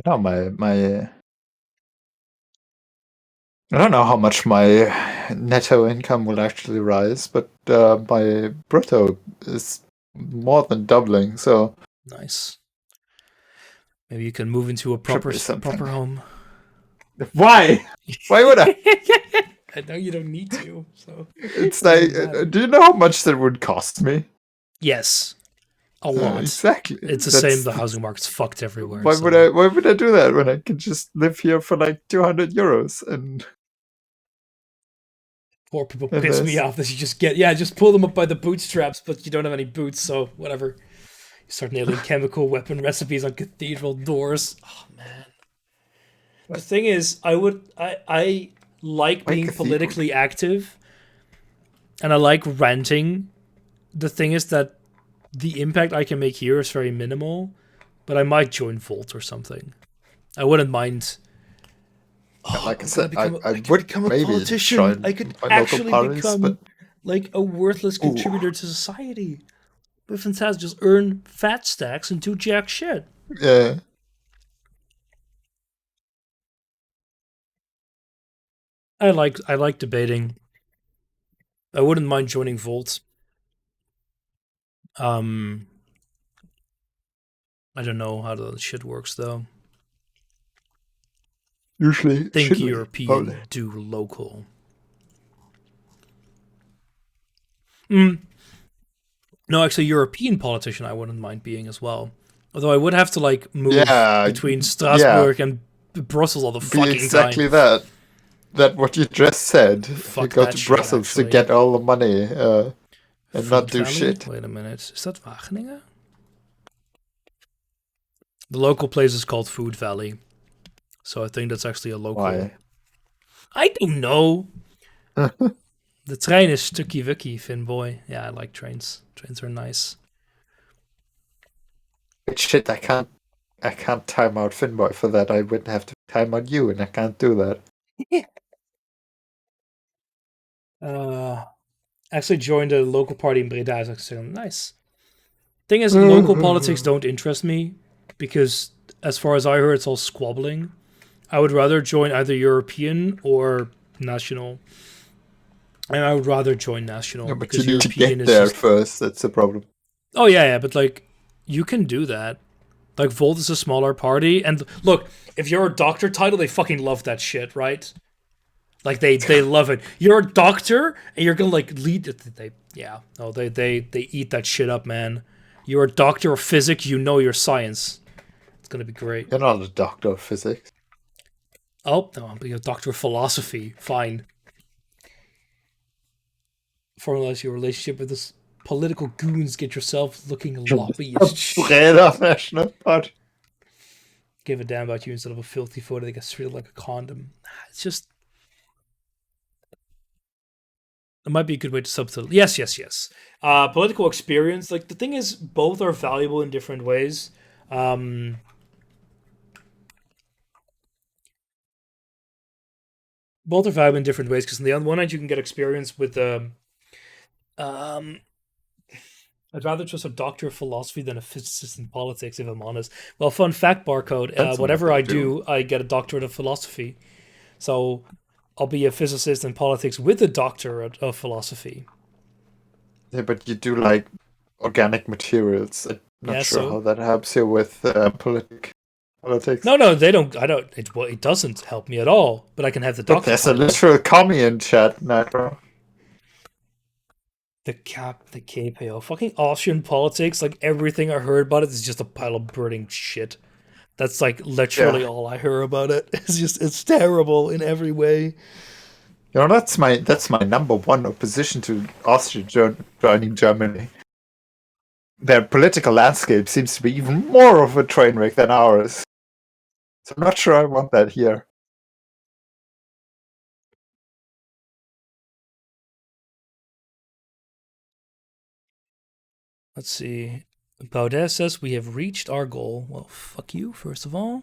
No, my I don't know how much my netto income will actually rise, but my brutto is more than doubling, so... Nice. Maybe you can move into a proper home. Why? Why would I? I know you don't need to, so... It's like, do you know how much that would cost me? Yes. A lot. Exactly. It's the same, the housing market's fucked everywhere. Why would I do that when I can just live here for like 200 euros and... Poor people piss me off that you just pull them up by the bootstraps, but you don't have any boots, so whatever. You start nailing chemical weapon recipes on cathedral doors. Oh man. The thing is, I like being politically active, and I like ranting. The thing is that the impact I can make here is very minimal, but I might join Volt or something. I wouldn't mind. Like I said, I would become a politician. I could actually become like a worthless contributor to society. But fantastic, just earn fat stacks and do jack shit. Yeah. I like debating. I wouldn't mind joining Volt. I don't know how the shit works though. Usually think European, do local. No, actually, European politician I wouldn't mind being as well. Although I would have to like move between Strasbourg and Brussels all the fucking time. Exactly that. That what you just said. You go to Brussels to get all the money and not do shit. Wait a minute. Is that Wageningen? The local place is called Food Valley. So I think that's actually a local. Why? I don't know. The train is Stukky Wukky, Finboy. Yeah, I like trains. Trains are nice. Shit, I can't time out Finboy for that. I would have to time out you, and I can't do that. Actually joined a local party in Breda. Nice. Thing is, local politics don't interest me because, as far as I heard, it's all squabbling. I would rather join either European or national. And I would rather join national. Yeah, but because you need European to get there first. That's the problem. Oh, yeah, but like, you can do that. Like, Volt is a smaller party. And look, if you're a doctor title, they fucking love that shit, right? Like, they love it. You're a doctor, and you're gonna, like, lead... They eat that shit up, man. You're a doctor of physics, you know your science. It's gonna be great. You're not a doctor of physics. Oh, no, I'm being a doctor of philosophy. Fine. Formalize your relationship with this political goons. Get yourself looking lobbyist. But Give a damn about you instead of a filthy photo that gets treated like a condom. It's just... It might be a good way to subtitle. Yes. Political experience. Like, the thing is, both are valuable in different ways. Both are valuable in different ways, because on the one hand, you can get experience with I'd rather trust a doctor of philosophy than a physicist in politics, if I'm honest. Well, fun fact, Barcode, whatever I do, I get a doctorate of philosophy. So I'll be a physicist in politics with a doctorate of philosophy. Yeah, but you do like organic materials. I'm not sure how that helps you with politics. No, they don't. I don't. It doesn't help me at all. But I can have the doctorate. But there's a literal commie in chat, Nitro. The KPO. Fucking Austrian politics, like everything I heard about it is just a pile of burning shit. That's like literally all I hear about it. It's terrible in every way. You know, that's my number one opposition to Austria joining Germany. Their political landscape seems to be even more of a train wreck than ours. So I'm not sure I want that here. Let's see. Baudet says we have reached our goal. Well, fuck you, first of all.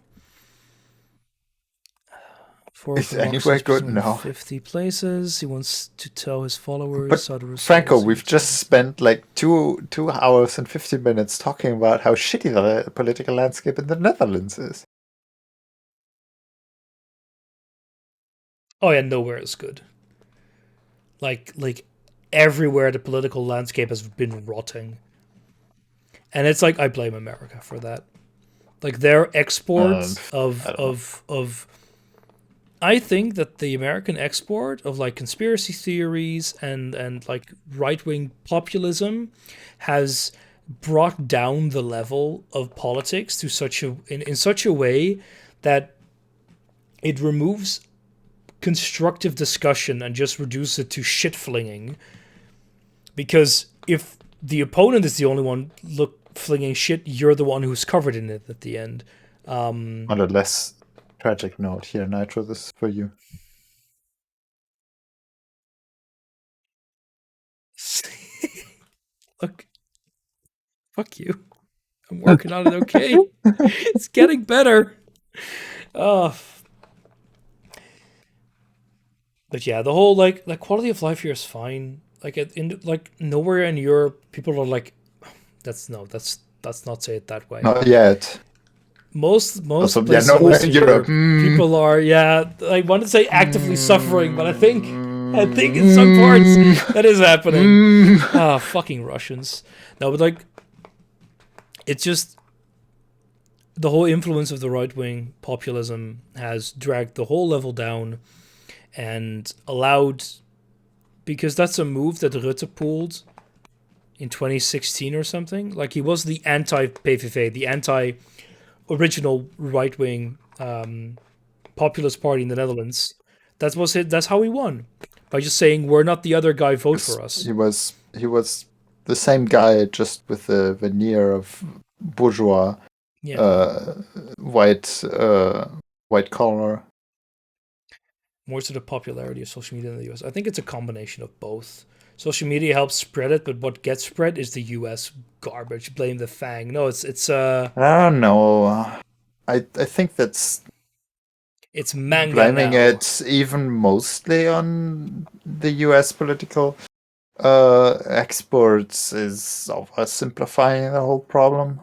Is anywhere good? No. 50 places. He wants to tell his followers how to... Franco, we've just spent like 2 hours and 50 minutes talking about how shitty the political landscape in the Netherlands is. Oh yeah, nowhere is good. Like everywhere the political landscape has been rotting. And it's like, I blame America for that. Like, their exports of I think that the American export of like conspiracy theories and like right-wing populism has brought down the level of politics to in such a way that it removes constructive discussion and just reduces it to shit flinging. Because if the opponent is the only one flinging shit, you're the one who's covered in it at the end. On a less tragic note here, Nitro, this is for you. Look, fuck you. I'm working on it, okay? It's getting better. Oh. But yeah, the whole like quality of life here is fine. Like nowhere in Europe, people are like, let's not say it that way. Not yet. Most places in Western Europe, people are I want to say actively suffering, but I think in some parts that is happening. Fucking Russians. No, but like, it's just the whole influence of the right-wing populism has dragged the whole level down and allowed, because that's a move that Rutte pulled in 2016 or something. Like, he was the anti-PVV, the anti-original right-wing populist party in the Netherlands. That's how he won, by just saying, we're not the other guy, vote for us. He was the same guy, just with the veneer of bourgeois, white collar. More to the popularity of social media in the US. I think it's a combination of both. Social media helps spread it, but what gets spread is the US garbage. Blame the FANG. No, it's I don't know. I think it's manga blaming now. it even mostly on the US political exports is oversimplifying the whole problem.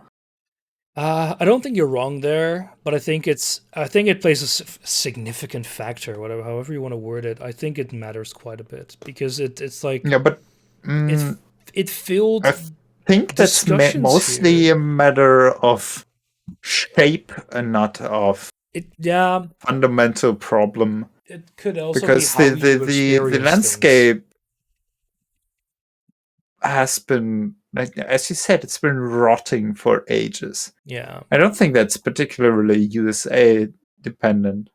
I don't think you're wrong there, but I think it plays a significant factor, however you want to word it. I think it matters quite a bit, because it's like, but it filled. I think that's mostly a matter of shape and not of fundamental problem. It could also because be the landscape has been, like, as you said, it's been rotting for ages. Yeah, I don't think that's particularly USA dependent.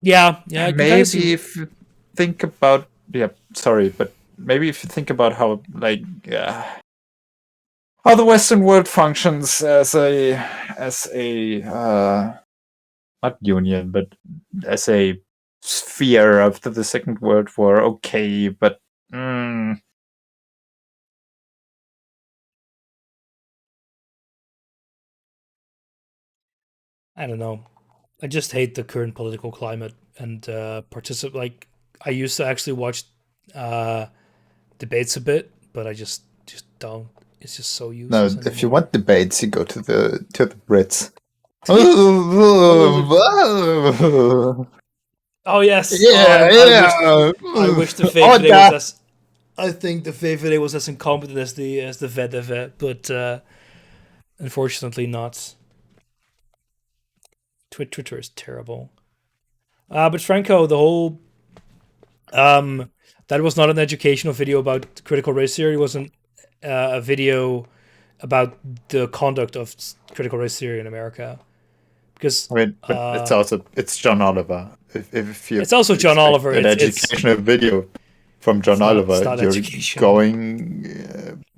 Yeah. Maybe if you think about, but maybe if you think about how how the Western world functions as a not union, but as a sphere after the Second World War. Okay, but I don't know. I just hate the current political climate and participate. Like, I used to actually watch debates a bit, but I just don't. It's just so useless. no. If you want debates, you go to the Brits. Oh yes. Yeah, I wish the VVD was as. I think the VVD was as incompetent as the VVD, but unfortunately not. Twitter is terrible. But Franco, the whole that was not an educational video about critical race theory. It wasn't a video about the conduct of critical race theory in America. Because but it's John Oliver. If you it's also John Oliver. An educational video from John Oliver. It's not you're education. going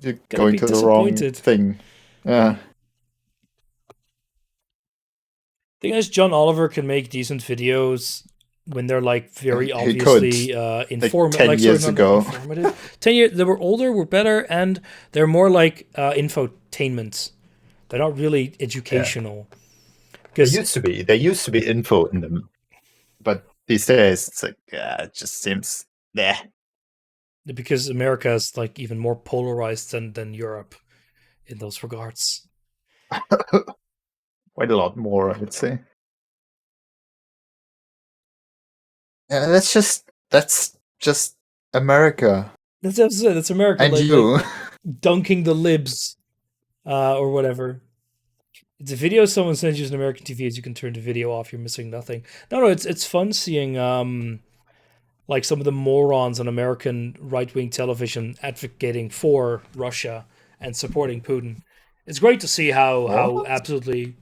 to the wrong thing. Yeah. The thing is, John Oliver can make decent videos when they're like very obviously informative. 10 years ago. 10 years, they were older, were better, and they're more like infotainment. They're not really educational. There used to be info in them, but these days it's like it just seems because America is like even more polarized than Europe in those regards. Quite a lot more, I would say. Yeah, that's just America. That's it. That's America. And you dunking the libs, or whatever. It's a video someone sends you on American TV. As you can turn the video off, you're missing nothing. No, it's fun seeing like some of the morons on American right-wing television advocating for Russia and supporting Putin. It's great to see how absolutely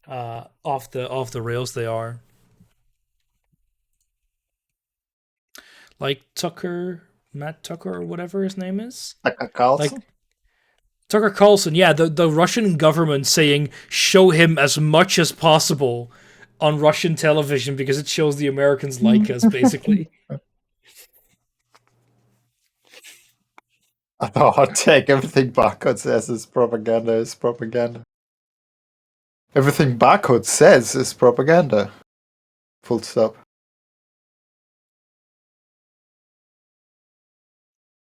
off the rails they are. Like Matt Tucker, or whatever his name is. Tucker Carlson? Like, Tucker Carlson, yeah, the Russian government saying show him as much as possible on Russian television because it shows the Americans like us, basically. Hot take, everything Barcode says is propaganda. Everything Barcode says is propaganda. Full stop.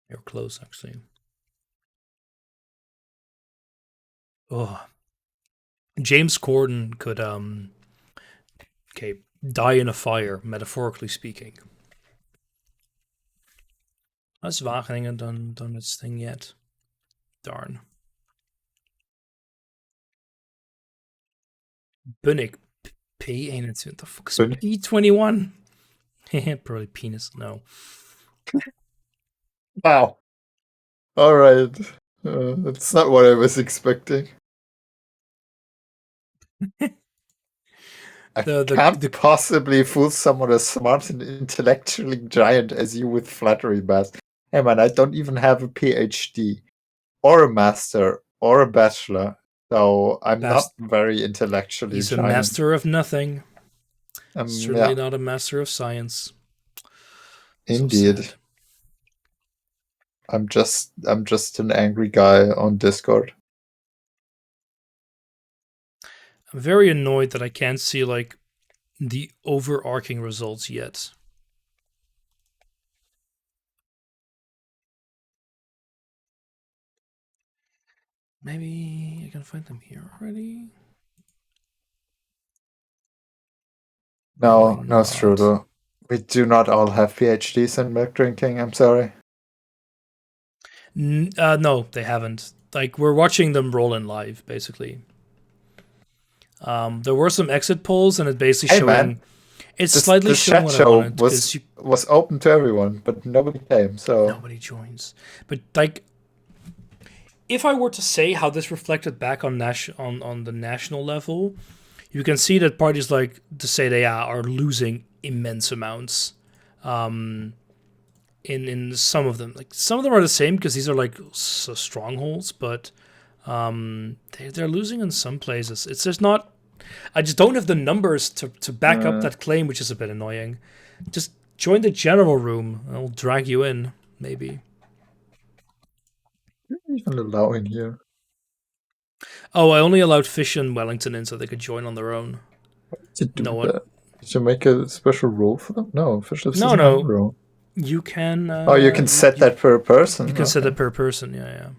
You're close, actually. Oh, James Corden could die in a fire, metaphorically speaking. Has Wageningen done its thing yet? Darn. Bunnik P21. What the fuck is P21? Probably penis. No. Wow. All right. That's not what I was expecting. I can't possibly fool someone as smart and intellectually giant as you with flattery, Baz. Hey man, I don't even have a PhD, or a master, or a bachelor, so I'm not very intellectually He's giant. A master of nothing. Certainly not a master of science. Indeed. So I'm just an angry guy on Discord. I'm very annoyed that I can't see like the overarching results yet. Maybe I can find them here already. No, Strudel. We do not all have PhDs in milk drinking. I'm sorry. No, they haven't. Like, we're watching them roll in live, basically. There were some exit polls, and it basically showing. It's slightly showing what I wanted. Was open to everyone, but nobody came. So nobody joins. But like, if I were to say how this reflected back on the national level, you can see that parties like the CDA are losing immense amounts. In some of them, like some of them are the same because these are like strongholds, but they're losing in some places. It's just not. I just don't have the numbers to back up that claim, which is a bit annoying. Just join the general room. I'll drag you in, maybe. Even allowing here. Oh, I only allowed Fish and Wellington in so they could join on their own. Did you do No that? one. Did you make a special rule for them? No, Fish Lips No, doesn't no. have a rule. You can. You can set that per person. You can set it per person. Yeah.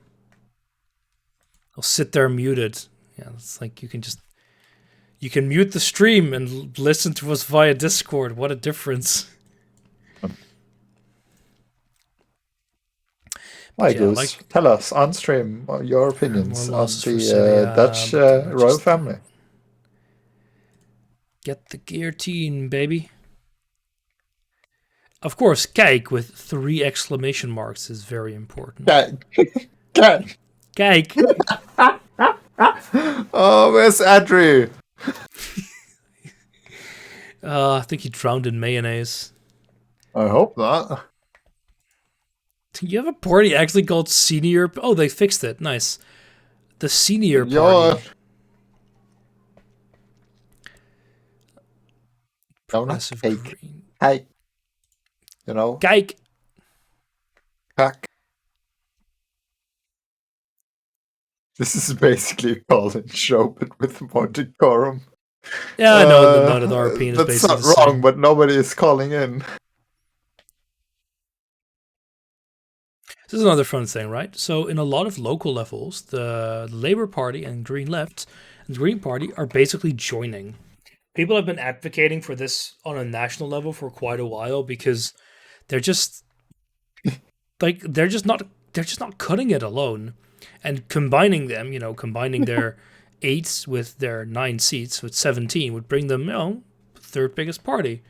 I'll sit there muted. Yeah, it's like you can mute the stream and listen to us via Discord. What a difference. Hi, Goose. Tell us on stream your opinions on the Dutch royal family. Get the guillotine, baby. Of course, kijk with 3 exclamation marks is very important. Kijk. Kijk. Oh, where's Andrew? I think he drowned in mayonnaise. I hope not. You have a party actually called Senior... Oh, they fixed it. Nice. The Senior Party. Progressive green. Hey. You know? Kijk. Kijk. This is basically a call-in show, but with more decorum. Yeah, I know that our opinion is that's basically not wrong, same. but nobody is calling in. This is another fun thing, right? So in a lot of local levels, the Labour Party and Green Left and the Green Party are basically joining. People have been advocating for this on a national level for quite a while because they're just like they're just not cutting it alone, and combining them, combining their 8 with their 9 seats with 17 would bring them, third biggest party.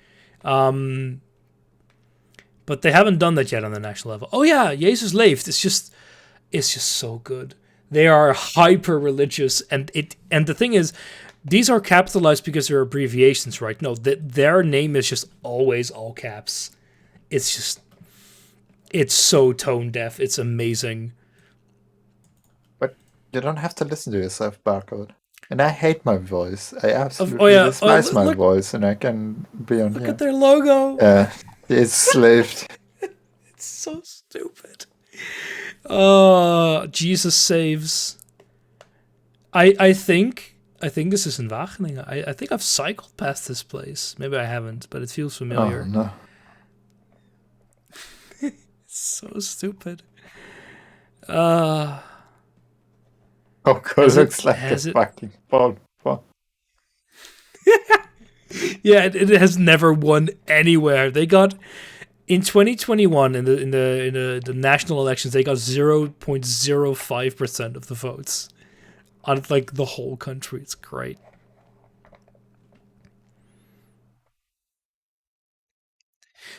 But they haven't done that yet on the national level. Oh yeah, Jesus leeft. It's just so good. They are hyper religious, and the thing is, these are capitalized because they're abbreviations, right? No, their name is just always all caps. It's so tone deaf. It's amazing. But you don't have to listen to yourself, Barcode. And I hate my voice. I absolutely despise my voice, and I can be on here. Look at their logo. Yeah, it's slaved. It's so stupid. Jesus saves. I think this is in Wageningen. I think I've cycled past this place. Maybe I haven't, but it feels familiar. Oh, no. It's so stupid. Oh god, it looks like a fucking ball. Yeah, it has never won anywhere. They got in 2021 in the national elections, they got 0.05% of the votes on like the whole country. It's great.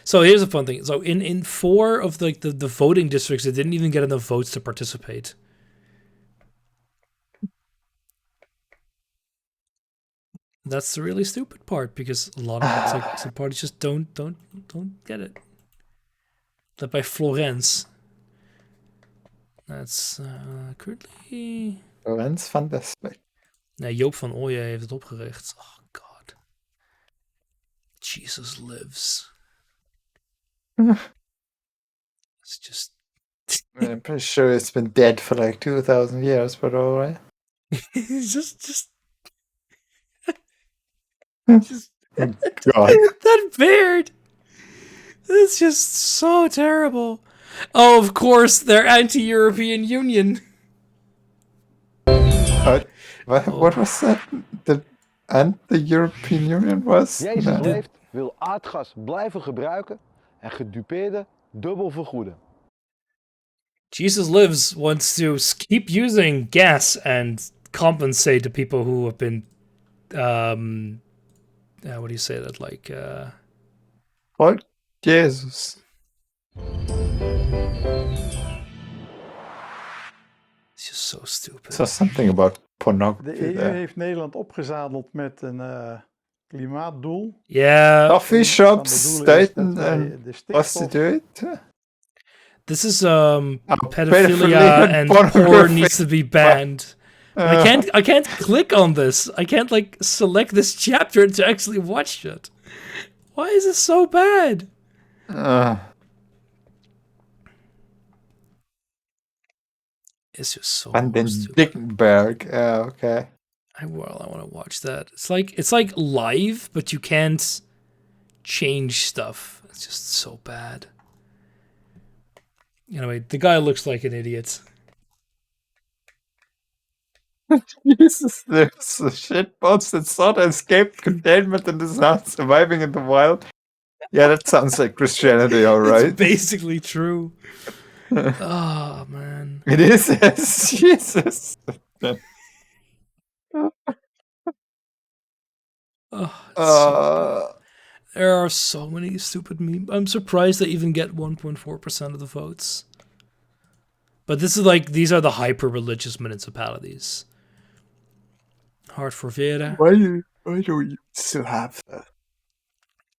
So here's a fun thing. So in 4 of the voting districts, they didn't even get enough votes to participate. That's the really stupid part, because a lot of some parties just don't get it. Led by Florence. That's currently... Florence van Desbeek. Nee, Joop van Ooyen heeft het opgericht. Oh god. Jesus lives. It's just... I'm pretty sure it's been dead for like 2,000 years, but alright. just God. that beard. It's just so terrible. Oh, of course, they're anti-European Union. What was that? The European Union was? Jezus leeft, wil aardgas blijven gebruiken en gedupeerden dubbel vergoeden. Jesus lives wants to keep using gas and compensate the people who have been what do you say that, like What? Jesus. It's just so stupid. So something about De pornography EU there. heeft Nederland opgezadeld met een klimaatdoel. Yeah, Coffee Een van de shops, doelen is dat stuiten wij en de stikstof... prostituten. this is pedophilia pedophilia and and porn pornography. needs to be banned. But I can't click on this. I can't like select this chapter to actually watch it. Why is it so bad? It's just so Van den stupid. Dickenberg. Okay. I want to watch that. It's like live, but you can't change stuff. It's just so bad. Anyway, the guy looks like an idiot. Jesus, there's a shitpost that sought escaped containment and is now surviving in the wild. Yeah, that sounds like Christianity, alright. It's basically true. Oh man. It is, yes. Jesus. Oh, it's so bad. There are so many stupid memes. I'm surprised they even get 1.4% of the votes. But this is like, these are the hyper-religious municipalities. Hard for Vera. Why do you still have that?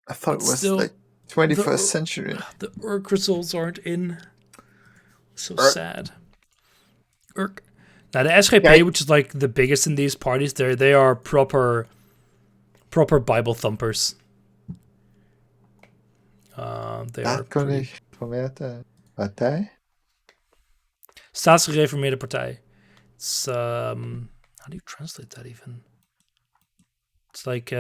I thought it was still, like 21st century. The ERC results aren't in. So ERC. sad. ERC. Now the SGP, which is like the biggest in these parties, they are proper Bible thumpers. They are Gereformeerde partij. Staatsgereformeerde partij. It's how do you translate that even? It's like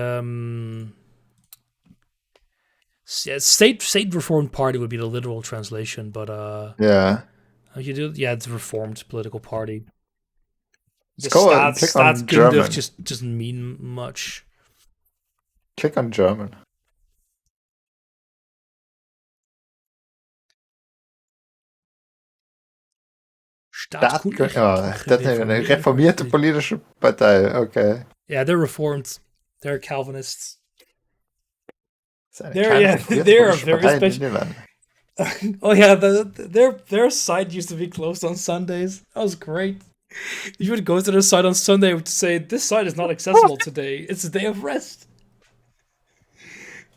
state reformed party would be the literal translation, but yeah. how you do it? Yeah, it's a reformed political party. Let's go and click on German. Just doesn't mean much. Click on German. Dat is een gereformeerde politische partij, oké. Yeah, they're reformed. They're Calvinists. They're very special. Oh yeah, their site used to be closed on Sundays. That was great. You would go to their site on Sunday to say, this site is not accessible today. It's a day of rest.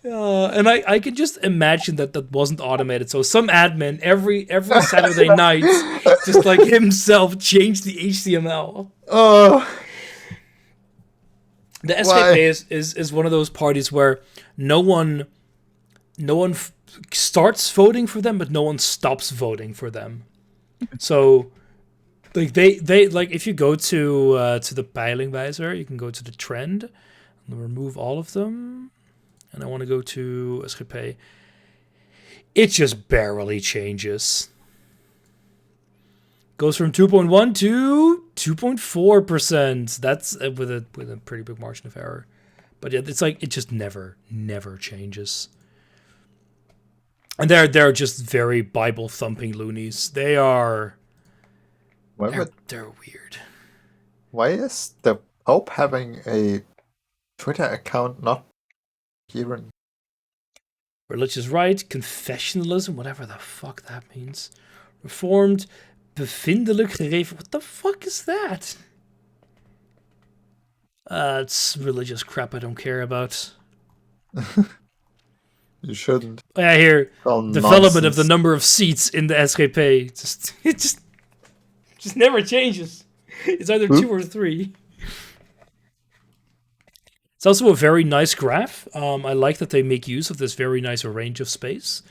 And I can just imagine that wasn't automated. So some admin every Saturday night, just like himself, changed the HTML. Oh. The SGP is one of those parties where no one starts voting for them, but no one stops voting for them. So, like they like if you go to the peilingwijzer, you can go to the trend and remove all of them. And I want to go to SGP. It just barely changes. Goes from 2.1 to 2.4%. That's with a pretty big margin of error. But yeah, it's like it just never changes. And they're just very Bible thumping loonies. They are. They're weird. Why is the Pope having a Twitter account not here? Religious right, confessionalism, whatever the fuck that means. Reformed, bevindelijk gereformeerd. What the fuck is that? It's religious crap I don't care about. You shouldn't. I hear development nonsense. of the number of seats in the SGP. It just never changes. It's either 2 or 3. It's also a very nice graph. I like that they make use of this very nice range of space.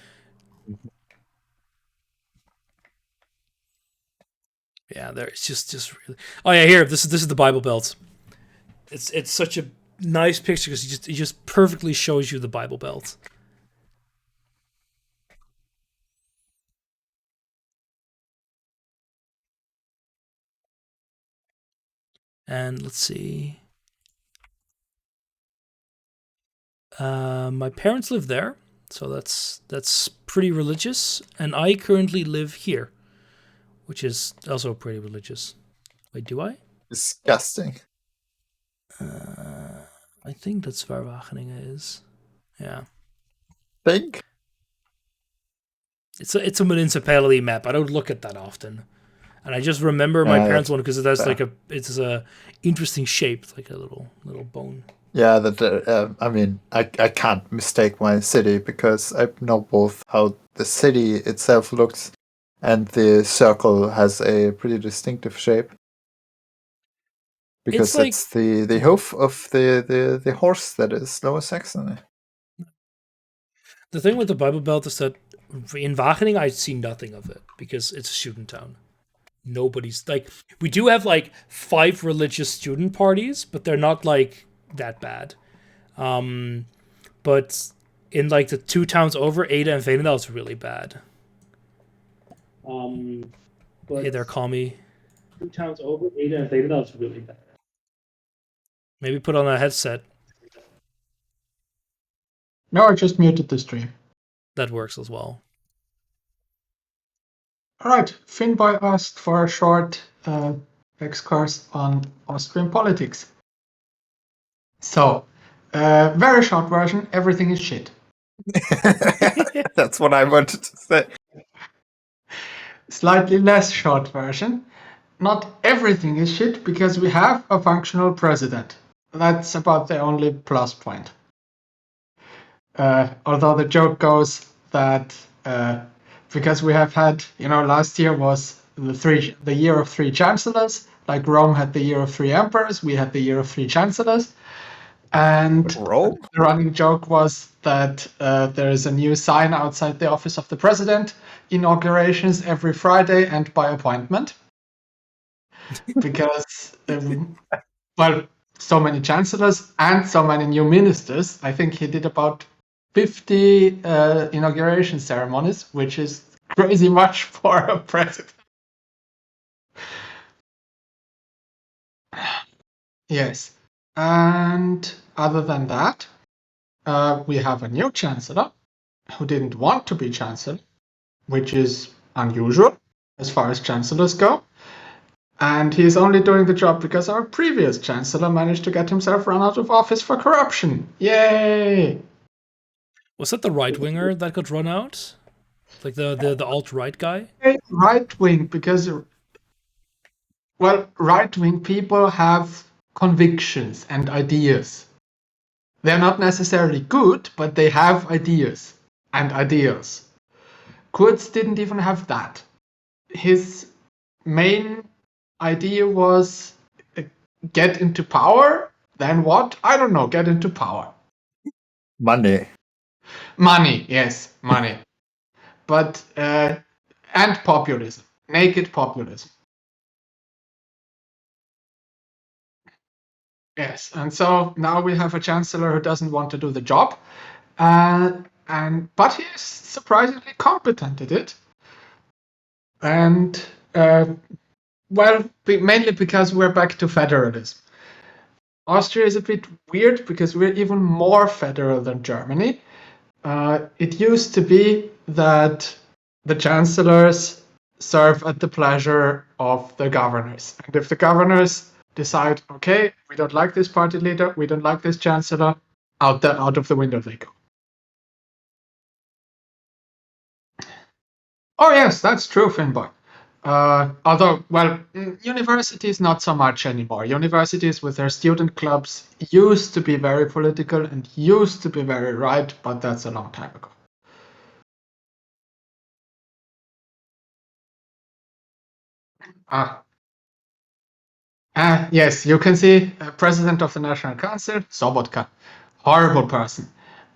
Yeah, it's just really. Oh yeah, here this is the Bible Belt. It's such a nice picture because it just perfectly shows you the Bible Belt. And let's see. My parents live there, so that's pretty religious, and I currently live here, which is also pretty religious. Wait, do I? Disgusting. I think that's where Wageningen is. Yeah. Think? It's a municipality map. I don't look at that often. And I just remember my parents' that's one because it has fair. it's a interesting shape, like a little bone. Yeah, I mean, I can't mistake my city because I know both how the city itself looks and the circle has a pretty distinctive shape. Because like- it's the hoof of the horse that is Lower Saxony. The thing with the Bible Belt is that in Wageningen I see nothing of it because it's a student town. Nobody's like, we do have like 5 religious student parties, but they're not like that bad. But in like the 2 towns over, Ada and Veenendaal, it's really bad. Hey there, call me. 2 towns over, Ada and Veenendaal, it's really bad. Maybe put on a headset. No, I just muted the stream. That works as well. All right, Finboy asked for a short excursus on Austrian politics. So, very short version, everything is shit. That's what I wanted to say. Slightly less short version, not everything is shit because we have a functional president. That's about the only plus point. Although the joke goes that because we have had, last year was the year of 3 chancellors, like Rome had the year of 3 emperors, we had the year of 3 chancellors. And Rome? the running joke was that there is a new sign outside the office of the president, inaugurations every Friday and by appointment. Because, so many chancellors and so many new ministers. I think he did about 50 inauguration ceremonies, which is crazy much for a president. Yes. And other than that, we have a new chancellor who didn't want to be chancellor, which is unusual as far as chancellors go. And he's only doing the job because our previous chancellor managed to get himself run out of office for corruption. Yay! Was that the right-winger that got run out? Like the alt-right guy? Right-wing, because, right-wing people have convictions and ideas. They're not necessarily good, but they have ideas and ideals. Kurz didn't even have that. His main idea was get into power, then what? I don't know, get into power. Money. Money, yes, money. But, and populism, naked populism. Yes, and so now we have a chancellor who doesn't want to do the job, but he is surprisingly competent at it. And, mainly because we're back to federalism. Austria is a bit weird because we're even more federal than Germany. It used to be that the chancellors serve at the pleasure of the governors. And if the governors decide, okay, we don't like this party leader, we don't like this chancellor, out of the window they go. Oh yes, that's true, Finboy. Although, universities not so much anymore. Universities with their student clubs used to be very political and used to be very right, but that's a long time ago. Yes, you can see President of the National Council, Sobotka. Horrible person.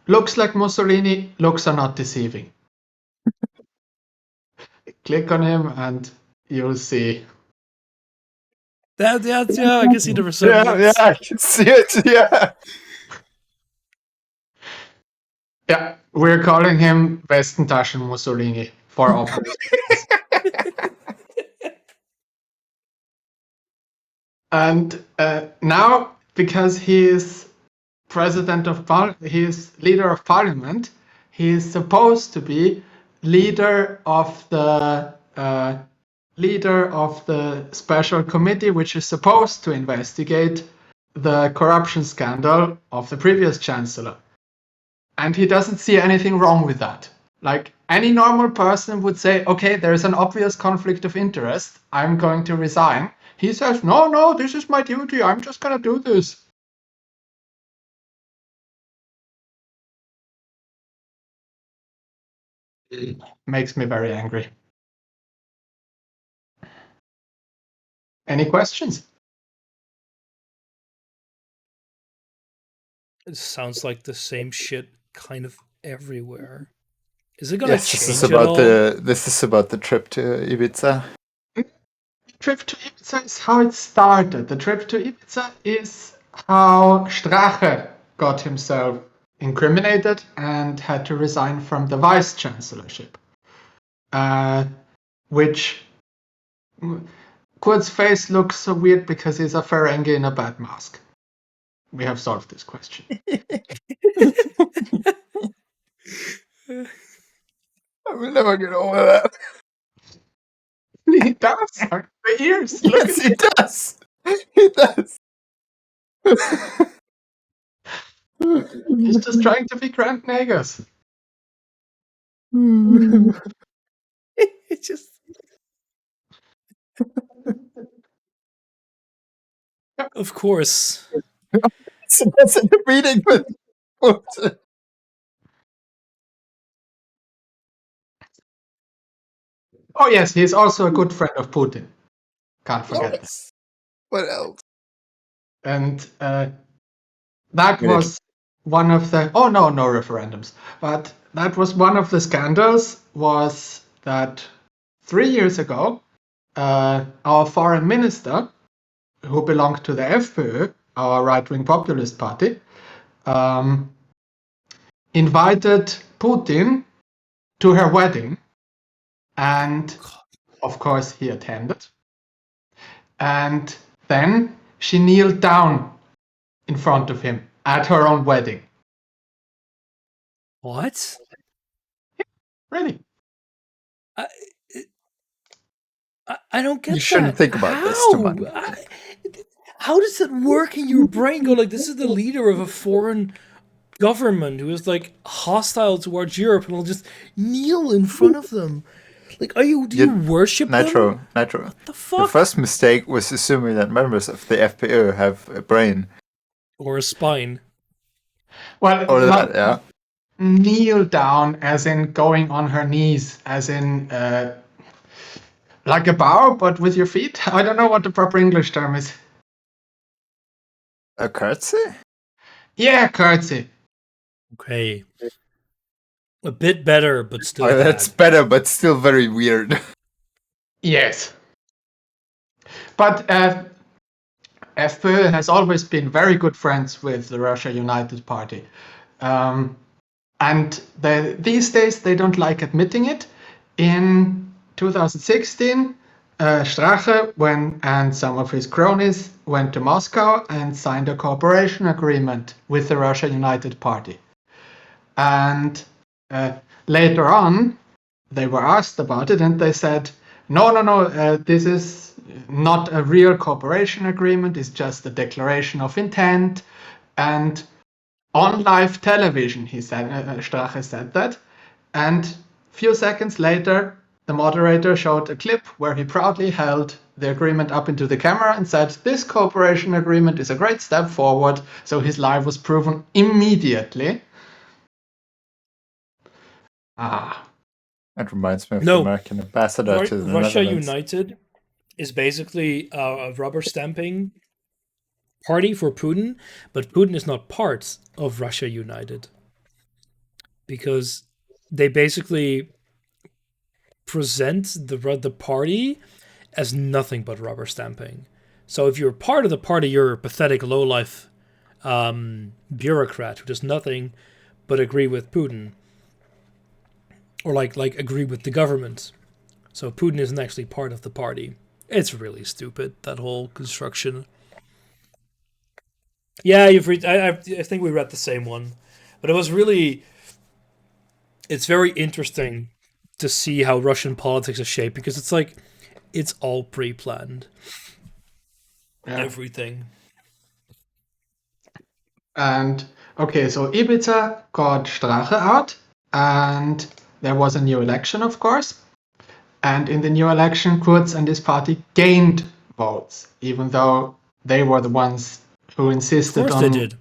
Looks like Mussolini, looks are not deceiving. Click on him and you'll see. Yeah, I can see the resemblance. Yeah, I can see it, yeah. Yeah, we're calling him Westentaschen Mussolini for obvious reasons. And now, because he is he is leader of parliament, he is supposed to be leader of the special committee, which is supposed to investigate the corruption scandal of the previous chancellor. And he doesn't see anything wrong with that. Like, any normal person would say, okay, there's an obvious conflict of interest. I'm going to resign. He says, no, this is my duty. I'm just going to do this. It makes me very angry. Any questions? It sounds like the same shit kind of everywhere. Is it gonna Yes, change this is at about all? the trip to Ibiza. The trip to Ibiza is how it started. The trip to Ibiza is how Strache got himself incriminated and had to resign from the vice chancellorship. Which Kurt's face looks so weird because he's a Ferengi in a bad mask. We have solved this question. I will never get over that. He does. The ears. Look Yes, at he does. He does. He's just trying to be Grant Nagus. It just of course. So that's in the meeting with Putin. Oh yes, he's also a good friend of Putin. Can't forget that. Yes. What else? And that was one of the no referendums, but that was one of the scandals. Was that 3 years ago, our foreign minister, who belonged to the FPÖ, our right-wing populist party, invited Putin to her wedding, and of course he attended. And then she kneeled down in front of him at her own wedding. What? Really? I don't get that. You shouldn't think about this too much. How does it work in your brain? Go like, this is the leader of a foreign government who is like hostile towards Europe, and will just kneel in front of them. Like, do you worship them? Nitro. What the fuck? The first mistake was assuming that members of the FPÖ have a brain. Or a spine. Well, Or that, yeah. Kneel down, as in going on her knees, as in like a bow, but with your feet. I don't know what the proper English term is. A curtsy? Yeah, curtsy. Okay. A bit better, but still Oh, that's better, but still very weird. Yes. But FPÖ has always been very good friends with the Russia United Party. And these days they don't like admitting it. In 2016, Strache and some of his cronies went to Moscow and signed a cooperation agreement with the Russia United Party. And later on, they were asked about it, and they said, no, this is not a real cooperation agreement, it's just a declaration of intent. And on live television, he said, Strache said that. And a few seconds later, the moderator showed a clip where he proudly held the agreement up into the camera and said, this cooperation agreement is a great step forward. So his lie was proven immediately. That reminds me of the American ambassador to the Russia Netherlands. United is basically a rubber stamping party for Putin, but Putin is not part of Russia United because they basically present the party as nothing but rubber stamping. So if you're part of the party, you're a pathetic lowlife bureaucrat who does nothing but agree with Putin. Or like agree with the government. So Putin isn't actually part of the party. It's really stupid, that whole construction. Yeah, you've read. I think we read the same one, but it was really. It's very interesting to see how Russian politics is shaped because it's like it's all pre-planned. Yeah. Everything. And okay, so Ibiza got Strache out, and there was a new election, of course. And in the new election, Kurz and his party gained votes, even though they were the ones who insisted on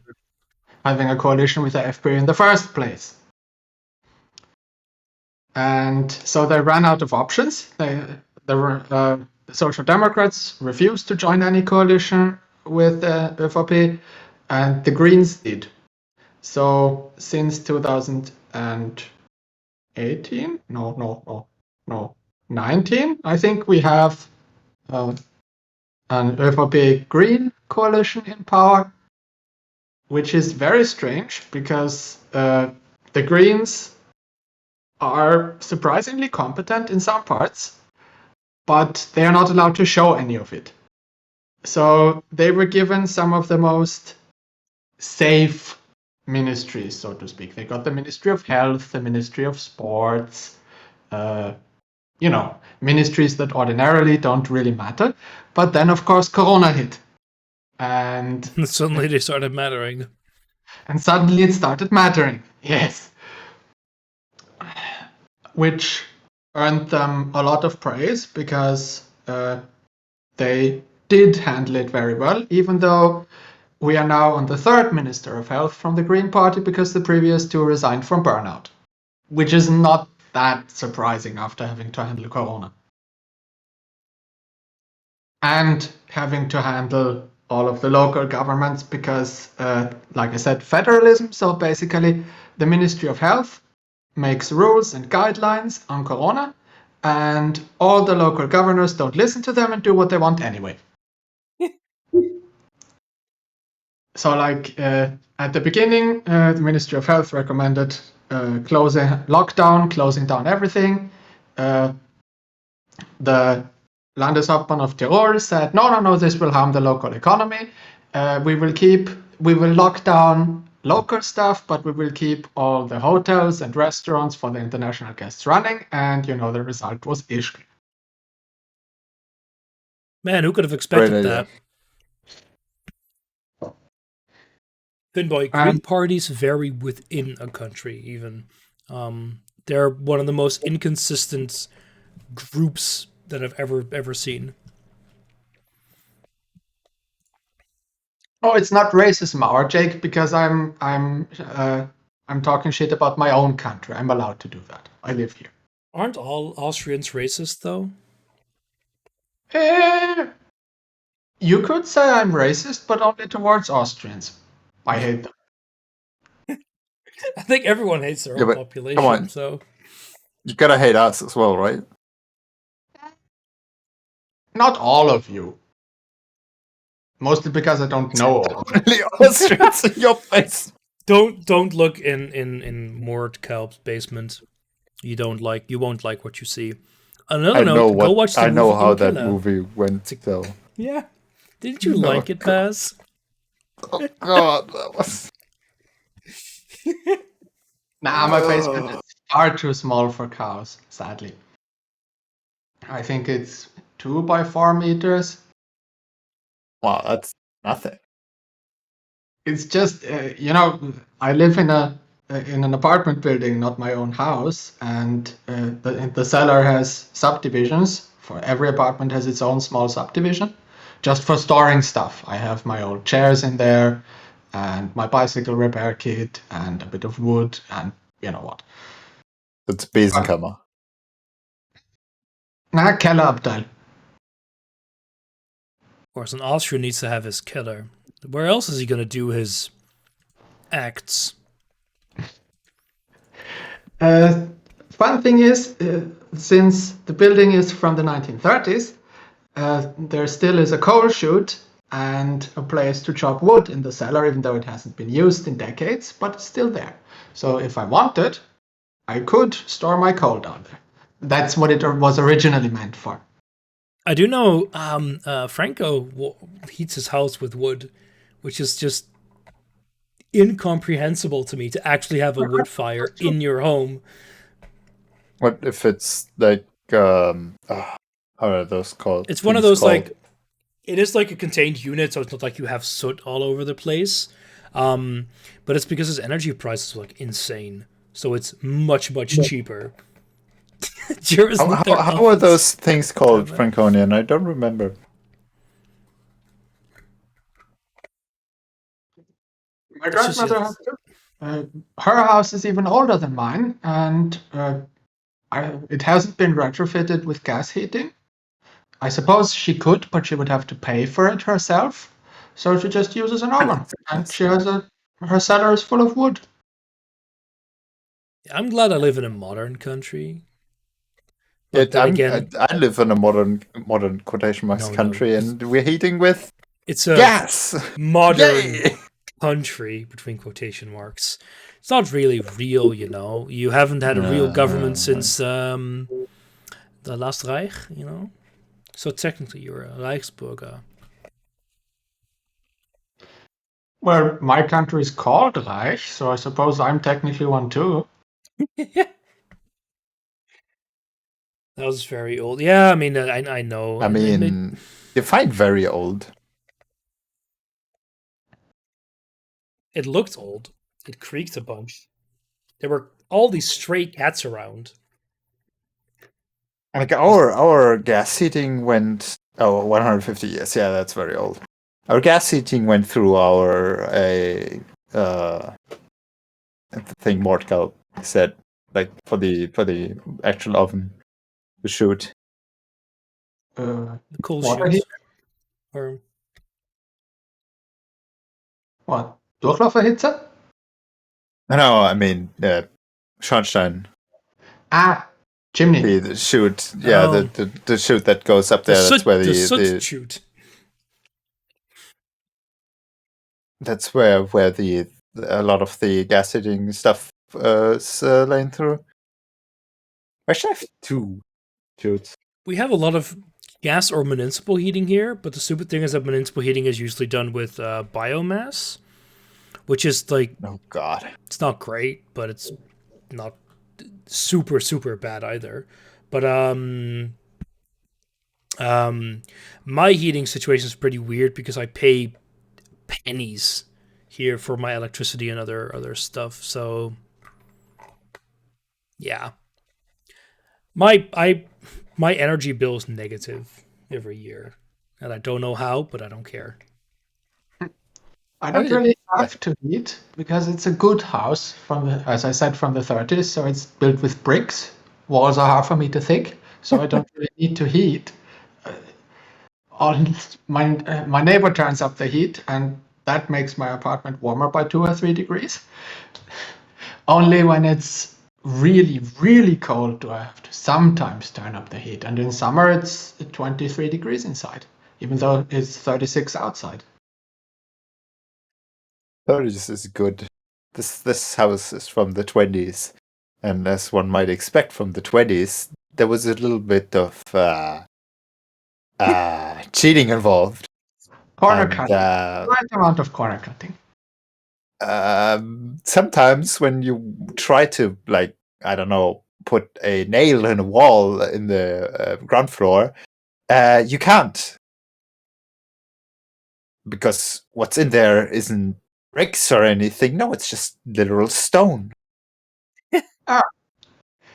having a coalition with the FPÖ in the first place. And so they ran out of options. The Social Democrats refused to join any coalition with ÖVP, and the Greens did. So since 2018, 19, I think we have an ÖVP Green coalition in power, which is very strange because the Greens are surprisingly competent in some parts, but they are not allowed to show any of it. So they were given some of the most safe ministries, so to speak. They got the Ministry of Health, the Ministry of Sports, ministries that ordinarily don't really matter. But then, of course, Corona hit. And suddenly they started mattering. And suddenly it started mattering, yes. Which earned them a lot of praise because they did handle it very well, even though we are now on the third Minister of Health from the Green Party because the previous two resigned from burnout, which is not that surprising after having to handle Corona. And having to handle all of the local governments because, like I said, federalism. So basically, the Ministry of Health makes rules and guidelines on Corona, and all the local governors don't listen to them and do what they want anyway. So, like at the beginning, the Ministry of Health recommended closing down everything. The Landeshauptmann of Tirol said, no, this will harm the local economy. We will lock down local stuff, but we will keep all the hotels and restaurants for the international guests running. And, the result was Ischgl. Man, who could have expected that? Finboy, Green parties vary within a country, even. They're one of the most inconsistent groups that I've ever seen. Oh, it's not racism, our Jake, because I'm talking shit about my own country. I'm allowed to do that. I live here. Aren't all Austrians racist, though? You could say I'm racist, but only towards Austrians. I hate them. I think everyone hates their own population. Come on. So You gotta hate us as well, right? Not all of you. Mostly because I don't know all. Only Austrians in your face. Don't look in Mort Kalb's basement. You won't like what you see. Another note, go watch the movie. I know how Inkila. that movie went, though. Yeah. Didn't you like it, Baz? Oh god, that was... Nah, my basement is far too small for cows, sadly. I think it's 2 by 4 meters. Wow, that's nothing. It's just, I live in an apartment building, not my own house, and the cellar has subdivisions. For every apartment has its own small subdivision, just for storing stuff. I have my old chairs in there, and my bicycle repair kit, and a bit of wood, and you know what. It's Besenkammer. Na, Kellerabteil. Of course, an Austrian needs to have his killer. Where else is he going to do his acts? Fun thing is, since the building is from the 1930s, there still is a coal chute and a place to chop wood in the cellar, even though it hasn't been used in decades, but it's still there. So if I wanted, I could store my coal down there. That's what it was originally meant for. I do know Franco heats his house with wood, which is just incomprehensible to me, to actually have a wood fire in your home. What if it's like, how are those called? It's one of those, like, it is like a contained unit, so it's not like you have soot all over the place. But it's because his energy price is like insane. So it's much cheaper Germans need their How are ovens. those things called, Damn it. Franconian? I don't remember. My It's just- grandmother has her house is even older than mine, and it hasn't been retrofitted with gas heating. I suppose she could, but she would have to pay for it herself. So she just uses an oven, and she has her cellar is full of wood. I'm glad I live in a modern country. But then again, I live in a modern quotation marks No, no, country, it's- and we're heating with it's a gas. modern Yay! country between quotation marks. It's not really real, you know. You haven't had a real government since the last Reich, you know. So technically, you're a Reichsbürger. Well, my country is called Reich, so I suppose I'm technically one too. That was very old. Yeah, I mean, I know. I mean, you find very old. It looked old. It creaked a bunch. There were all these stray cats around. Like our gas heating went 150 years. Yeah, that's very old. Our gas heating went through our thing Mortgal said, like for the actual oven to shoot. Uh, The cool Water shoots. Or what? Durchlauferhitze? No, I mean Schornstein. Ah, chimney. The chute, yeah, Oh. the chute that goes up there. That's where the soot shoot. that's where a lot of the gas heating stuff is laying through. I should have 2 chutes. We have a lot of gas or municipal heating here, but the stupid thing is that municipal heating is usually done with biomass, which is like, Oh God. it's not great, but it's not super, super bad either. But my heating situation is pretty weird because I pay pennies here for my electricity and other stuff. So yeah, my energy bill is negative every year, and I don't know how, but I don't care. I don't yeah. really have to heat because it's a good house from the, as I said, from the 30s. So it's built with bricks. Walls are half a meter thick, so I don't really need to heat. My neighbor turns up the heat, and that makes my apartment warmer by 2 or 3 degrees. Only when it's really, really cold do I have to sometimes turn up the heat. And in summer, it's 23 degrees inside, even though it's 36 outside. 30s is good. This house is from the 20s, and as one might expect from the 20s, there was a little bit of cheating involved. Corner And, cutting. Right amount of corner cutting. sometimes when you try to, like, I don't know, put a nail in a wall in the ground floor, you can't, because what's in there isn't bricks or anything. No, it's just literal stone.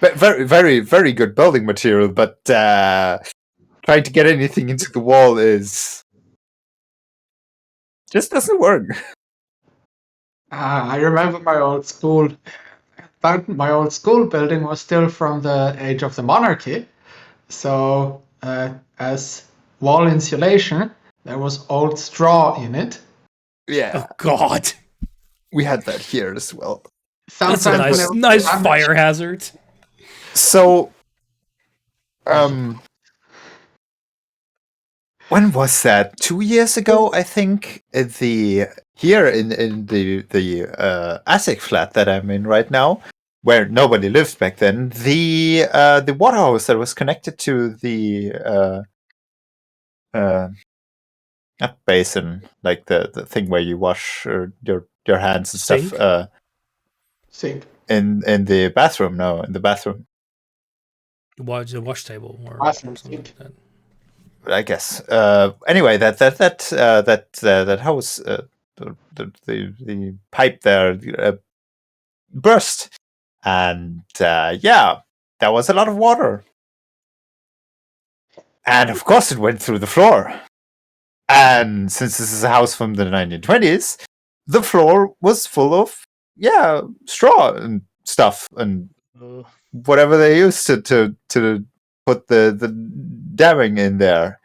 But very, very, very good building material, but trying to get anything into the wall is just doesn't work. I remember my old school. My old school building was still from the age of the monarchy, so as wall insulation, there was old straw in it. Yeah, Oh God, we had that here as well. that's a Sometimes when nice, it was nice damaged- fire hazard. So, when was that? 2 years ago, I think. Here in the ASIC flat that I'm in right now, where nobody lived back then, the water hose that was connected to the not basin, like the thing where you wash your hands and Sink? stuff. Sink. In the bathroom, no, in the bathroom. The wash table or Bathroom something sink. like that. I guess. Anyway, that hose, the pipe there burst, and yeah, there was a lot of water. And of course, it went through the floor. And since this is a house from the 1920s, the floor was full of, straw and stuff and whatever they used to put the damming in there.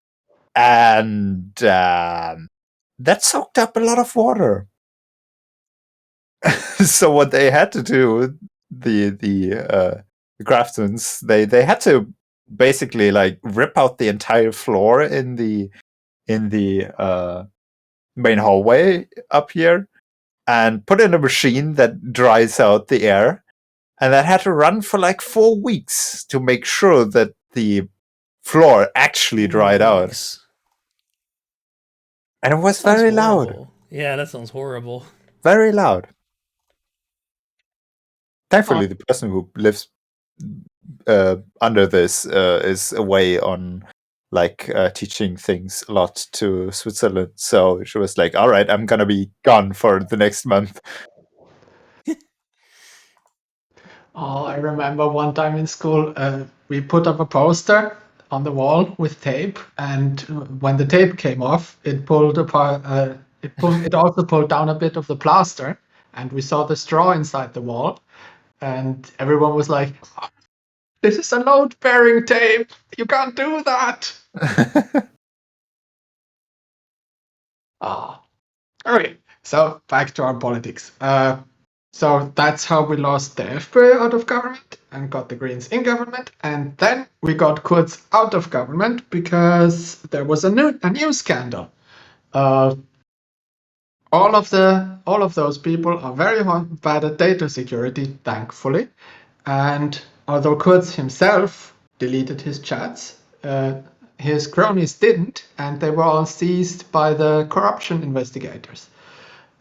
And that soaked up a lot of water. So what they had to do, the craftsmen, they had to basically like rip out the entire floor in the main hallway up here and put in a machine that dries out the air, and that had to run for like 4 weeks to make sure that the floor actually dried out. And it was very loud. Yeah, that sounds horrible. Very loud. Thankfully, the person who lives under this is away on like teaching things a lot to Switzerland. So she was like, all right, I'm going to be gone for the next month. Oh, I remember one time in school, we put up a poster on the wall with tape, and when the tape came off, it pulled apart. It also pulled down a bit of the plaster, and we saw the straw inside the wall, and everyone was like, oh, "This is a load-bearing tape. You can't do that." Okay. So back to our politics. So that's how we lost the FPÖ out of government and got the Greens in government, and then we got Kurz out of government because there was a new scandal. All of those people are very bad at data security, thankfully, and although Kurz himself deleted his chats, his cronies didn't, and they were all seized by the corruption investigators.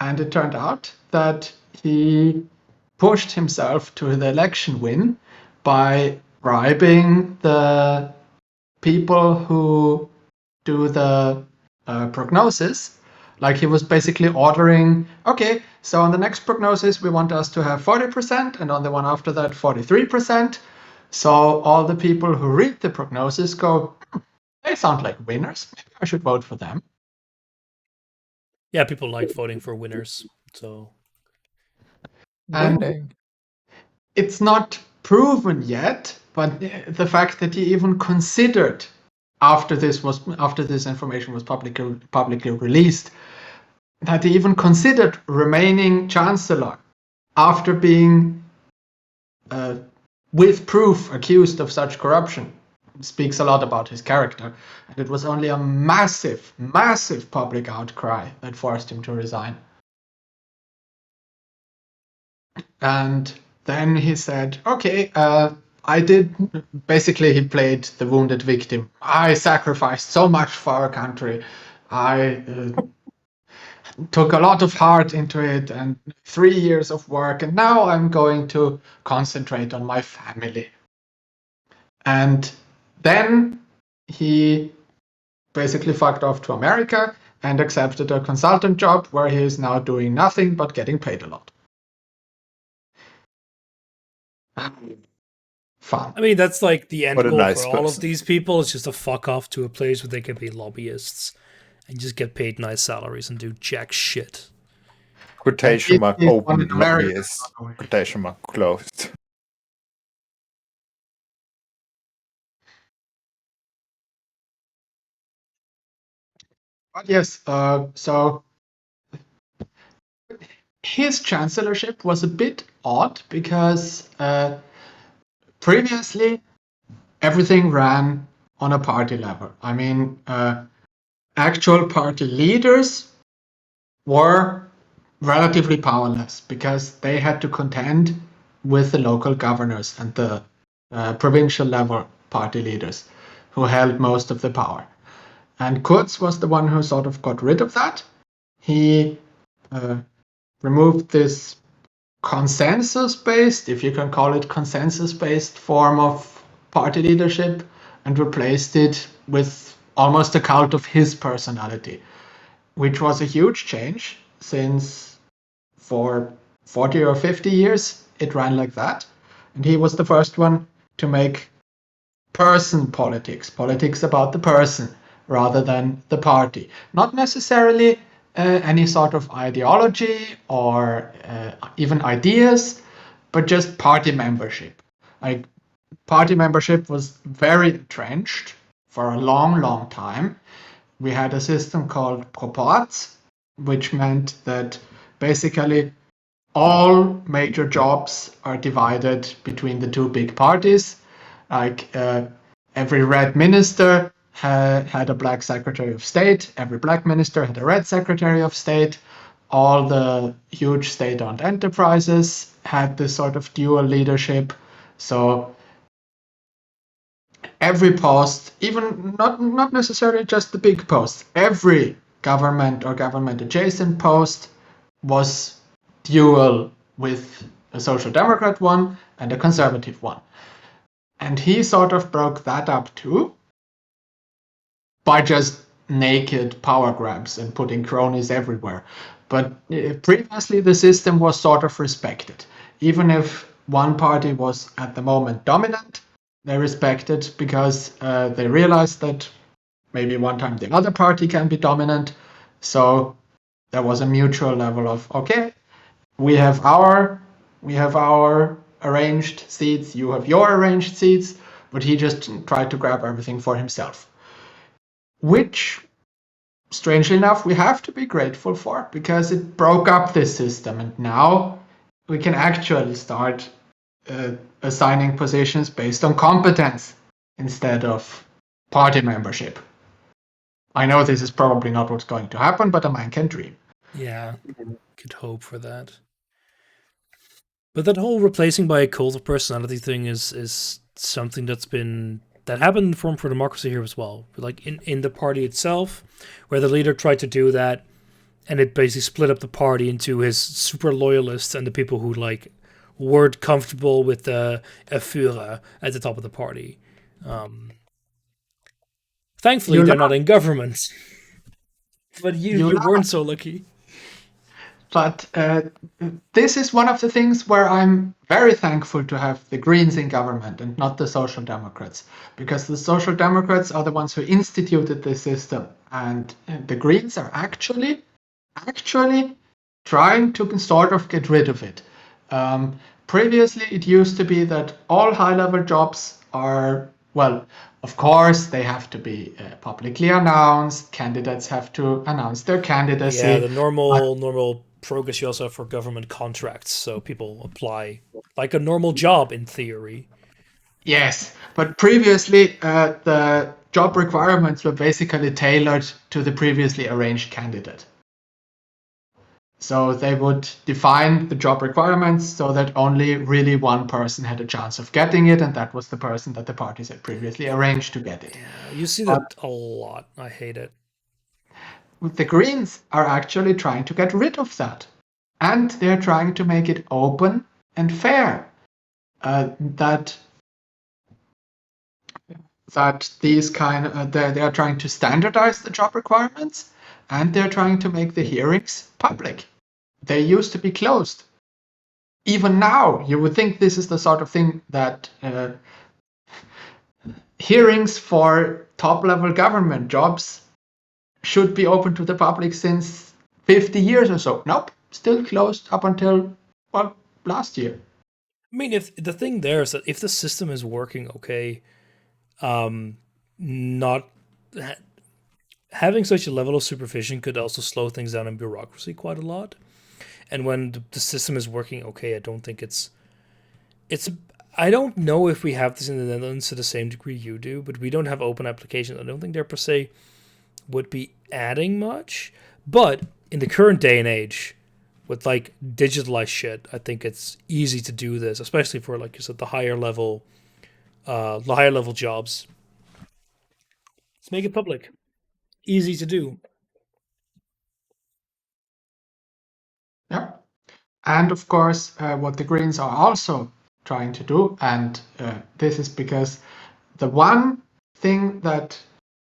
And it turned out that he pushed himself to the election win by bribing the people who do the prognosis. Like, he was basically ordering, okay, so on the next prognosis, we want us to have 40%, and on the one after that, 43%. So all the people who read the prognosis go, they sound like winners. Maybe I should vote for them. Yeah, people like voting for winners. So, and it's not proven yet, but the fact that he even considered after this information was publicly released, that he even considered remaining chancellor after being with proof accused of such corruption speaks a lot about his character. And it was only a massive public outcry that forced him to resign. And then he said, okay, he played the wounded victim. I sacrificed so much for our country. I took a lot of heart into it and 3 years of work, and now I'm going to concentrate on my family. And then he basically fucked off to America and accepted a consultant job where he is now doing nothing but getting paid a lot. Fun. I mean, that's like the end goal nice for all person. of these people. It's just to fuck off to a place where they can be lobbyists and just get paid nice salaries and do jack shit. Quotation mark He's open, one in America, lobbyist. Quotation mark closed. But yes, so his chancellorship was a bit odd because previously everything ran on a party level. I mean, actual party leaders were relatively powerless because they had to contend with the local governors and the provincial level party leaders who held most of the power. And Kurz was the one who sort of got rid of that. He removed this consensus-based, if you can call it consensus-based form of party leadership, and replaced it with almost a cult of his personality, which was a huge change since for 40 or 50 years it ran like that. And he was the first one to make person politics about the person rather than the party. Not necessarily any sort of ideology or even ideas, but just party membership. Like, party membership was very entrenched for a long, long time. We had a system called proports, which meant that basically all major jobs are divided between the two big parties. Like every red minister had a black secretary of state, every black minister had a red secretary of state. All the huge state-owned enterprises had this sort of dual leadership. So every post, even not necessarily just the big posts, every government or government adjacent post was dual with a social democrat one and a conservative one. And he sort of broke that up too by just naked power grabs and putting cronies everywhere. But previously the system was sort of respected. Even if one party was at the moment dominant, they respected because they realized that maybe one time the other party can be dominant. So there was a mutual level of, okay, we have our arranged seats, you have your arranged seats, but he just tried to grab everything for himself. Which, strangely enough, we have to be grateful for, because it broke up this system, and now we can actually start assigning positions based on competence instead of party membership. I know this is probably not what's going to happen, but a man can dream. Yeah, could hope for that. But that whole replacing by a cult of personality thing is something that happened in Forum for Democracy here as well. Like in the party itself, where the leader tried to do that, and it basically split up the party into his super loyalists and the people who like weren't comfortable with the Führer at the top of the party. Thankfully, they're not in government. But you weren't so lucky. But this is one of the things where I'm very thankful to have the Greens in government and not the Social Democrats, because the Social Democrats are the ones who instituted this system, and the Greens are actually trying to sort of get rid of it. Previously, it used to be that all high-level jobs are, well, of course, they have to be publicly announced. Candidates have to announce their candidacy. Yeah, the normal progress you also have for government contracts, so people apply like a normal job in theory. Yes, but previously the job requirements were basically tailored to the previously arranged candidate. So they would define the job requirements so that only really one person had a chance of getting it, and that was the person that the parties had previously arranged to get it. Yeah, you see that a lot. I hate it. The Greens are actually trying to get rid of that, and they're trying to make it open and fair. That these they are trying to standardize the job requirements, and they're trying to make the hearings public. They used to be closed. Even now, you would think this is the sort of thing that hearings for top-level government jobs should be open to the public since 50 years or so. Nope, still closed up until, well, last year. I mean, if the thing there is that if the system is working okay, not having such a level of supervision could also slow things down in bureaucracy quite a lot. And when the system is working okay, I don't think it's. I don't know if we have this in the Netherlands to the same degree you do, but we don't have open applications. I don't think they're per se would be adding much. But in the current day and age, with like digitalized shit, I think it's easy to do this, especially for, like you said, the higher level jobs. Let's make it public. Easy to do. Yeah. And of course, what the Greens are also trying to do, and this is because the one thing that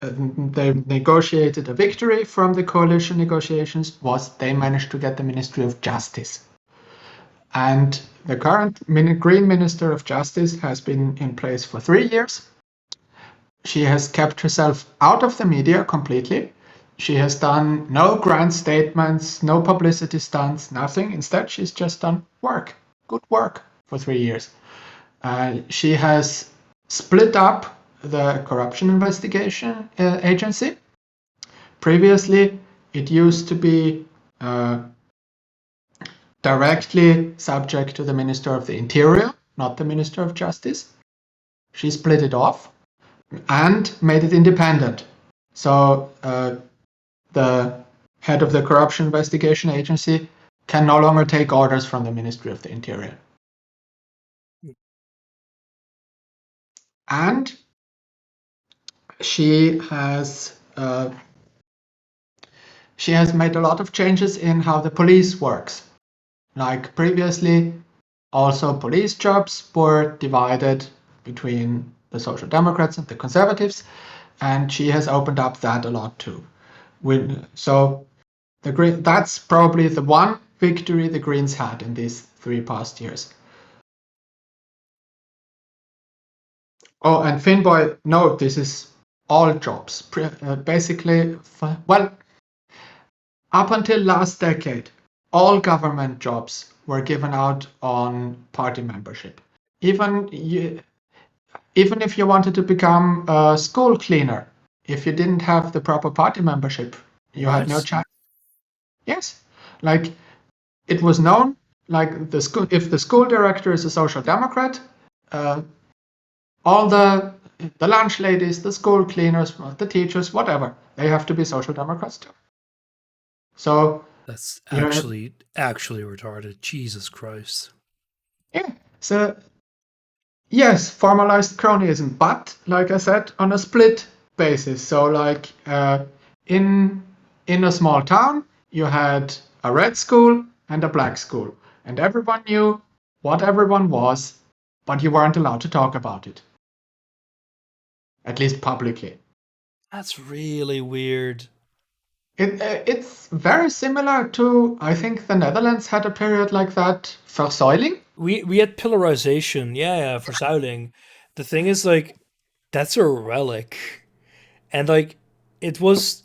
they negotiated a victory from the coalition negotiations was they managed to get the Ministry of Justice. And the current Green Minister of Justice has been in place for 3 years. She has kept herself out of the media completely. She has done no grand statements, no publicity stunts, nothing. Instead, she's just done work, good work for 3 years. She has split up the corruption investigation agency. Previously, it used to be directly subject to the Minister of the Interior, not the Minister of Justice. She split it off and made it independent. So the head of the corruption investigation agency can no longer take orders from the Ministry of the Interior. And she has made a lot of changes in how the police works. Like previously, also police jobs were divided between the Social Democrats and the Conservatives, and she has opened up that a lot too. That's probably the one victory the Greens had in these 3 past years. Oh, and Finboy, no, this is all jobs. Basically, well, up until last decade, all government jobs were given out on party membership. Even if you wanted to become a school cleaner, if you didn't have the proper party membership, you had no chance. Yes, like it was known, like if the school director is a Social Democrat, all the lunch ladies, the school cleaners, the teachers, whatever, they have to be Social Democrats too. So that's actually retarded. Jesus Christ. Yeah. So yes, formalized cronyism, but like I said, on a split basis. So like in a small town, you had a red school and a black school, and everyone knew what everyone was, but you weren't allowed to talk about it. At least publicly. That's really weird. It's very similar to, I think the Netherlands had a period like that for verzuiling. We had pillarization, yeah, for verzuiling. The thing is, like, that's a relic. And, like, it was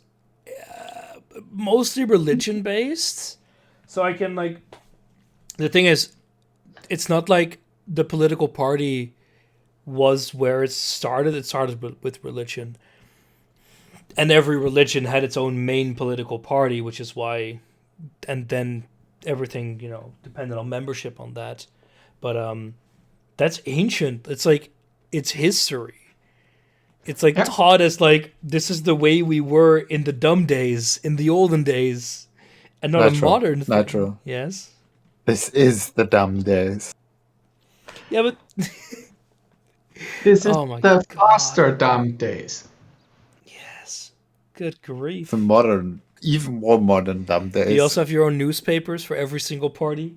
mostly religion-based. So I can, like... The thing is, it's not like the political party was where it started. It started with religion. And every religion had its own main political party, which is why... And then everything, depended on membership on that. But that's ancient. It's like, it's history. It's like taught as like, this is the way we were in the dumb days, in the olden days. And not a modern thing. Natural. Yes? This is the dumb days. Yeah, but... This is the faster dumb days. Yes. Good grief. The modern, even more modern dumb days. Do you also have your own newspapers for every single party?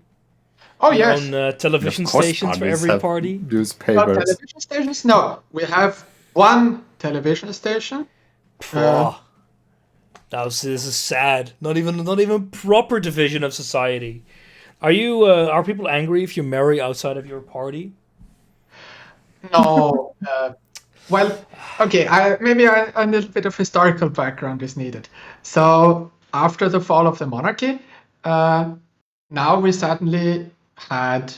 Oh, yes. Your own television stations for every party? Newspapers. Not television stations? No. We have one television station. This is sad. Not even proper division of society. Are people angry if you marry outside of your party? No. Well, okay, maybe a little bit of historical background is needed. So after the fall of the monarchy, now we suddenly had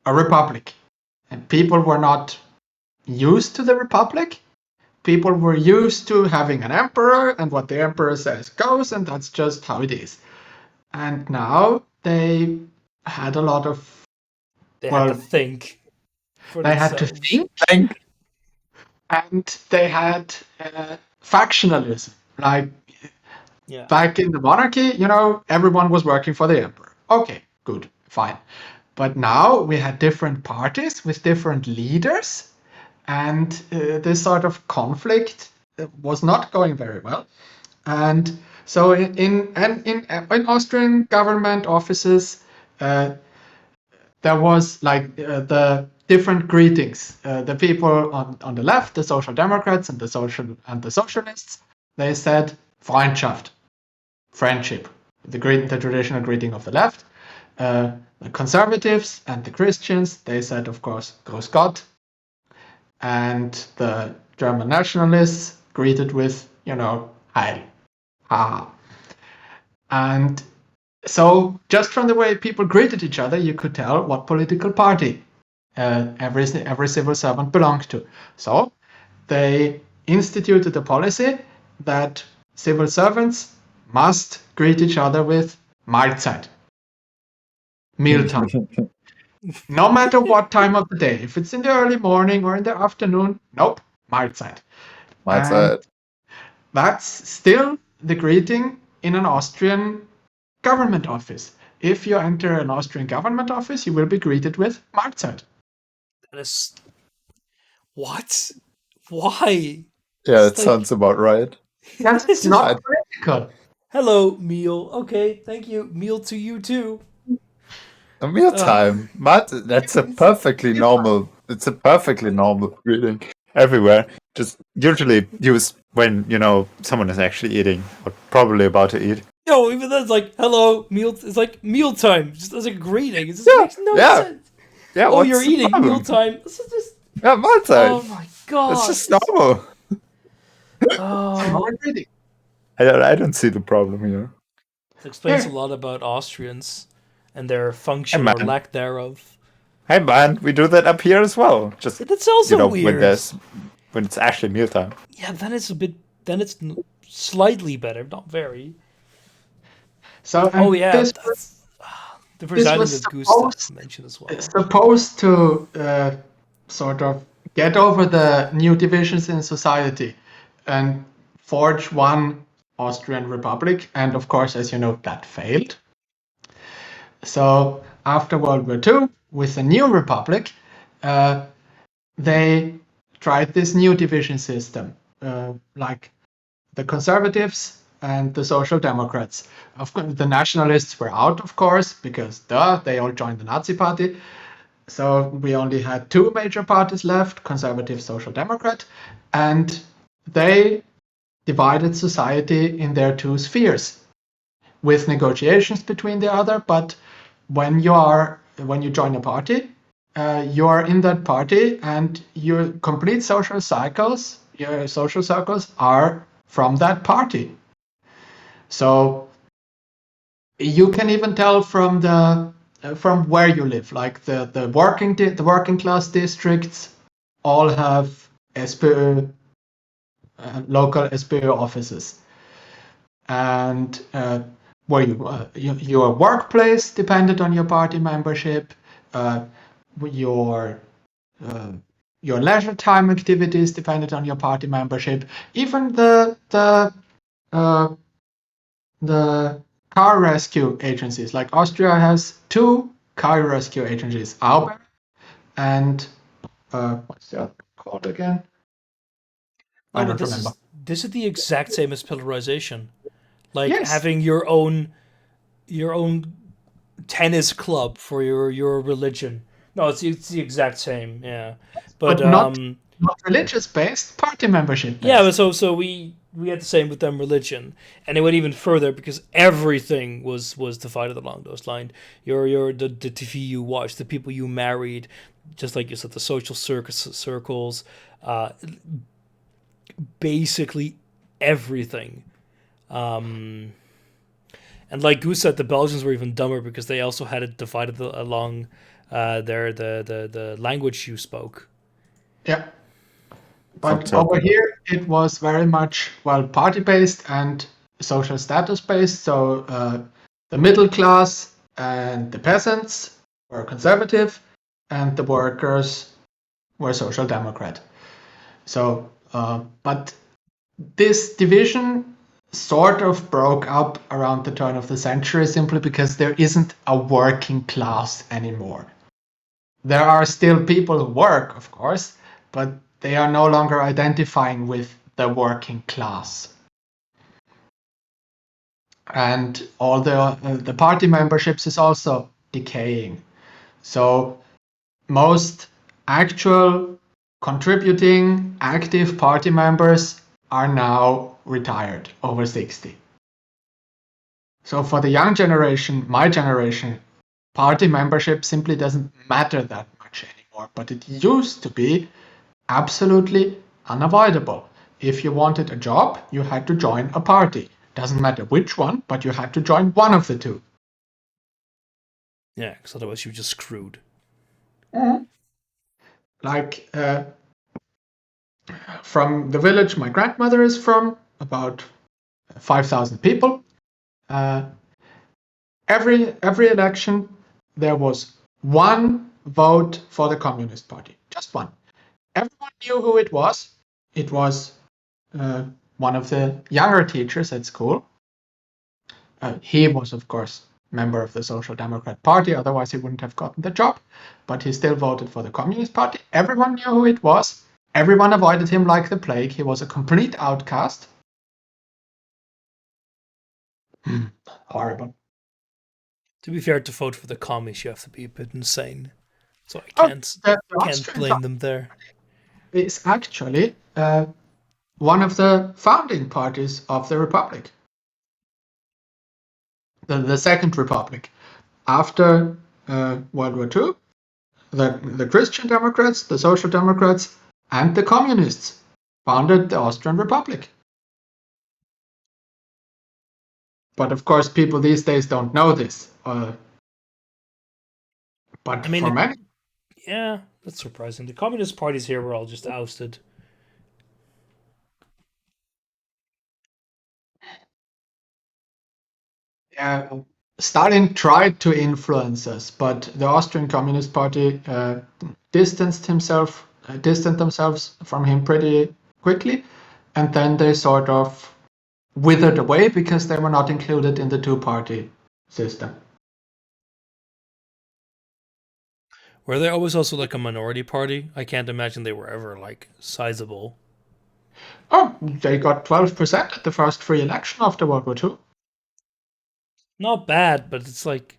a republic. And people were not used to the republic. People were used to having an emperor, and what the emperor says goes, and that's just how it is. And now they had a lot of... They had to think. They had to think. And they had factionalism. Like, back in the monarchy, everyone was working for the emperor. Okay, good, fine. But now we had different parties with different leaders, and this sort of conflict was not going very well. And so in Austrian government offices, there was like the different greetings. The people on the left, the Social Democrats and the Socialists, they said Freundschaft, friendship, the traditional greeting of the left. The conservatives and the Christians, they said, of course, Grüß Gott. And the German nationalists greeted with, Heil. Haha. And so just from the way people greeted each other, you could tell what political party every civil servant belonged to. So they instituted a policy that civil servants must greet each other with Mahlzeit, mealtime. No matter what time of the day, if it's in the early morning or in the afternoon, nope, Mahlzeit. Mahlzeit. That's still the greeting in an Austrian government office. If you enter an Austrian government office, you will be greeted with Mahlzeit. That is... What? Why? Yeah, It's it sounds about right. That's This is not political. Hello, meal. Okay, thank you. Meal to you too. A mealtime. That's a perfectly normal. It's a perfectly normal greeting everywhere. Just usually used when someone is actually eating or probably about to eat. No, even that's like hello, meal. It's like mealtime. Just as a greeting. It just makes no sense. Yeah. Oh, what's you're the eating problem? mealtime. This is just. Yeah, Mahlzeit. Oh my god. It's just normal. Oh, Greeting. I don't see the problem here. it explains a lot about Austrians and their function Hey, or man. lack thereof. Hey man, we do that up here as well. Just That's also when weird. when it's actually mealtime. Yeah, then it's a bit. Then it's slightly better, not very. So, Oh yeah, this that's, the presiding was that Gustav supposed- mentioned as well. was supposed to sort of get over the new divisions in society and forge one Austrian Republic. And of course, as you know, that failed. So after World War II, with the new republic, they tried this new division system, like the conservatives and the social democrats. Of course, the nationalists were out, of course, because they all joined the Nazi party. So we only had two major parties left, conservative, social democrat, and they divided society in their two spheres with negotiations between the other. But when you join a party, you are in that party, and your complete social circles are from that party. So you can even tell from where you live, like the working class districts all have SPÖ, local SPÖ offices, and where your workplace depended on your party membership, your leisure time activities depended on your party membership, even the car rescue agencies. Like Austria has two car rescue agencies, Auber and what's the other called again? I don't remember. This is the exact same as pillarization, like Yes. having your own tennis club for your religion. No, it's the exact same, yeah. But not religious based, party membership based. yeah, but so we had the same with them religion, and it went even further because everything was divided along those lines. The TV you watched, the people you married, just like you said, the social circles, basically everything. And like Gus said, the Belgians were even dumber because they also had it divided along the language you spoke. Yeah. But over here, it was very much, party-based and social status-based. So the middle class and the peasants were conservative, and the workers were social democrat. So, but this division sort of broke up around the turn of the century simply because there isn't a working class anymore. There are still people who work, of course, but they are no longer identifying with the working class. And all the party memberships is also decaying. So most actual contributing active party members are now retired, over 60. So for the young generation, my generation, party membership simply doesn't matter that much anymore, but it used to be absolutely unavoidable. If you wanted a job, you had to join a party. Doesn't matter which one, but you had to join one of the two. Yeah, because otherwise you're just screwed. Like from the village my grandmother is from, about 5,000 people. Every election there was one vote for the Communist Party, just one. Everyone knew who it was. It was one of the younger teachers at school. He was, of course, member of the Social Democrat Party, otherwise he wouldn't have gotten the job, but he still voted for the Communist Party. Everyone knew who it was. Everyone avoided him like the plague. He was a complete outcast. Horrible. To be fair, to vote for the commies, you have to be a bit insane. So I can't blame them there. It's actually one of the founding parties of the Republic. The Second Republic. After World War II, the Christian Democrats, the Social Democrats, and the Communists founded the Austrian Republic. But of course, people these days don't know this. But I mean, for many, yeah, that's surprising. The communist parties here were all just ousted. Stalin tried to influence us, but the Austrian Communist Party distanced themselves from him pretty quickly, and then they sort of withered away because they were not included in the two-party system. Were they always also like a minority party? I can't imagine they were ever like sizable. Oh, they got 12% at the first free election after World War II. Not bad, but it's like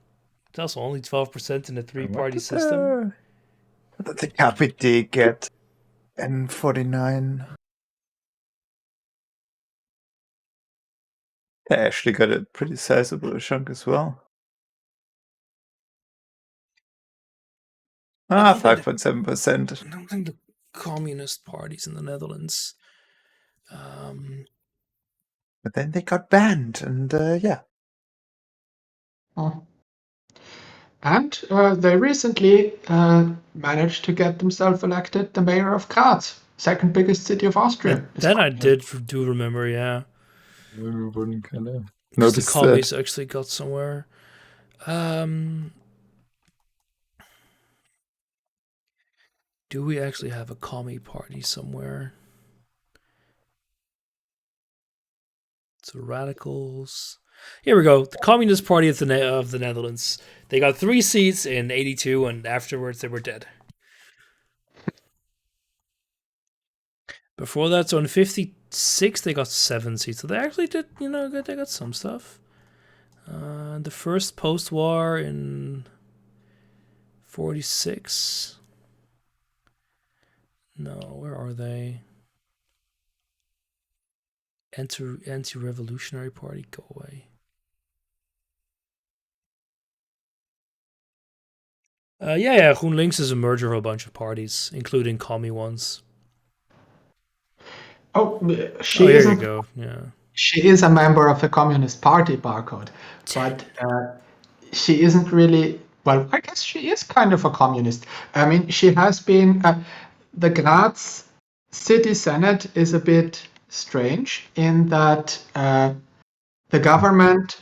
it's also only 12% in a three-party system. What did the KPD get in 49? They actually got a pretty sizable chunk as well. 5.7%. I don't think the communist parties in the Netherlands. But then they got banned, and yeah. Oh. And they recently managed to get themselves elected the mayor of Graz, second biggest city of Austria. That I do remember, yeah. Everyone kind of Because the noticed commies that. actually got somewhere. Do we actually have a commie party somewhere? So radicals. Here we go. The Communist Party of the Netherlands. They got 3 seats in 82, and afterwards they were dead. Before that, so in 56, they got 7 seats. So they actually did, good. They got some stuff. The first post-war in 46. No, where are they? Anti-revolutionary party, go away. Yeah, GroenLinks is a merger of a bunch of parties, including commie ones. Oh, here you go. Yeah, she is a member of the Communist Party, Barcode, but she isn't really. Well, I guess she is kind of a communist. I mean, she has been. The Graz City Senate is a bit strange in that the government,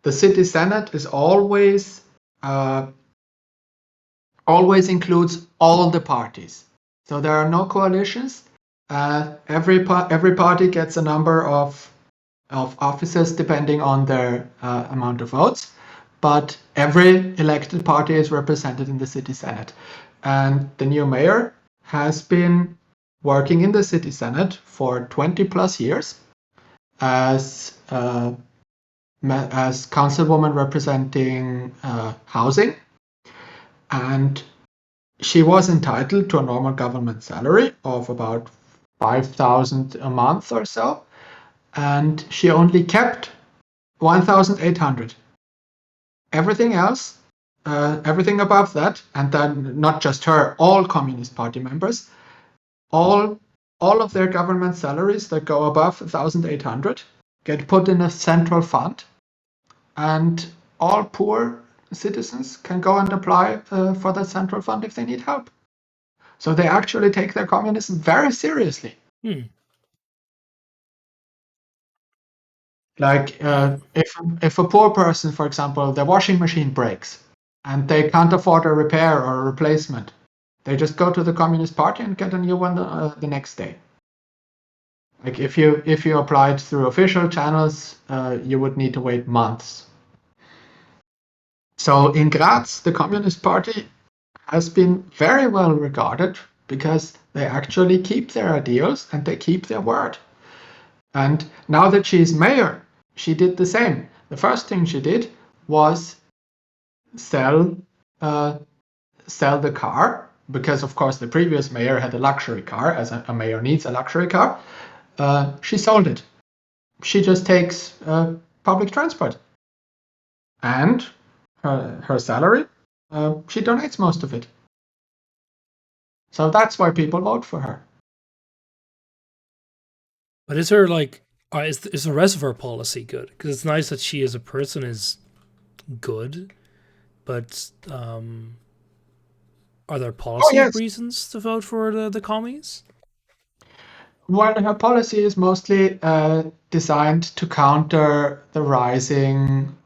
the City Senate, is always includes all the parties. So there are no coalitions. Every party gets a number of offices depending on their amount of votes, but every elected party is represented in the City Senate. And the new mayor has been working in the City Senate for 20 plus years as councilwoman representing housing, and she was entitled to a normal government salary of about 5,000 a month or so, and she only kept 1,800. Everything else everything above that, and then not just her, all Communist Party members, all of their government salaries that go above 1,800 get put in a central fund, and all poor citizens can go and apply for that central fund if they need help. So they actually take their communism very seriously. Like if a poor person, for example, their washing machine breaks and they can't afford a repair or a replacement, they just go to the Communist Party and get a new one the next day. Like if you applied through official channels, you would need to wait months. So in Graz, the Communist Party has been very well regarded because they actually keep their ideals and they keep their word. And now that she's mayor, she did the same. The first thing she did was sell the car, because of course the previous mayor had a luxury car, as a mayor needs a luxury car. She sold it. She just takes public transport. And her salary, she donates most of it. So that's why people vote for her. But is her is the rest of her policy good? Because it's nice that she as a person is good, but are there policy reasons to vote for the commies? Well, her policy is mostly designed to counter the rising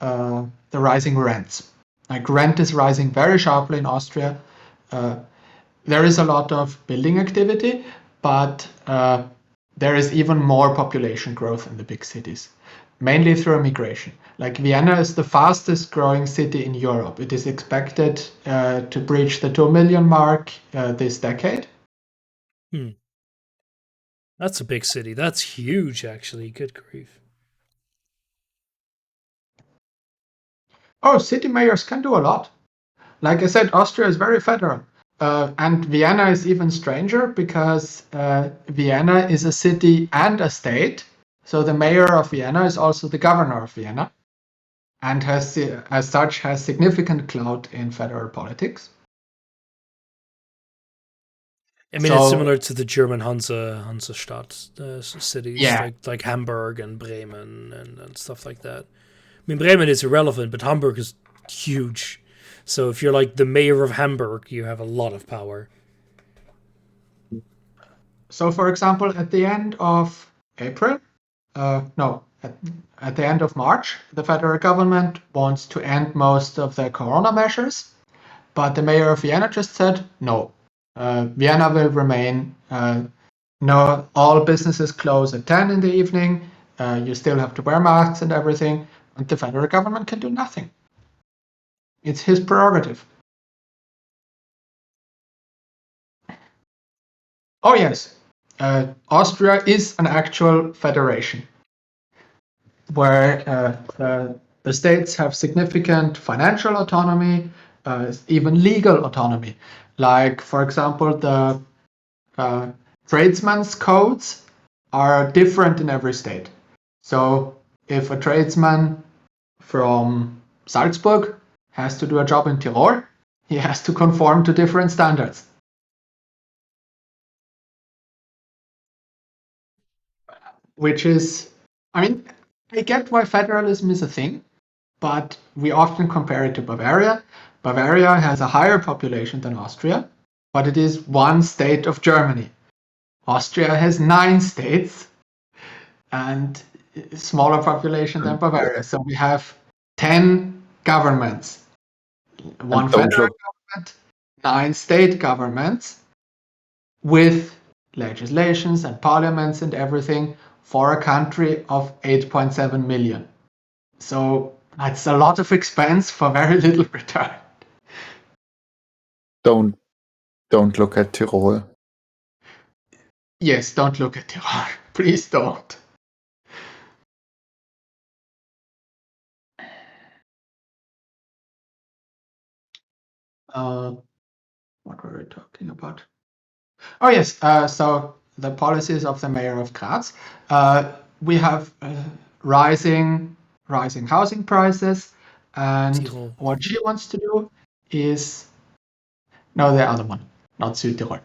rents. Like rent is rising very sharply in Austria. There is a lot of building activity, but there is even more population growth in the big cities, mainly through migration. Like Vienna is the fastest growing city in Europe. It is expected to breach the 2 million mark this decade. That's a big city. That's huge, actually. Good grief. Oh, city mayors can do a lot. Like I said, Austria is very federal. And Vienna is even stranger because Vienna is a city and a state. So the mayor of Vienna is also the governor of Vienna and has, as such, has significant clout in federal politics. I mean, it's similar to the German Hansestadt cities, like Hamburg and Bremen and stuff like that. I mean, Bremen is irrelevant, but Hamburg is huge. So if you're like the mayor of Hamburg, you have a lot of power. So, for example, at the end of April, at the end of March, the federal government wants to end most of the corona measures, but the mayor of Vienna just said no. Vienna will remain. No, all businesses close at 10 in the evening. You still have to wear masks and everything, and the federal government can do nothing. It's his prerogative. Oh yes, Austria is an actual federation where the states have significant financial autonomy, even legal autonomy. Like, for example, the tradesman's codes are different in every state. So if a tradesman from Salzburg has to do a job in Tyrol, he has to conform to different standards. Which is, I mean, I get why federalism is a thing, but we often compare it to Bavaria. Bavaria has a higher population than Austria, but it is one state of Germany. Austria has 9 states and smaller population than Bavaria. So we have 10 governments. One federal government, 9 state governments with legislations and parliaments and everything for a country of 8.7 million. So that's a lot of expense for very little return. Don't look at Tyrol. Yes, don't look at Tyrol. Please don't. What were we talking about? Oh yes, so the policies of the mayor of Graz. We have rising housing prices, and what she wants to do is no, the other one, not Südtirol.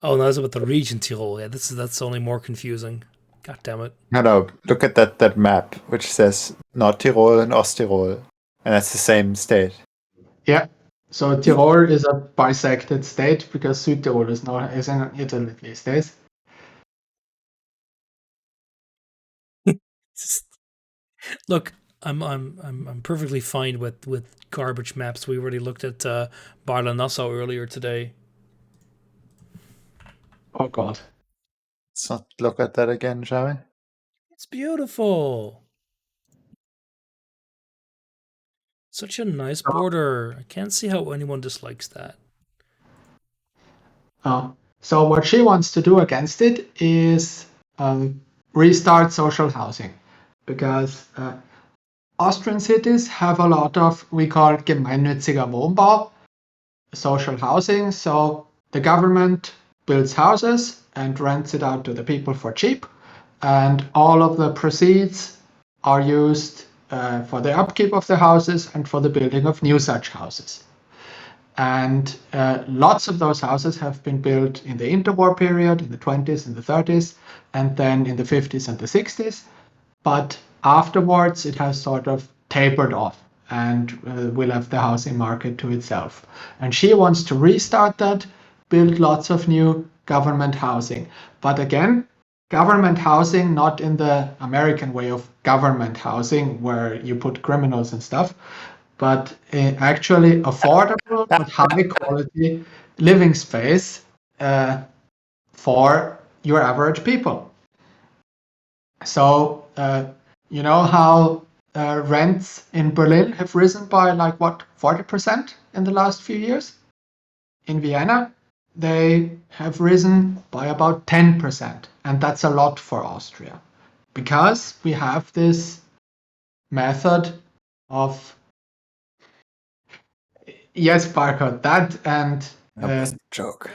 Oh, no, that's about the region Tirol. Yeah, that's only more confusing. God damn it. No, look at that map, which says Nordtirol and Osttirol, and that's the same state. Yeah. So Tirol is a bisected state because Südtirol is in Italy these days. Look, I'm perfectly fine with garbage maps. We already looked at Barla-Nassau earlier today. Oh God. Let's not look at that again, shall we? It's beautiful. Such a nice border. I can't see how anyone dislikes that. So what she wants to do against it is restart social housing, because Austrian cities have a lot of, we call it gemeinnütziger Wohnbau, social housing. So the government builds houses and rents it out to the people for cheap, and all of the proceeds are used for the upkeep of the houses and for the building of new such houses. And lots of those houses have been built in the interwar period, in the 20s and the 30s, and then in the 50s and the 60s. But afterwards, it has sort of tapered off, and we left the housing market to itself. And she wants to restart that, build lots of new government housing. But again, government housing, not in the American way of government housing, where you put criminals and stuff, but actually affordable but high quality living space for your average people. So you know how rents in Berlin have risen by like what, 40% in the last few years? In Vienna, they have risen by about 10%, and that's a lot for Austria, because we have this method of, yes, Parker, that and That was a joke.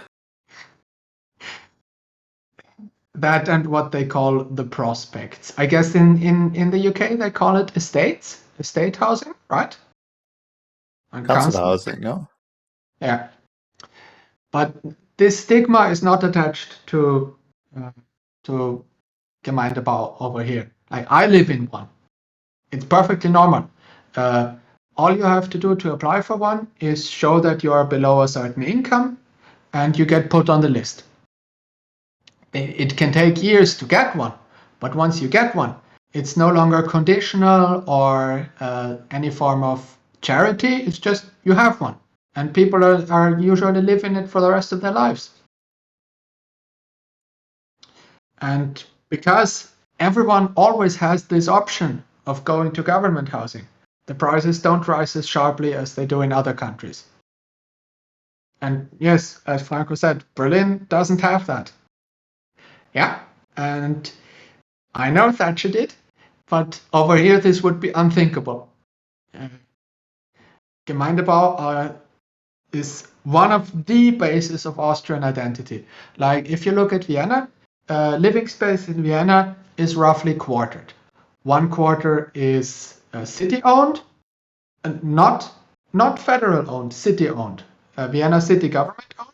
that and what they call the prospects. I guess in the UK they call it estates, estate housing, right? And Council housing, no? Yeah. But this stigma is not attached to Gemeindebau over here. Like, I live in one. It's perfectly normal. All you have to do to apply for one is show that you are below a certain income, and you get put on the list. It can take years to get one, but once you get one, it's no longer conditional or any form of charity. It's just you have one, and people are usually living it for the rest of their lives. And because everyone always has this option of going to government housing, the prices don't rise as sharply as they do in other countries. And yes, as Franco said, Berlin doesn't have that. Yeah, and I know Thatcher did, but over here this would be unthinkable. Gemeindebau is one of the bases of Austrian identity. Like, if you look at Vienna, living space in Vienna is roughly quartered. One quarter is city-owned, and not federal-owned, city-owned. Vienna city government-owned.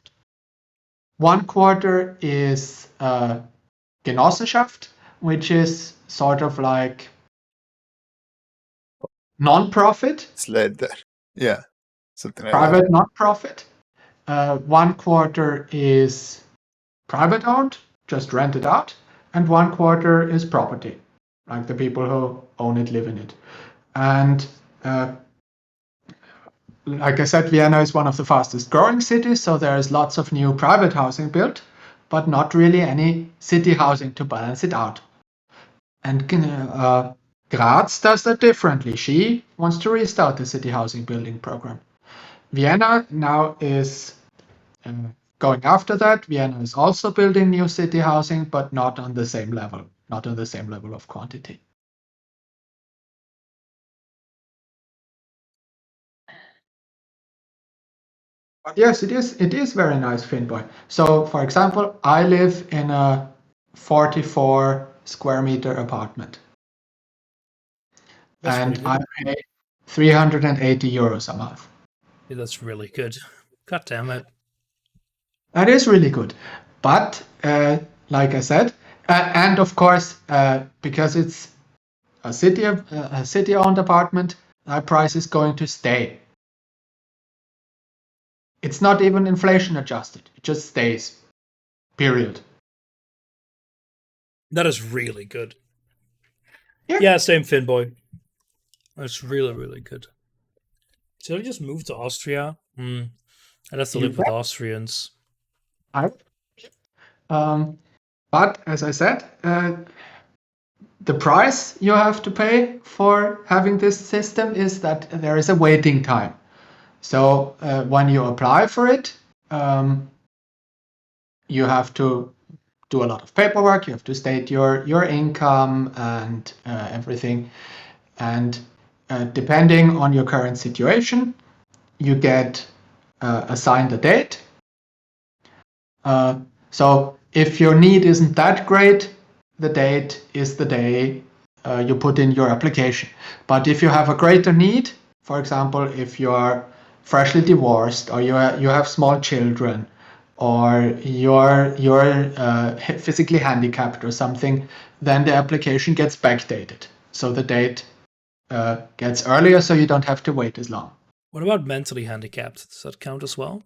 One quarter is Genossenschaft, which is sort of like non-profit. It's like that. Yeah. Something like Private that. non-profit. One quarter is private-owned, just rented out, and one quarter is property, like the people who own it live in it. And like I said, Vienna is one of the fastest growing cities, so there is lots of new private housing built, but not really any city housing to balance it out. And Graz does that differently. She wants to restart the city housing building program. Vienna now is going after that. Vienna is also building new city housing, but not on the same level, not on the same level of quantity. But yes, it is very nice, Finboy. So, for example, I live in a 44 square meter apartment. That's and pretty I good. pay 380 euros a month. Yeah, that's really good. God damn it. That is really good. But like I said, and of course, because it's a city-owned apartment, that price is going to stay. It's not even inflation adjusted. It just stays. Period. That is really good. Yeah. Yeah, same Finboy. That's really, really good. Should I just move to Austria? I'd have to live with Austrians. But as I said, the price you have to pay for having this system is that there is a waiting time. So when you apply for it, you have to do a lot of paperwork. You have to state your income and everything. And depending on your current situation, you get assigned a date. So if your need isn't that great, the date is the day you put in your application. But if you have a greater need, for example, if you are freshly divorced, or you have small children, or you're physically handicapped or something, then the application gets backdated. So the date gets earlier, so you don't have to wait as long. What about mentally handicapped? Does that count as well?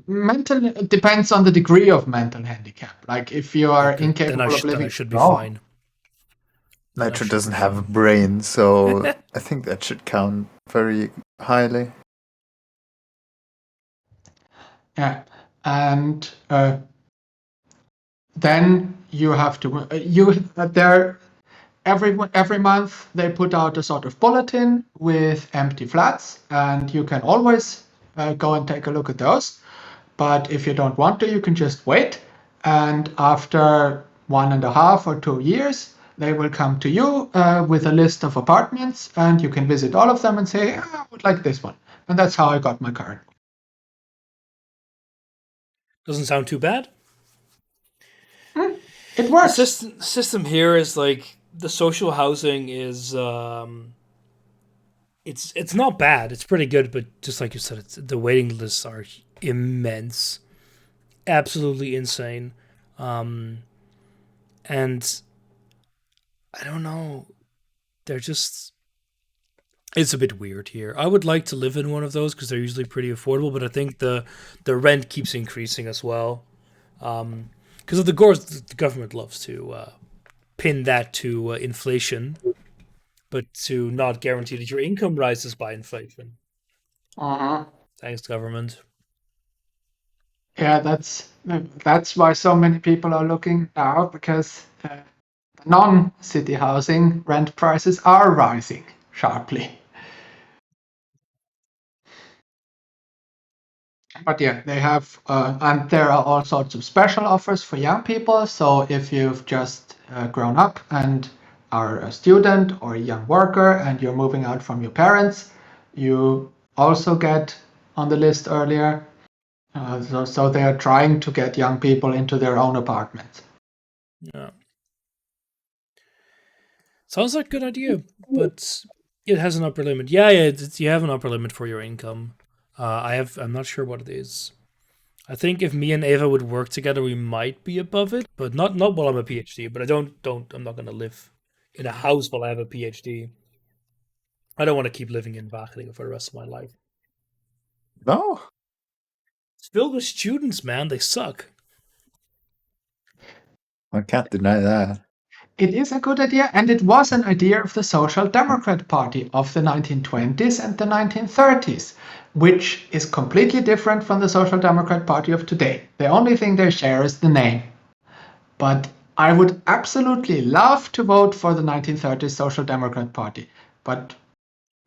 Mental depends on the degree of mental handicap. Like if you are incapable of living, then I should be fine. Nitro doesn't have a brain, so I think that should count very highly. Yeah, and then you have to every month they put out a sort of bulletin with empty flats, and you can always go and take a look at those. But if you don't want to, you can just wait, and after 1.5 or 2 years, they will come to you with a list of apartments, and you can visit all of them and say, I would like this one. And that's how I got my current. Doesn't sound too bad. It works. The system here is like the social housing is it's not bad. It's pretty good, but just like you said, the waiting lists are immense, absolutely insane, and I don't know. They're just. It's a bit weird here. I would like to live in one of those because they're usually pretty affordable, but I think the rent keeps increasing as well. Because of the government loves to pin that to inflation, but to not guarantee that your income rises by inflation. Thanks, government. Yeah, that's why so many people are looking now, because non-city housing rent prices are rising sharply. But yeah, they have, and there are all sorts of special offers for young people. So if you've just grown up and are a student or a young worker and you're moving out from your parents, you also get on the list earlier. So they are trying to get young people into their own apartments. Yeah. Sounds like a good idea, but it has an upper limit. Yeah, you have an upper limit for your income. I'm not sure what it is. I think if me and Ava would work together, we might be above it, but not while I'm a PhD. But I'm not gonna live in a house while I have a PhD. I don't want to keep living in Wageningen for the rest of my life. No. It's filled with students, man. They suck. I can't deny that. It is a good idea, and it was an idea of the Social Democrat Party of the 1920s and the 1930s, which is completely different from the Social Democrat Party of today. The only thing they share is the name. But I would absolutely love to vote for the 1930s Social Democrat Party, but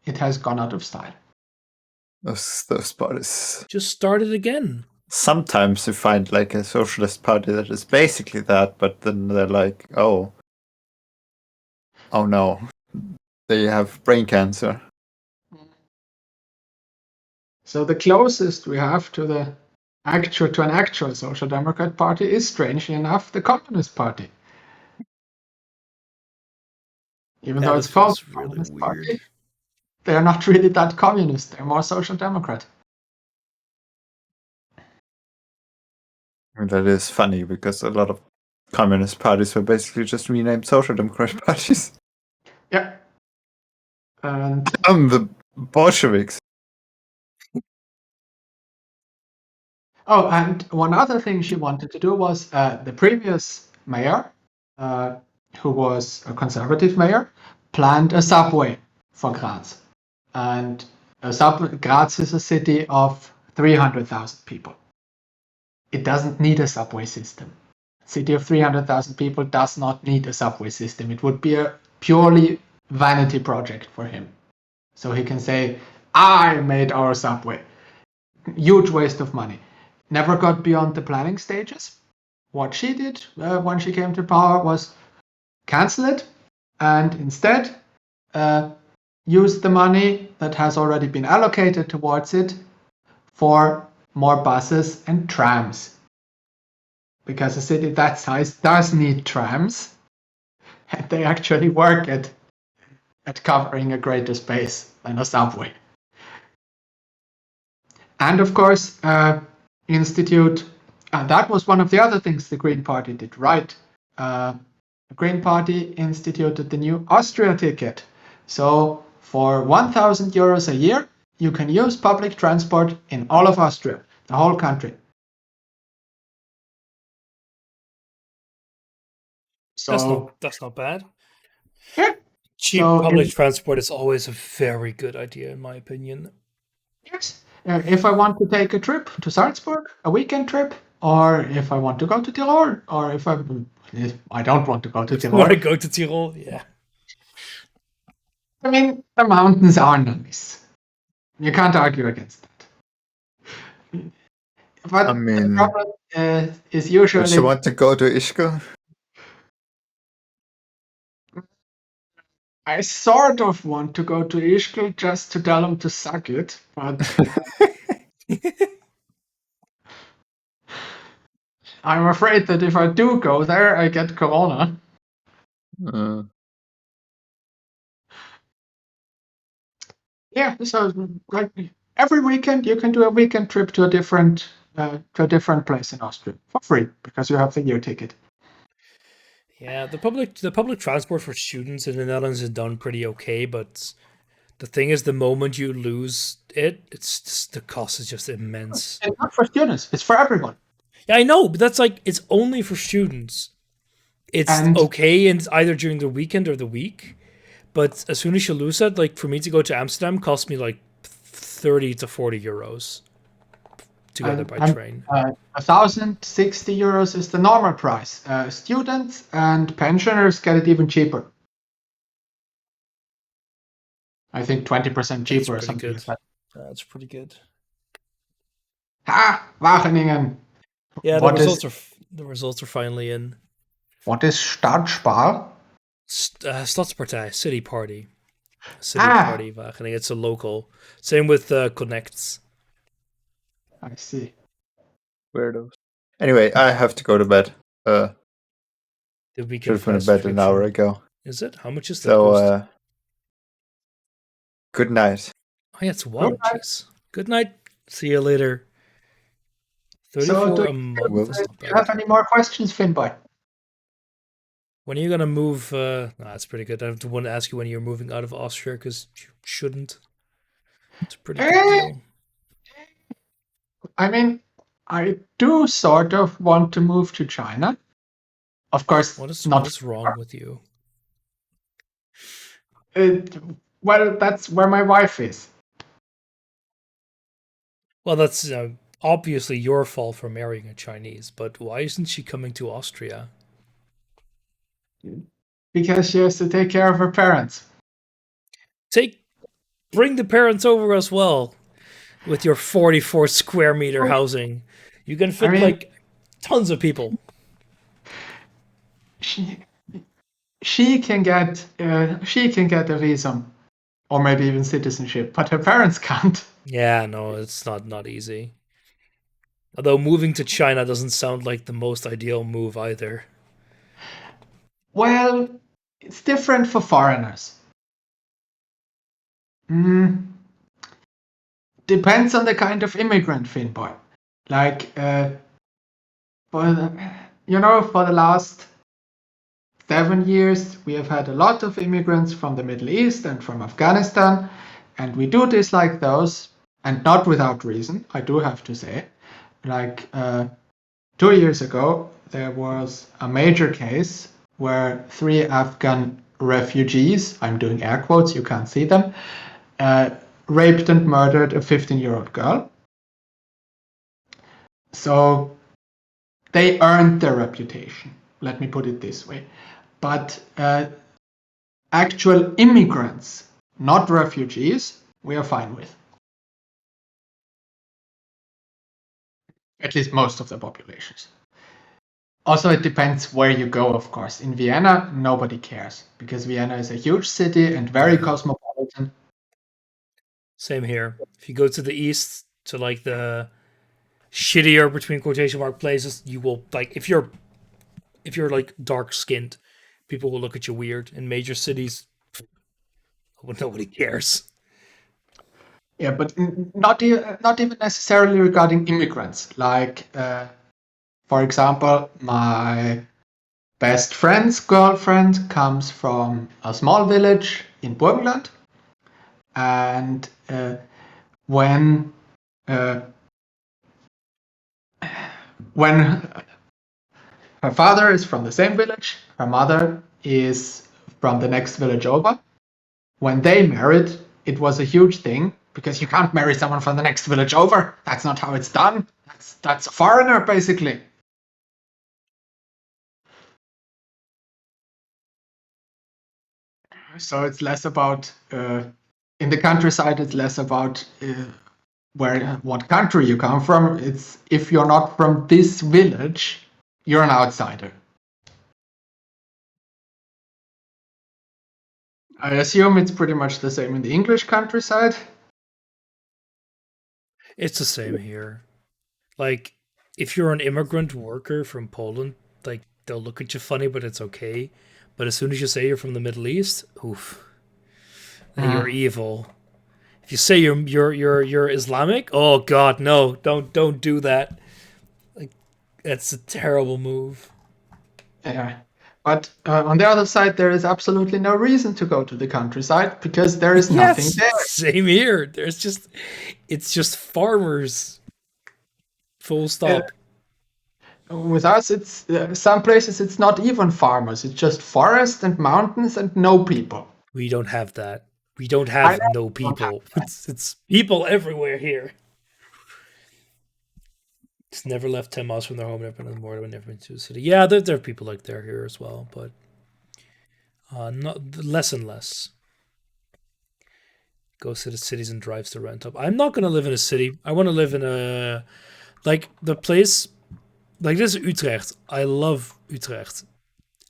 it has gone out of style. Those parties. Just start it again. Sometimes you find like a socialist party that is basically that, but then they're like, oh no, they have brain cancer. So the closest we have to an actual Social Democrat Party is, strangely enough, the Communist Party. Even Yeah, though this it's called feels really Communist weird. Party, they're not really that communist. They're more social democrat. That is funny because a lot of communist parties were basically just renamed social democratic parties. Yeah. And The Bolsheviks. oh, and one other thing she wanted to do was the previous mayor, who was a conservative mayor, planned a subway for Graz. And Graz is a city of 300,000 people. It doesn't need a subway system. A city of 300,000 people does not need a subway system. It would be a purely vanity project for him. So he can say, I made our subway. Huge waste of money. Never got beyond the planning stages. What she did when she came to power was cancel it and instead use the money that has already been allocated towards it for more buses and trams. Because a city that size does need trams, and they actually work at covering a greater space than a subway. And of course, institute, and that was one of the other things the Green Party did right. The Green Party instituted the new Austria ticket. So for 1,000 euros a year, you can use public transport in all of Austria, the whole country. So That's not bad. yeah. Cheap So public transport is always a very good idea, in my opinion. yes, if I want to take a trip to Salzburg, a weekend trip, or if I want to go to Tirol, or if I don't want to go to If you Tirol. want to go to Tirol, yeah. I mean, the mountains are nice. You can't argue against that. But I mean, the problem is if you usually want to go to Ishka, I sort of want to go to Ischgl just to tell them to suck it, but I'm afraid that if I do go there, I get corona. Yeah, so like every weekend you can do a weekend trip to a different place in Austria for free because you have the year ticket. Yeah, the public transport for students in the Netherlands is done pretty okay, but the thing is, the moment you lose it, it's just, the cost is just immense. It's not for students; it's for everyone. Yeah, I know, but that's like it's only for students. It's And- okay, and it's either during the weekend or the week. But as soon as you lose it, like for me to go to Amsterdam, cost me like 30 to 40 euros to go there by train. 1,060 euros is the normal price. Students and pensioners get it even cheaper. I think 20% cheaper or pretty something good. like that. That's pretty good. Ah, Wageningen. Yeah, What the results are finally in. What is Stadtspar? Stadspartij, City Party. City Party Wageningen. It's a local. Same with Connects. I see. weirdos. Anyway, I have to go to bed. The weekend Should have been to bed an hour ago. Is it? How much is that? So, good night. Oh, yeah, it's one. Good night. Jeez. Good night. See you later. 34 So a month. That's not do you have bad. any more questions, Finboy? When are you gonna move? That's pretty good. I have to want to ask you when you're moving out of Austria because you shouldn't. It's a pretty big deal. I mean, I do sort of want to move to China. Of course, What is wrong with you? Well, that's where my wife is. Well, that's obviously your fault for marrying a Chinese, but why isn't she coming to Austria? Because she has to take care of her parents. Bring the parents over as well with your 44 square meter housing. You can fit like tons of people. She can get a visa or maybe even citizenship, but her parents can't. Yeah, no, it's not easy. Although moving to China doesn't sound like the most ideal move either. Well, it's different for foreigners. Depends on the kind of immigrant, Finboy. Like, for the last 7 years, we have had a lot of immigrants from the Middle East and from Afghanistan, and we do dislike those, and not without reason, I do have to say. Like, 2 years ago, there was a major case where 3 Afghan refugees, I'm doing air quotes, you can't see them, raped and murdered a 15-year-old girl. So they earned their reputation, let me put it this way. But actual immigrants, not refugees, we are fine with. At least most of the populations. Also, it depends where you go, of course. In Vienna, nobody cares, because Vienna is a huge city and very cosmopolitan. Same here. If you go to the east, to like the shittier between quotation mark places, you will like if you're like dark skinned, people will look at you weird. In major cities, nobody cares. Yeah, but not even necessarily regarding immigrants. Like, for example, my best friend's girlfriend comes from a small village in Burgenland, and when her father is from the same village, her mother is from the next village over. When they married, it was a huge thing, because you can't marry someone from the next village over. That's not how it's done. That's a foreigner, basically. So it's less about, in the countryside, it's less about what country you come from. It's if you're not from this village, you're an outsider. I assume it's pretty much the same in the English countryside. It's the same here. Like, if you're an immigrant worker from Poland, like, they'll look at you funny, but it's okay. But as soon as you say you're from the Middle East, oof, then you're evil. If you say you're Islamic, oh God, no, don't do that. Like, that's a terrible move. Yeah. But on the other side, there is absolutely no reason to go to the countryside, because there is nothing there. Same here. It's just farmers. Full stop. With us, it's some places it's not even farmers. It's just forest and mountains and no people. We don't have that. We don't have no people. It's people everywhere here. It's never left 10 miles from their home, never been in the border, never been to the city. Yeah, there are people like there here as well, but not less and less. Goes to the cities and drives to rent up. I'm not going to live in a city. I want to live in a, like, the place, like, this is Utrecht. I love Utrecht.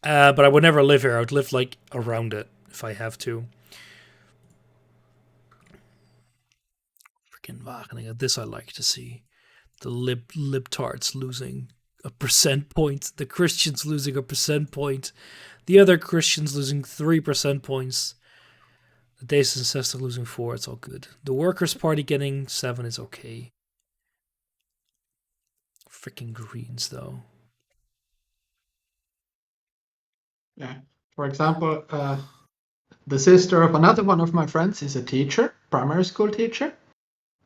But I would never live here. I would live, like, around it if I have to. Freaking Wageningen. This I like to see. The libtards losing a percent point. The Christians losing a percent point. The other Christians losing 3 percent points. The Days Ancestor losing 4. It's all good. The Workers' Party getting 7 is okay. Freaking Greens, though. Yeah. For example, the sister of another one of my friends is a teacher, primary school teacher,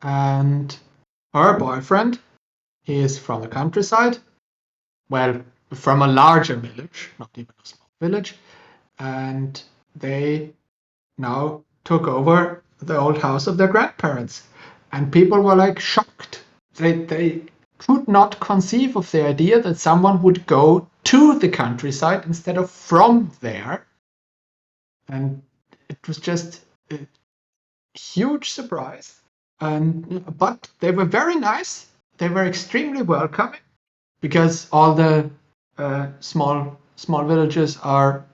and her boyfriend is from the countryside, well, from a larger village, not even a small village, and they now took over the old house of their grandparents, and people were like shocked. They could not conceive of the idea that someone would go to the countryside instead of from there, and it was just a huge surprise. But they were very nice. They were extremely welcoming, because all the small villages are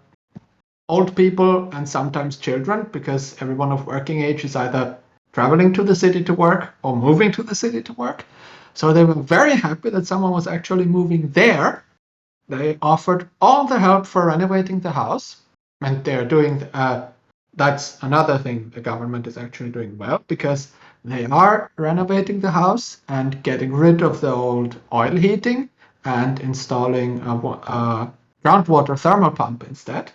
old people and sometimes children, because everyone of working age is either traveling to the city to work or moving to the city to work. So they were very happy that someone was actually moving there. They offered all the help for renovating the house, and they're doing. That's another thing the government is actually doing well, because they are renovating the house and getting rid of the old oil heating and installing a groundwater thermal pump instead,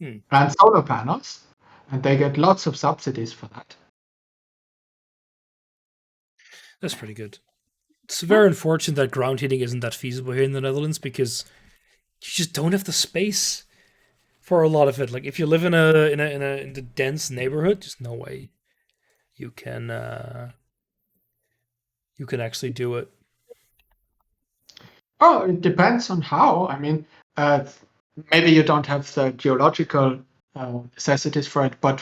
and solar panels, and they get lots of subsidies for that. That's pretty good. It's very unfortunate that ground heating isn't that feasible here in the Netherlands, because you just don't have the space for a lot of it. Like if you live in a dense neighborhood, just no way you can actually do it. Oh, it depends on how. I mean, maybe you don't have the geological necessities for it, but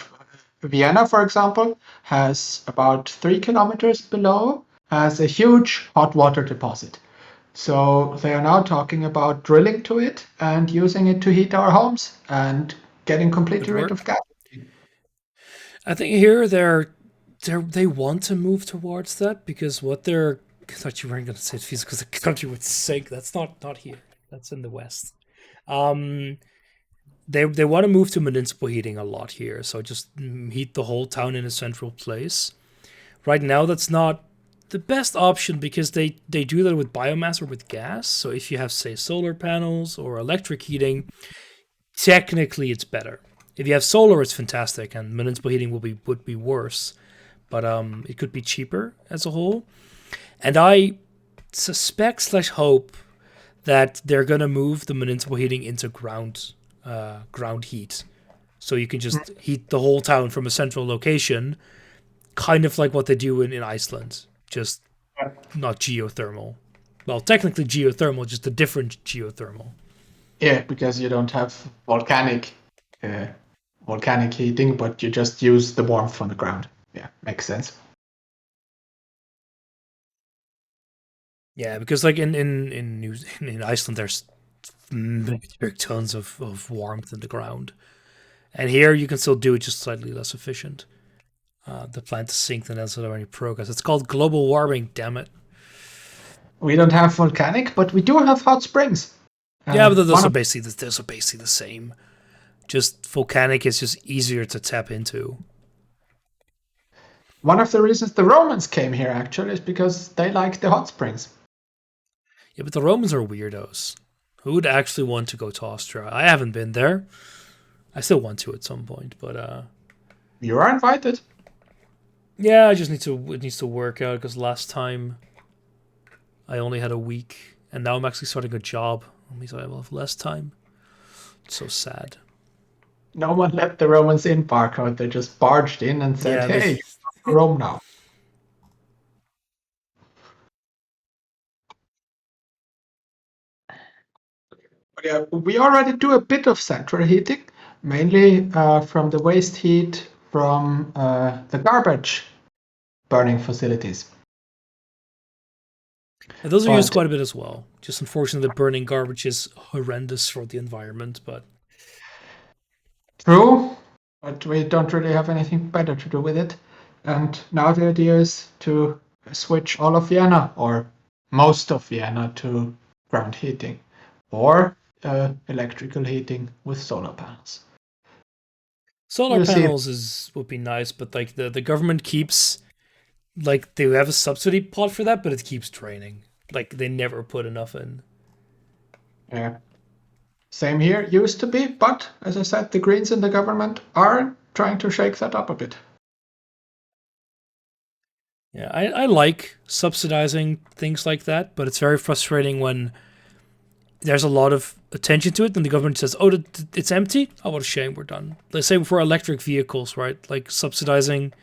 Vienna, for example, has about 3 kilometers below has a huge hot water deposit. So they are now talking about drilling to it and using it to heat our homes and getting completely rid of gas. I think here they want to move towards that, because what they're... I thought you weren't going to say it's because the country would sink. That's not here. That's in the West. They want to move to municipal heating a lot here, so just heat the whole town in a central place. Right now, that's not the best option, because they do that with biomass or with gas. So if you have, say, solar panels or electric heating, technically it's better. If you have solar, it's fantastic, and municipal heating would be worse, but it could be cheaper as a whole. And I suspect / hope that they're gonna move the municipal heating into ground heat, so you can just heat the whole town from a central location, kind of like what they do in Iceland, just not geothermal. Well, technically geothermal, just a different geothermal. Yeah, because you don't have volcanic heating, but you just use the warmth from the ground. Yeah, makes sense. Yeah, because like in Iceland, there's big tons of warmth in the ground, and here you can still do it, just slightly less efficient. The plant is synced and doesn't have any progress. It's called global warming, damn it. We don't have volcanic, but we do have hot springs. Yeah, but those are basically the same. Just volcanic is just easier to tap into. One of the reasons the Romans came here actually is because they like the hot springs. Yeah, but the Romans are weirdos. Who would actually want to go to Austria? I haven't been there. I still want to at some point, but you are invited. Yeah, it needs to work out, because last time I only had a week, and now I'm actually starting a job. That means I will have less time. It's so sad. No one let the Romans in, Barcode. They just barged in and said, "Hey, you're from Rome now." But yeah, we already do a bit of central heating, mainly from the waste heat from the garbage burning facilities. And those are used quite a bit as well. Just unfortunately, the burning garbage is horrendous for the environment, but... True, but we don't really have anything better to do with it. And now the idea is to switch all of Vienna, or most of Vienna, to ground heating, or electrical heating with solar panels. Solar panels would be nice, but like the government keeps, like, they have a subsidy pot for that, but it keeps draining. Like, they never put enough in. Yeah. Same here, used to be, but as I said, the Greens in the government are trying to shake that up a bit. Yeah, I like subsidizing things like that, but it's very frustrating when there's a lot of attention to it, and the government says, "Oh, it's empty? Oh, what a shame, we're done." Let's say for electric vehicles, right? Like subsidizing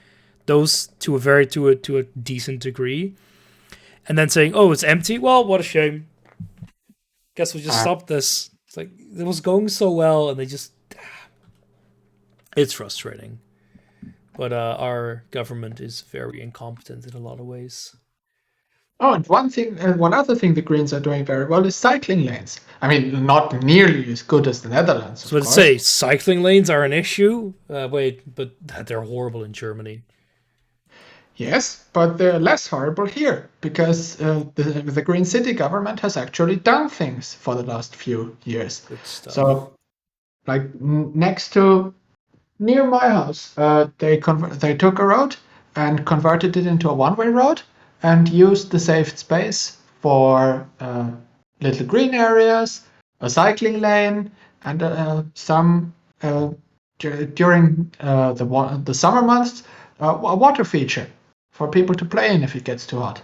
those to a decent degree, and then saying, "Oh, it's empty? Well, what a shame. Guess we'll just stop this." It's like, it was going so well, and they just... It's frustrating. But our government is very incompetent in a lot of ways. Oh, and one other thing the Greens are doing very well is cycling lanes. I mean, not nearly as good as the Netherlands. So let's say cycling lanes are an issue. But they're horrible in Germany. Yes, but they're less horrible here, because the Green City government has actually done things for the last few years. Good stuff. So like next to near my house, they took a road and converted it into a one-way road and used the saved space for little green areas, a cycling lane, and some during the summer months a water feature for people to play in if it gets too hot.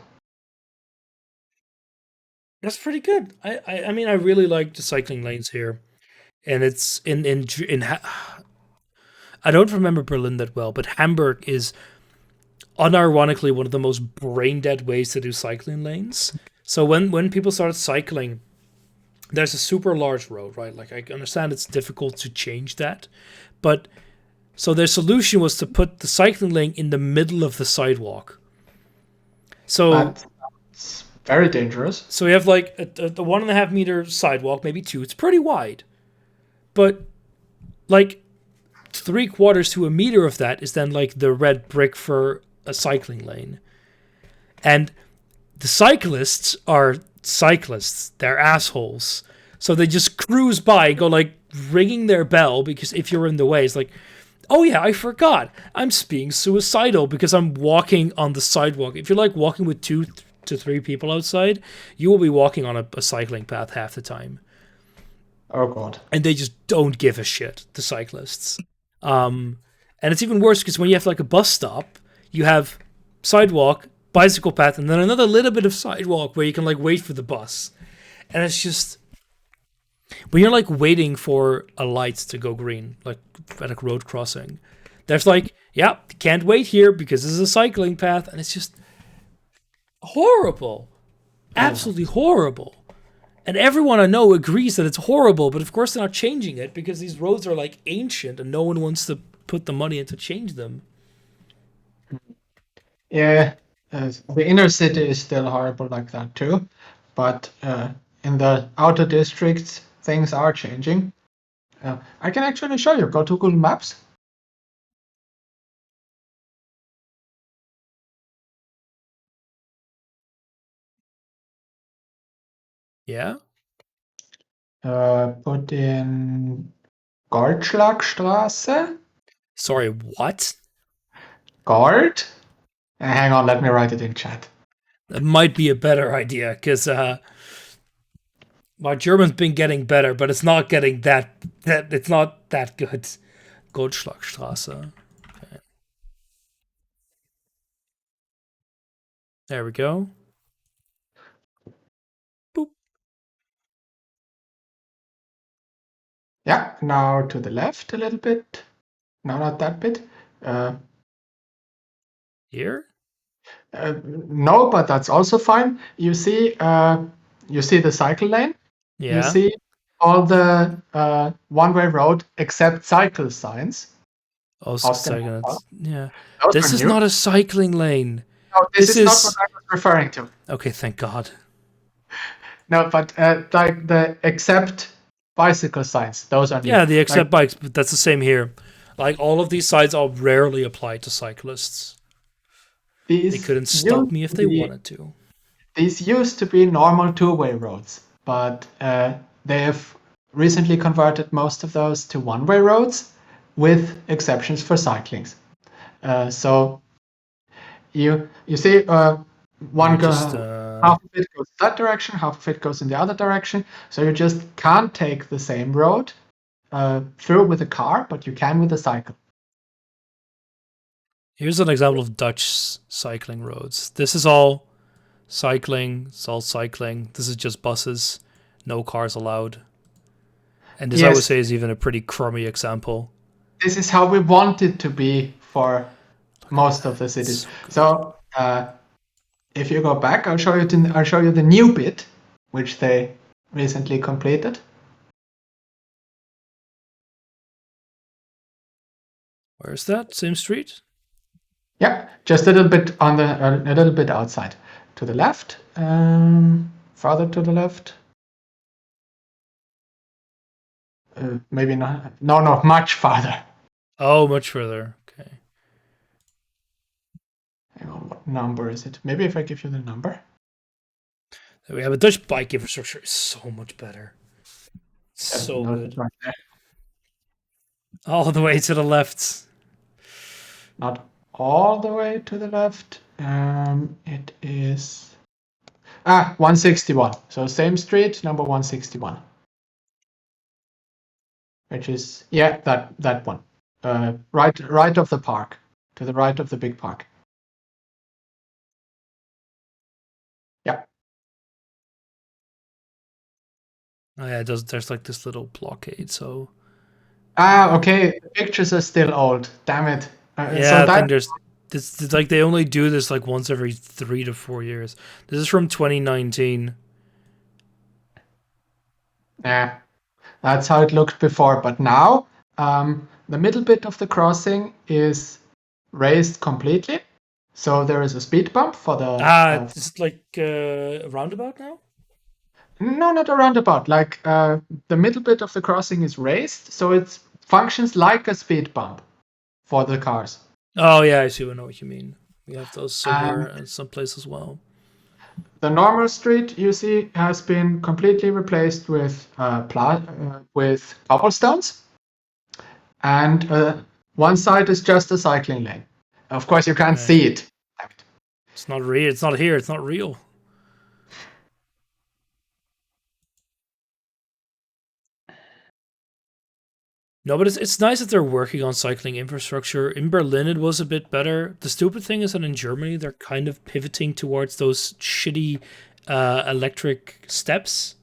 That's pretty good. I mean, I really like the cycling lanes here, and it's I don't remember Berlin that well, but Hamburg is unironically one of the most brain dead ways to do cycling lanes. So when people started cycling, there's a super large road, right? Like, I understand it's difficult to change that, but so their solution was to put the cycling lane in the middle of the sidewalk. So That's very dangerous. So we have like a 1.5 meter sidewalk, maybe 2. It's pretty wide, but like 3/4 to a meter of that is then like the red brick for a cycling lane. And the cyclists are cyclists. They're assholes. So they just cruise by, go like ringing their bell, because if you're in the way, it's like, oh yeah, I forgot. I'm being suicidal because I'm walking on the sidewalk. If you're like walking with 2 to 3 people outside, you will be walking on a cycling path half the time. Oh god. And they just don't give a shit, the cyclists. And it's even worse because when you have like a bus stop, you have sidewalk, bicycle path, and then another little bit of sidewalk where you can like wait for the bus. And it's just, when you're like waiting for a light to go green, like at a road crossing, there's like, yeah, can't wait here because this is a cycling path, and it's just horrible. Absolutely horrible. And everyone I know agrees that it's horrible, but of course they're not changing it because these roads are like ancient and no one wants to put the money in to change them. Yeah, the inner city is still horrible like that too, but in the outer districts things are changing. I can actually show you. Go to Google Maps. Yeah? Put in Goldschlagstraße. Sorry, what? Gold. Hang on, let me write it in chat. That might be a better idea, because my German's been getting better, but it's not getting that it's not that good. Goldschlagstraße. Okay. There we go. Boop. Yeah, now to the left a little bit. No, not that bit. Here? No, but that's also fine. You see the cycle lane. Yeah. You see all the one-way road except cycle signs. Also, second. Yeah. Those This are is new. not a cycling lane. No, this is not is- what I was referring to. Okay, thank God. No, but like the except bicycle signs, those are new. Yeah, the accept Like, bikes, but that's the same here. Like, all of these signs are rarely applied to cyclists. these They couldn't stop used me if to they be- wanted to. These used to be normal two-way roads, but they have recently converted most of those to one-way roads with exceptions for cyclings. So you see one You goes, just, half of it goes that direction, half of it goes in the other direction. So you just can't take the same road through with a car, but you can with a cycle. Here's an example of Dutch cycling roads. This is all cycling. It's all cycling. This is just buses. No cars allowed. And this, I would Yes. say, is even a pretty crummy example. This is how we want it to be for most of the cities. So if you go back, I'll show you the new bit, which they recently completed. Where's that? Same street? Yeah, just a little bit a little bit outside, to the left, farther to the left. Maybe not. No, much farther. Oh, much further. Okay. Hang on, what number is it? Maybe if I give you the number. We have a Dutch bike infrastructure is so much better. So No, good. it's right there. All the way to the left. Not all the way to the left. It is 161. So same street, number 161. Which is that one. Right of the park, to the right of the big park. Yeah. Oh yeah, there's like this little blockade, so Okay. The pictures are still old. Damn it. yeah, I think there's this like they only do this like once every 3 to 4 years. This is from 2019. Yeah, that's how it looked before. But now, the middle bit of the crossing is raised completely. So there is a speed bump for the. Is it like a roundabout now? No, not a roundabout. Like the middle bit of the crossing is raised, so it functions like a speed bump for the cars. Oh yeah, I know what you mean. We have those somewhere in some place as well. The normal street you see has been completely replaced with cobblestones, and one side is just a cycling lane. Of course, you can't see it. It's not real. It's not here. It's not real. No, but it's nice that they're working on cycling infrastructure. In Berlin, it was a bit better. The stupid thing is that in Germany, they're kind of pivoting towards those shitty electric steps.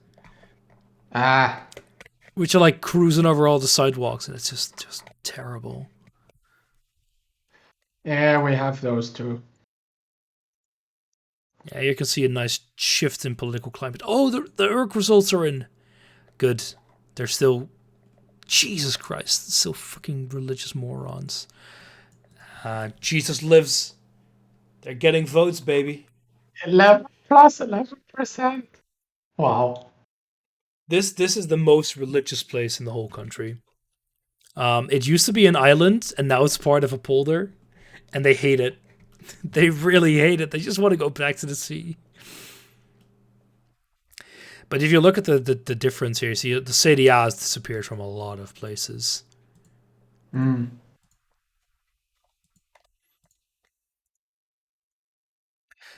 Which are like cruising over all the sidewalks, and it's just terrible. Yeah, we have those too. Yeah, you can see a nice shift in political climate. Oh, the ERC results are in. Good. They're still... Jesus Christ, so fucking religious morons. Jesus lives. They're getting votes, baby. 11%. Wow. This is the most religious place in the whole country. It used to be an island, and now it's part of a polder, and they hate it. They really hate it. They just want to go back to the sea. But if you look at the difference here, you see the CDA has disappeared from a lot of places.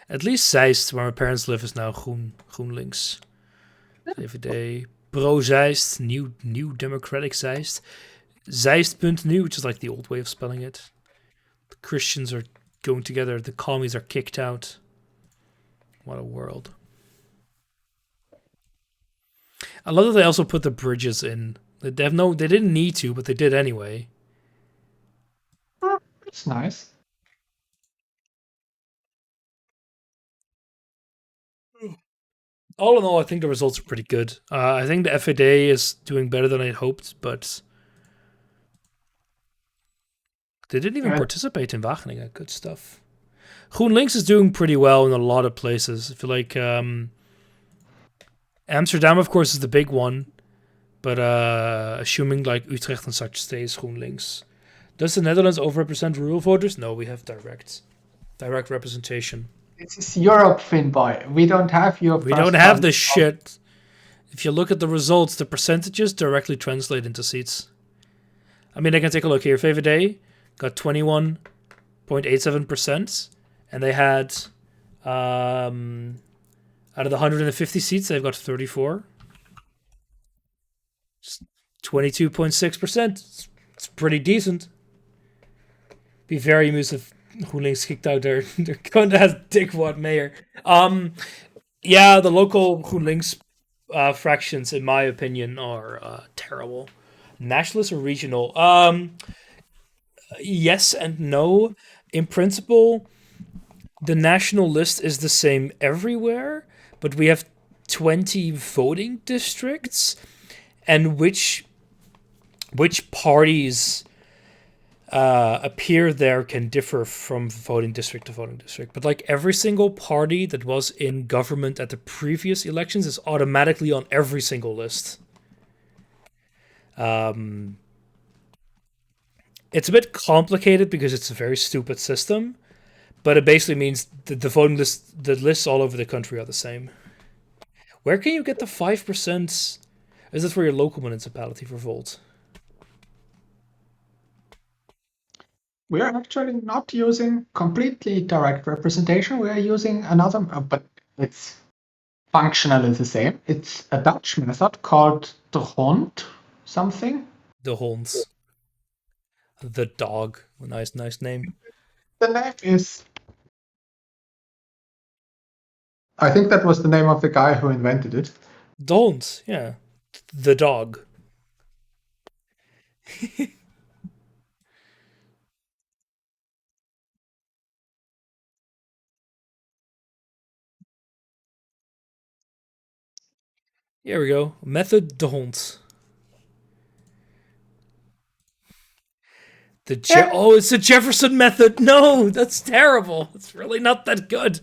At least Zeist, where my parents live, is now GroenLinks. FvD. Pro Zeist, new Democratic Zeist. Zeist.nu, which is like the old way of spelling it. The Christians are going together, the commies are kicked out. What a world. I love that they also put the bridges in. They didn't need to, but they did anyway. It's nice. All in all, I think the results are pretty good. I think the FvD is doing better than I hoped, but they didn't even participate in Wageningen. Good stuff. GroenLinks is doing pretty well in a lot of places. I feel like Amsterdam, of course, is the big one, but assuming like Utrecht and such stays GroenLinks. Does the Netherlands overrepresent rural voters? No, we have direct representation. This is Europe, Finboy. We don't have Europe. We don't have this shit. If you look at the results, the percentages directly translate into seats. I mean, I can take a look here. VVD got 21.87%, and they had out of the 150 seats, they've got 34. 22.6%. It's pretty decent. Be very amused if GroenLinks kicked out their going to have dickwad mayor. Yeah, the local GroenLinks fractions, in my opinion, are terrible. Nationalist or regional? Yes and no. In principle, the national list is the same everywhere, but we have 20 voting districts, and which parties appear there can differ from voting district to voting district. But like every single party that was in government at the previous elections is automatically on every single list. It's a bit complicated because it's a very stupid system, but it basically means that the voting list, the lists all over the country are the same. Where can you get the 5%? Is it for your local municipality for Volt? We are actually not using completely direct representation. We are using another, but it's functionally the same. It's a Dutch method called de hond something. The Holmes. The dog. Nice name. The name is... I think that was the name of the guy who invented it. The Holmes, yeah. The dog. Here we go. Method de Hond. Oh, it's the Jefferson method. No, that's terrible. It's really not that good.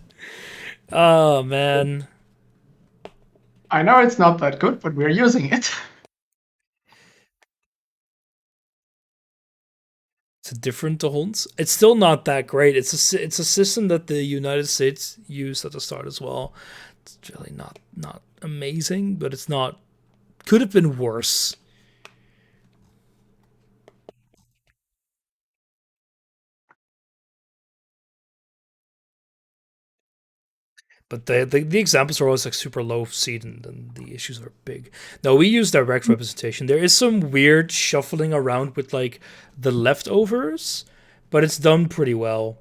Oh, man. I know it's not that good, but we're using it. It's a different de Honds. It's still not that great. It's a system that the United States used at the start as well. It's really not amazing, but it's not... Could have been worse. But the examples are always like super low seed and the issues are big. No, we use direct representation. There is some weird shuffling around with like the leftovers, but it's done pretty well,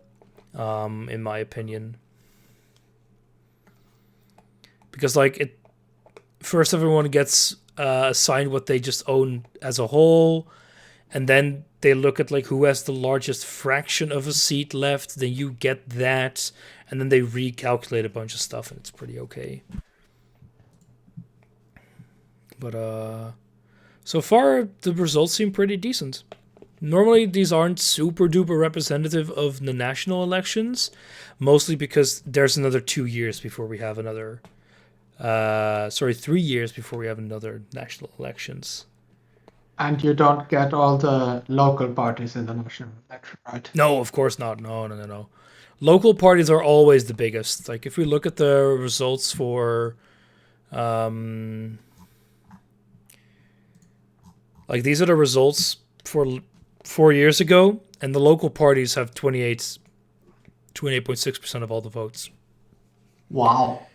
in my opinion. Because like first everyone gets assigned what they just own as a whole, and then they look at like who has the largest fraction of a seat left, then you get that, and then they recalculate a bunch of stuff, and it's pretty okay. But so far the results seem pretty decent. Normally these aren't super duper representative of the national elections, mostly because there's another 2 years before we have another 3 years before we have another national elections. And you don't get all the local parties in the national election, right? No, of course not. No. Local parties are always the biggest. Like if we look at the results for, like these are the results for 4 years ago, and the local parties have 28.6% of all the votes. Wow.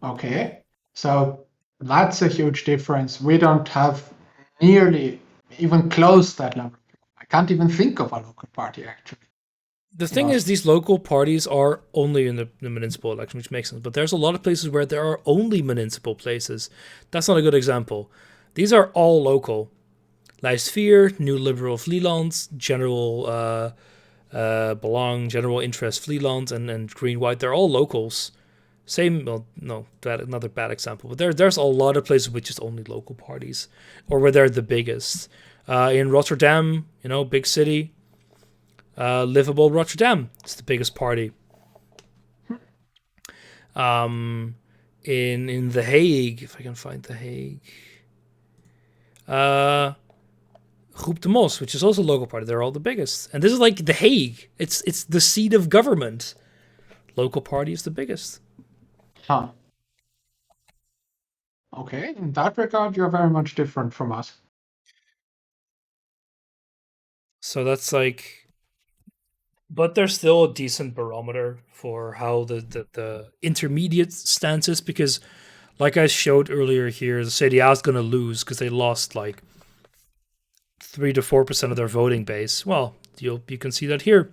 Okay, so that's a huge difference. We don't have nearly even close that level. I can't even think of a local party, actually. The thing is, these local parties are only in the municipal election, which makes sense. But there's a lot of places where there are only municipal places. That's not a good example. These are all local. Lijst 4, New Liberal Vlieland, General Belang, General Interest Vlieland, and Green-White. They're all locals. Same, well, no, another bad example. But there's a lot of places with just only local parties, or where they're the biggest. In Rotterdam, big city, Livable Rotterdam, it's the biggest party. In The Hague, if I can find The Hague, Groep de Mos, which is also a local party, they're all the biggest. And this is like The Hague. It's the seat of government. Local party is the biggest. Huh. Okay, in that regard, you're very much different from us. So that's like, but there's still a decent barometer for how the intermediate stance is, because like I showed earlier here, the CDA is going to lose because they lost like 3 to 4% of their voting base. Well, you can see that here.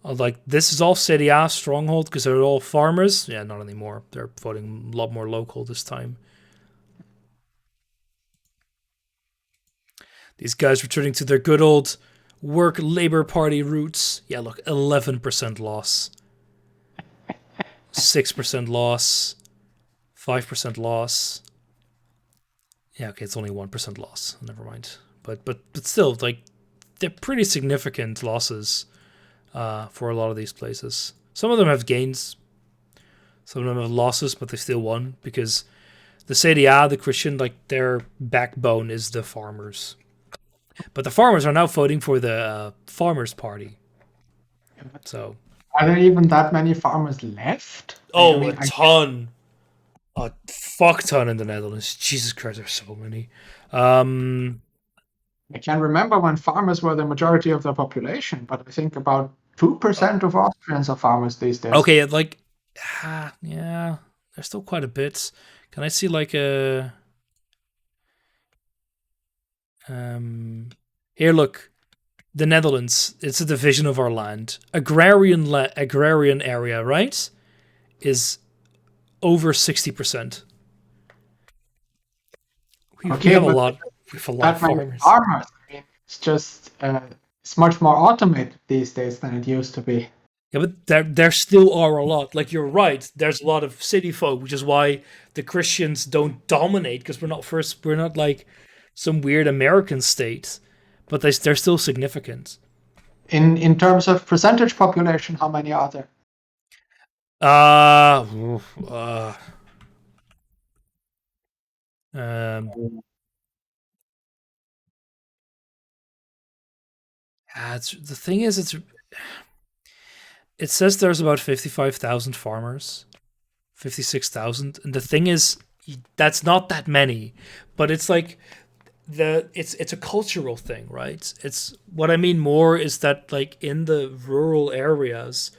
Like, this is all CDA stronghold because they're all farmers. Yeah, not anymore. They're voting a lot more local this time. These guys returning to their good old work Labour Party roots. Yeah, look, 11% loss. 6% loss. 5% loss. Yeah, okay, it's only 1% loss. Never mind. But still, like, they're pretty significant losses. For a lot of these places. Some of them have gains. Some of them have losses, but they still won. Because the CDA, the Christian, like their backbone is the farmers. But the farmers are now voting for the Farmers' Party. So, are there even that many farmers left? Oh, a ton. A fuck ton in the Netherlands. Jesus Christ, there's so many. I can't remember when farmers were the majority of the population, but I think about 2% of Austrians are farmers these days. Okay, like, yeah, there's still quite a bit. Can I see like a here? Look, the Netherlands. It's a division of our land. Agrarian area, right? Is over 60%. We have a lot. We have a lot of that many farmers. farmers. I mean, it's just it's much more automated these days than it used to be. Yeah, but there still are a lot. Like, you're right. There's a lot of city folk, which is why the Christians don't dominate, because we're not like some weird American state, but they're still significant. In terms of percentage population, how many are there? The thing is, it says there's about 55,000 farmers, 56,000, and the thing is, that's not that many, but it's like it's a cultural thing, right? It's what I mean more is that, like, in the rural areas,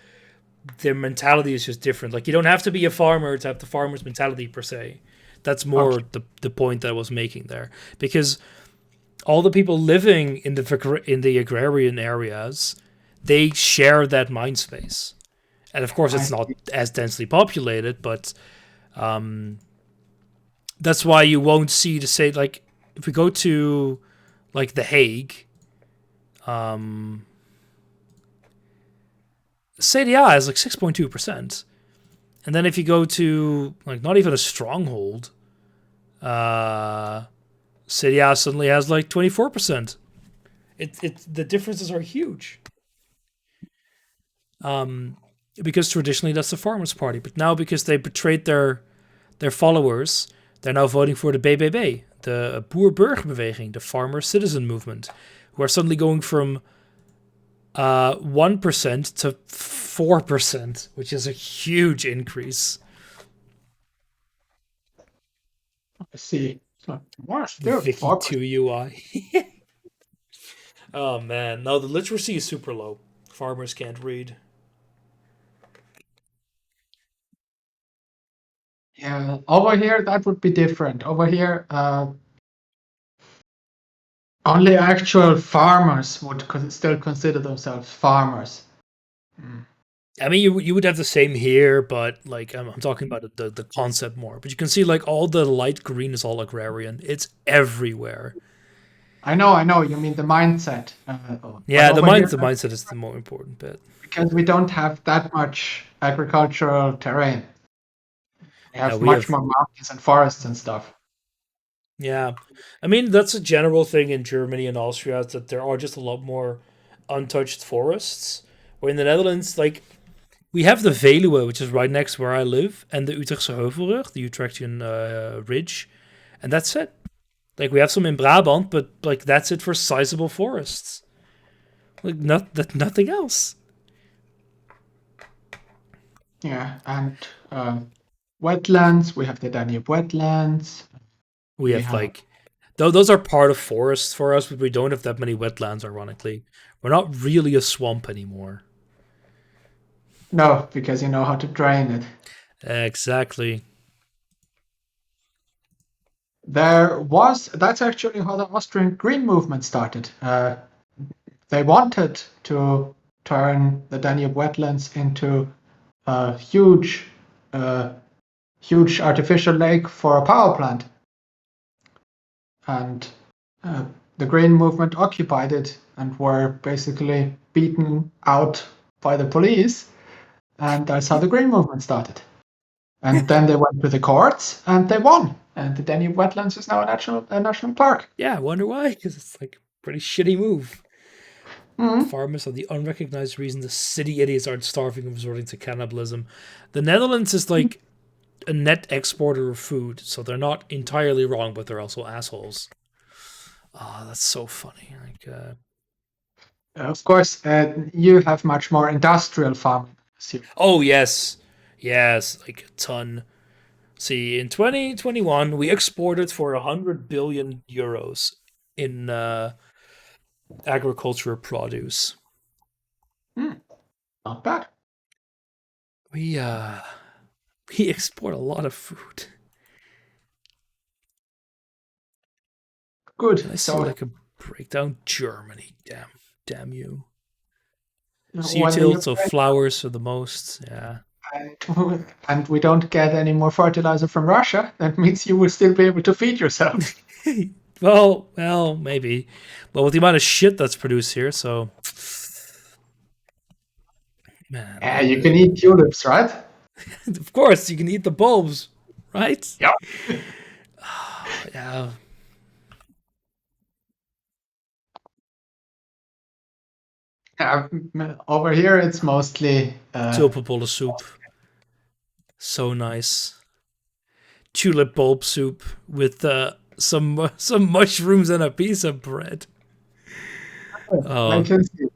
their mentality is just different. Like, you don't have to be a farmer to have the farmer's mentality per se. That's more the point that I was making there, because all the people living in the agrarian areas, they share that mind space, and of course it's not as densely populated, but that's why you won't see to say, like, if we go to like The Hague, CDA is like 6.2%, and then if you go to, like, not even a stronghold, CDA suddenly has like 24%. The differences are huge. Because traditionally that's the Farmers' Party, but now because they betrayed their followers, they're now voting for the BBB, the Boer-Burgerbeweging, the Farmer Citizen Movement, who are suddenly going from 1% to 4%, which is a huge increase. I see. So, still Vicky 2 UI. Oh man, no, the literacy is super low. Farmers can't read. Yeah, over here that would be different. Over here, only actual farmers would still consider themselves farmers. I mean, you would have the same here, but like I'm talking about the concept more. But you can see, like, all the light green is all agrarian. It's everywhere. I know. You mean the mindset? Yeah, the mindset is the more important bit, because we don't have that much agricultural terrain. We have much more mountains and forests and stuff. Yeah, I mean, that's a general thing in Germany and Austria, that there are just a lot more untouched forests. Where in the Netherlands, like, we have the Veluwe, which is right next where I live, and the Utrechtse Heuvelrug, the Utrechtine Ridge, and that's it. Like, we have some in Brabant, but like that's it for sizable forests. Like, nothing else. Yeah, and wetlands. We have the Danube wetlands. We have like, though those are part of forests for us, but we don't have that many wetlands. Ironically, we're not really a swamp anymore. No, because you know how to drain it. Exactly. That's actually how the Austrian Green Movement started. They wanted to turn the Danube wetlands into a huge artificial lake for a power plant. And the Green Movement occupied it and were basically beaten out by the police. And that's how the Green Movement started. And then they went to the courts and they won. And the Danube wetlands is now a national park. Yeah, I wonder why, because it's like a pretty shitty move. Mm-hmm. Farmers are the unrecognized reason the city idiots aren't starving and resorting to cannibalism. The Netherlands is like a net exporter of food, so they're not entirely wrong, but they're also assholes. Oh, that's so funny. Like, of course, you have much more industrial farming. Oh, yes, like a ton. See, in 2021, we exported for 100 billion euros in agricultural produce. Not bad. We export a lot of food. Good. Can I see So like a breakdown? Germany, damn you. when CU you tilts of flowers for the most. Yeah. and we don't get any more fertilizer from Russia, that means you will still be able to feed yourself. well, maybe. But with the amount of shit that's produced here, so man. Yeah, you can eat tulips, right? Of course, you can eat the bulbs, right? Yep. Yeah. Over here, it's mostly Tulip bowl of soup. So nice. Tulip bulb soup with some mushrooms and a piece of bread. I can see.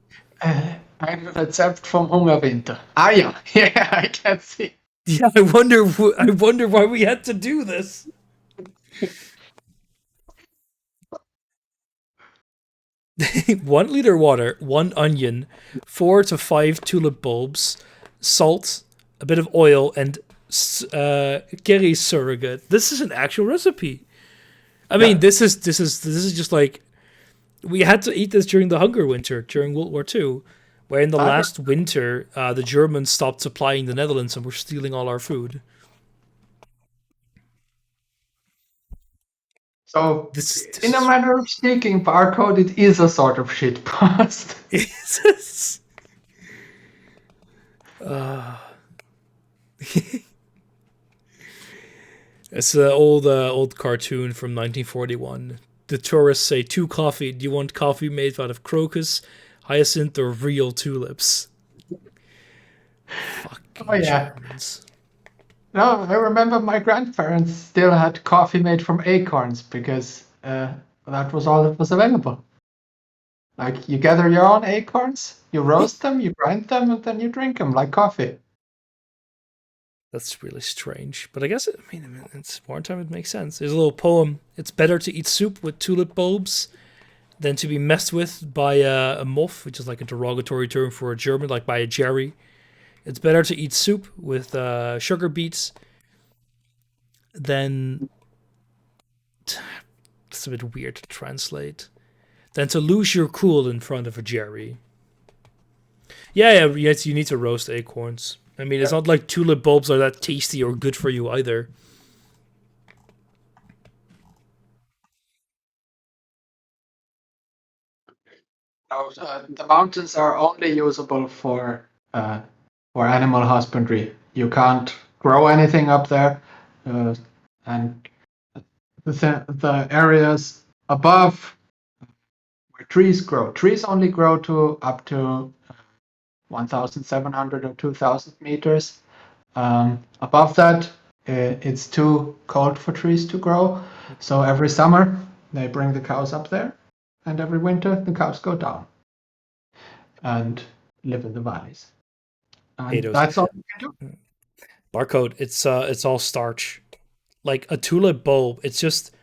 Ein Rezept vom Hungerwinter. Ah ja, yeah, I can see. Yeah, I wonder why we had to do this. 1 liter water, 1 onion, 4 to 5 tulip bulbs, salt, a bit of oil, and curry surrogate. This is an actual recipe. I mean, this is just like we had to eat this during the Hunger Winter during World War II, where in the last winter the Germans stopped supplying the Netherlands and were stealing all our food. So, in a manner of speaking, barcode, it is a sort of shit post. It's it's an old cartoon from 1941. The tourists say, 2 coffee. Do you want coffee made out of crocus, hyacinth, or real tulips? Fucking Germans. No, I remember my grandparents still had coffee made from acorns because that was all that was available. Like, you gather your own acorns, you roast them, you grind them, and then you drink them like coffee. That's really strange. But I guess, it's wartime, it makes sense. There's a little poem. It's better to eat soup with tulip bulbs than to be messed with by a moth, which is like a derogatory term for a German, like by a Jerry. It's better to eat soup with sugar beets than... It's a bit weird to translate. Than to lose your cool in front of a Jerry. Yeah, yes, you need to roast acorns. I mean, it's not like tulip bulbs are that tasty or good for you either. No, the mountains are only usable for animal husbandry. You can't grow anything up there, and the areas above where trees grow. Trees only grow to up to 1,700 or 2,000 meters. Above that, it's too cold for trees to grow. So every summer, they bring the cows up there, and every winter, the cows go down and live in the valleys. And that's all you can do. Barcode, it's all starch. Like a tulip bulb, it's just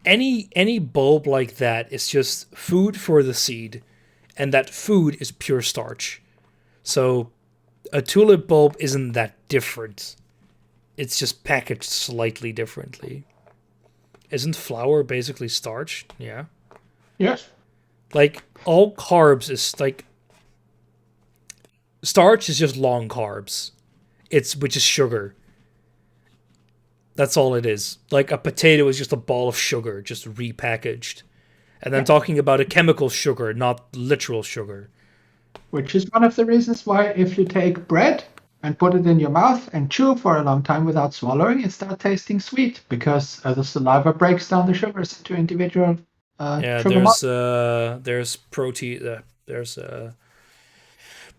any bulb like that is just food for the seed, and that food is pure starch. So a tulip bulb isn't that different. It's just packaged slightly differently. Isn't flour basically starch? Yeah. Yes. Like all carbs is like starch is just long carbs. Which is sugar. That's all it is. Like a potato is just a ball of sugar, just repackaged. And I'm talking about a chemical sugar, not literal sugar. Which is one of the reasons why if you take bread and put it in your mouth and chew for a long time without swallowing, it starts tasting sweet because the saliva breaks down the sugars into individual sugar there's protein. There's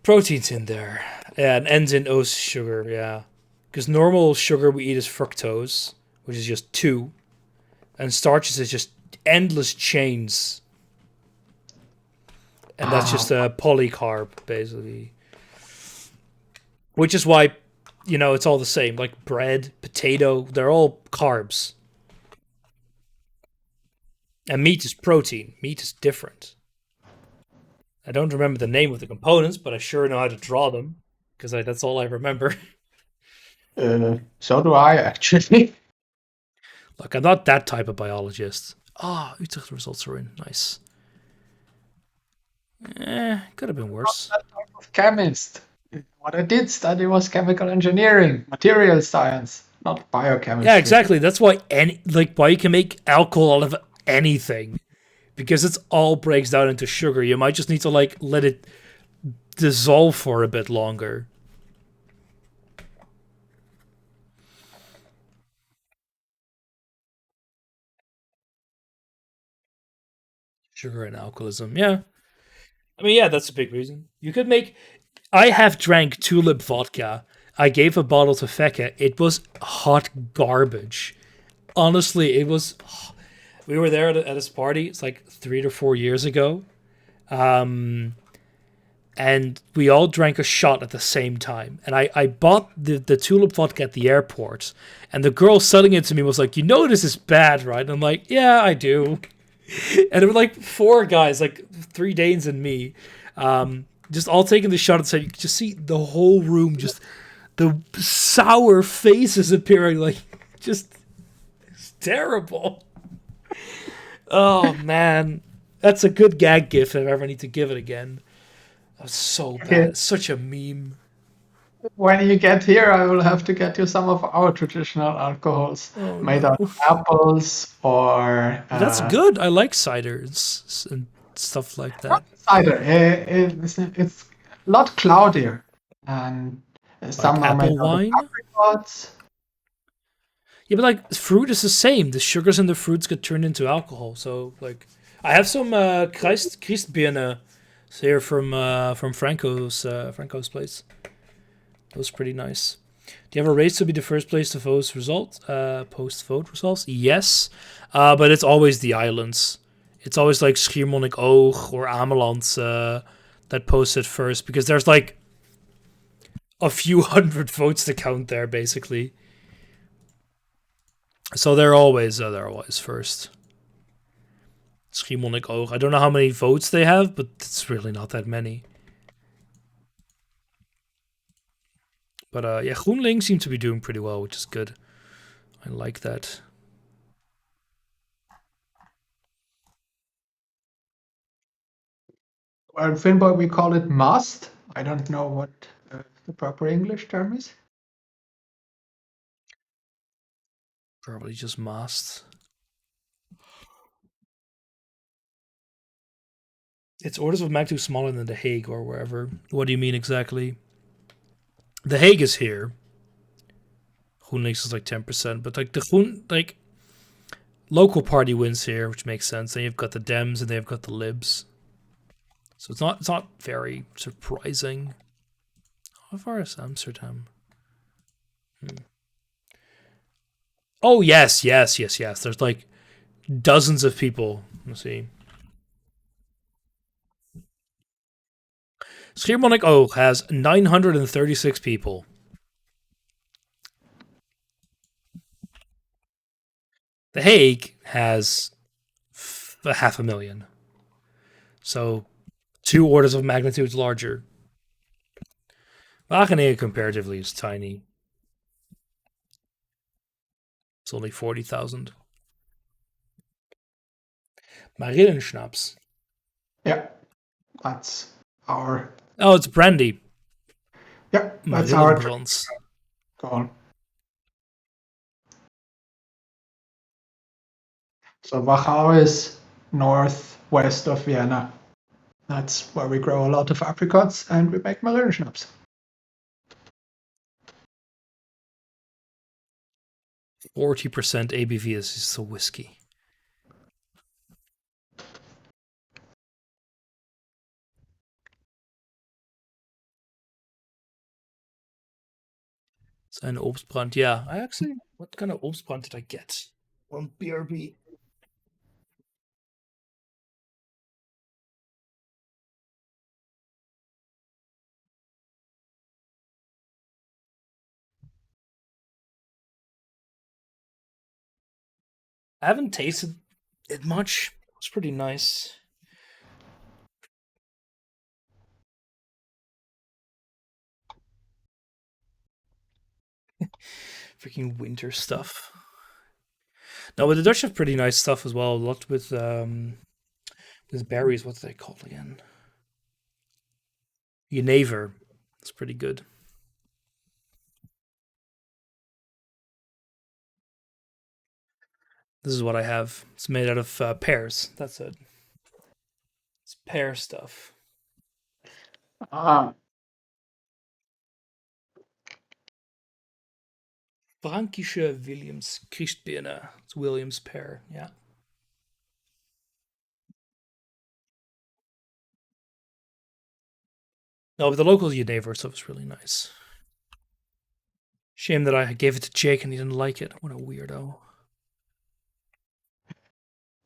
proteins in there. Yeah, and ends in O sugar. Yeah, because normal sugar we eat is fructose, which is just 2, and starches is just endless chains. And that's just a polycarb, basically. Which is why, it's all the same. Like bread, potato, they're all carbs. And meat is protein. Meat is different. I don't remember the name of the components, but I sure know how to draw them because that's all I remember. So do I, actually. Look, I'm not that type of biologist. Ah, Utrecht results are in. Nice. Could have been worse. That type of chemist. What I did study was chemical engineering, material science, not biochemistry. Yeah, exactly. That's why why you can make alcohol out of anything, because it all breaks down into sugar. You might just need to let it dissolve for a bit longer. Sugar and alcoholism. Yeah. I mean, yeah, that's a big reason. You could make. I have drank tulip vodka. I gave a bottle to Feka. It was hot garbage. Honestly, it was. We were there at this party. It's like 3 to 4 years ago. And we all drank a shot at the same time. And I bought the tulip vodka at the airport. And the girl selling it to me was like, "You know this is bad, right?" And I'm like, "Yeah, I do." And there were like 4 guys, like 3 Danes and me, just all taking the shot. And so you could just see the whole room, just the sour faces appearing, like just it's terrible. Oh man, that's a good gag gif if I ever need to give it again. That's so bad. It's such a meme. When you get here, I will have to get you some of our traditional alcohols made out of apples or. That's good. I like ciders and stuff like that. Cider. It's a lot cloudier, and some Like are made apple out wine? of apricots. Yeah, but like fruit is the same. The sugars in the fruits get turned into alcohol. So like, I have some Christbirne here from Franco's place. That was pretty nice. Do you have a race to be the first place to post vote results? Yes, but it's always the islands. It's always like Schiermonnikoog or Ameland that post it first, because there's like a few hundred votes to count there, basically. So they're always first. Schiermonnikoog. I don't know how many votes they have, but it's really not that many. But yeah, GroenLinks seem to be doing pretty well, which is good. I like that. Well, in Finboy we call it must. I don't know what the proper English term is. Probably just mast. It's orders of magnitude smaller than The Hague or wherever. What do you mean exactly? The Hague is here. GroenLinks is like 10%, but like local party wins here, which makes sense. Then you've got the Dems and they've got the Libs. So it's not very surprising. How far is Amsterdam? Oh yes. There's like dozens of people. Let's see. Schiermonnikoog has 936 people. The Hague has 500,000. So 2 orders of magnitude larger. Wageningen comparatively is tiny. It's only 40,000. Marillenschnaps. Yeah, that's our. Oh, it's brandy. Yeah, that's our Marillenbrand. goal. So Wachau is northwest of Vienna. That's where we grow a lot of apricots and we make Malone schnapps. 40% ABV is just a whiskey. Ein Obstbrand. Yeah, I actually. What kind of Obstbrand did I get? On BRB. I haven't tasted it much. It's pretty nice. Freaking winter stuff. No, but the Dutch have pretty nice stuff as well. A lot with berries. What's they called again? Jenever. It's pretty good. This is what I have. It's made out of pears. That's it. It's pear stuff. Frankische Williams Christbirne. It's Williams pear, yeah. No, but the local Jenever stuff is really nice. Shame that I gave it to Jake and he didn't like it. What a weirdo.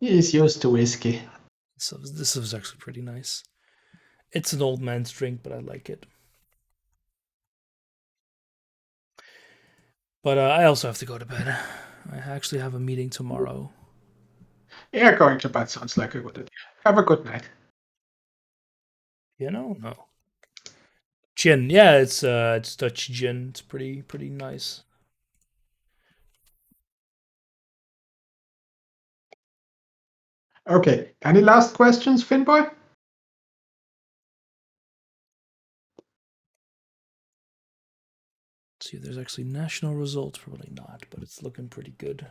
He's used to whiskey. So this was actually pretty nice. It's an old man's drink, but I like it. But I also have to go to bed. I actually have a meeting tomorrow. Yeah, going to bed sounds like a good idea. Have a good night. You know? No. Gin. Yeah, it's Dutch gin. It's pretty nice. Okay. Any last questions, Finboy? Let's see if there's actually national results. Probably not, but it's looking pretty good.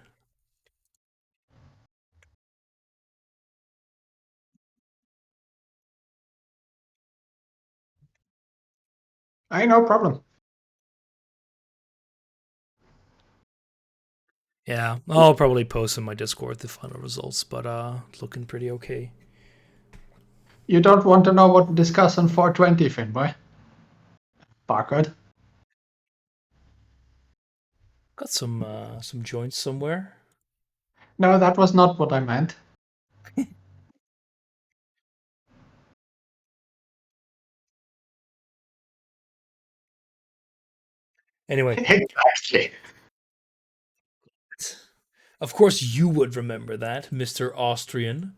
No problem. Yeah, I'll probably post in my Discord the final results, but looking pretty okay. You don't want to know what to discuss on 420, Finboy? Barcode. Got some joints somewhere. No, that was not what I meant. Anyway. Exactly. Of course you would remember that, Mr. Austrian.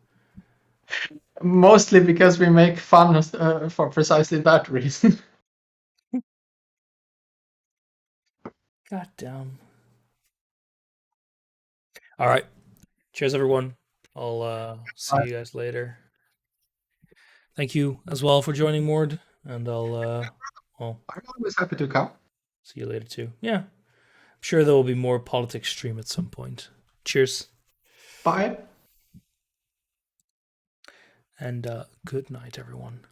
Mostly because we make fun for precisely that reason. God damn. All right. Cheers, everyone. I'll see you guys later. Thank you as well for joining, Mord. And I'll I'm always happy to come. See you later too. Yeah. I'm sure there will be more politics stream at some point. Cheers. Bye. And good night, everyone.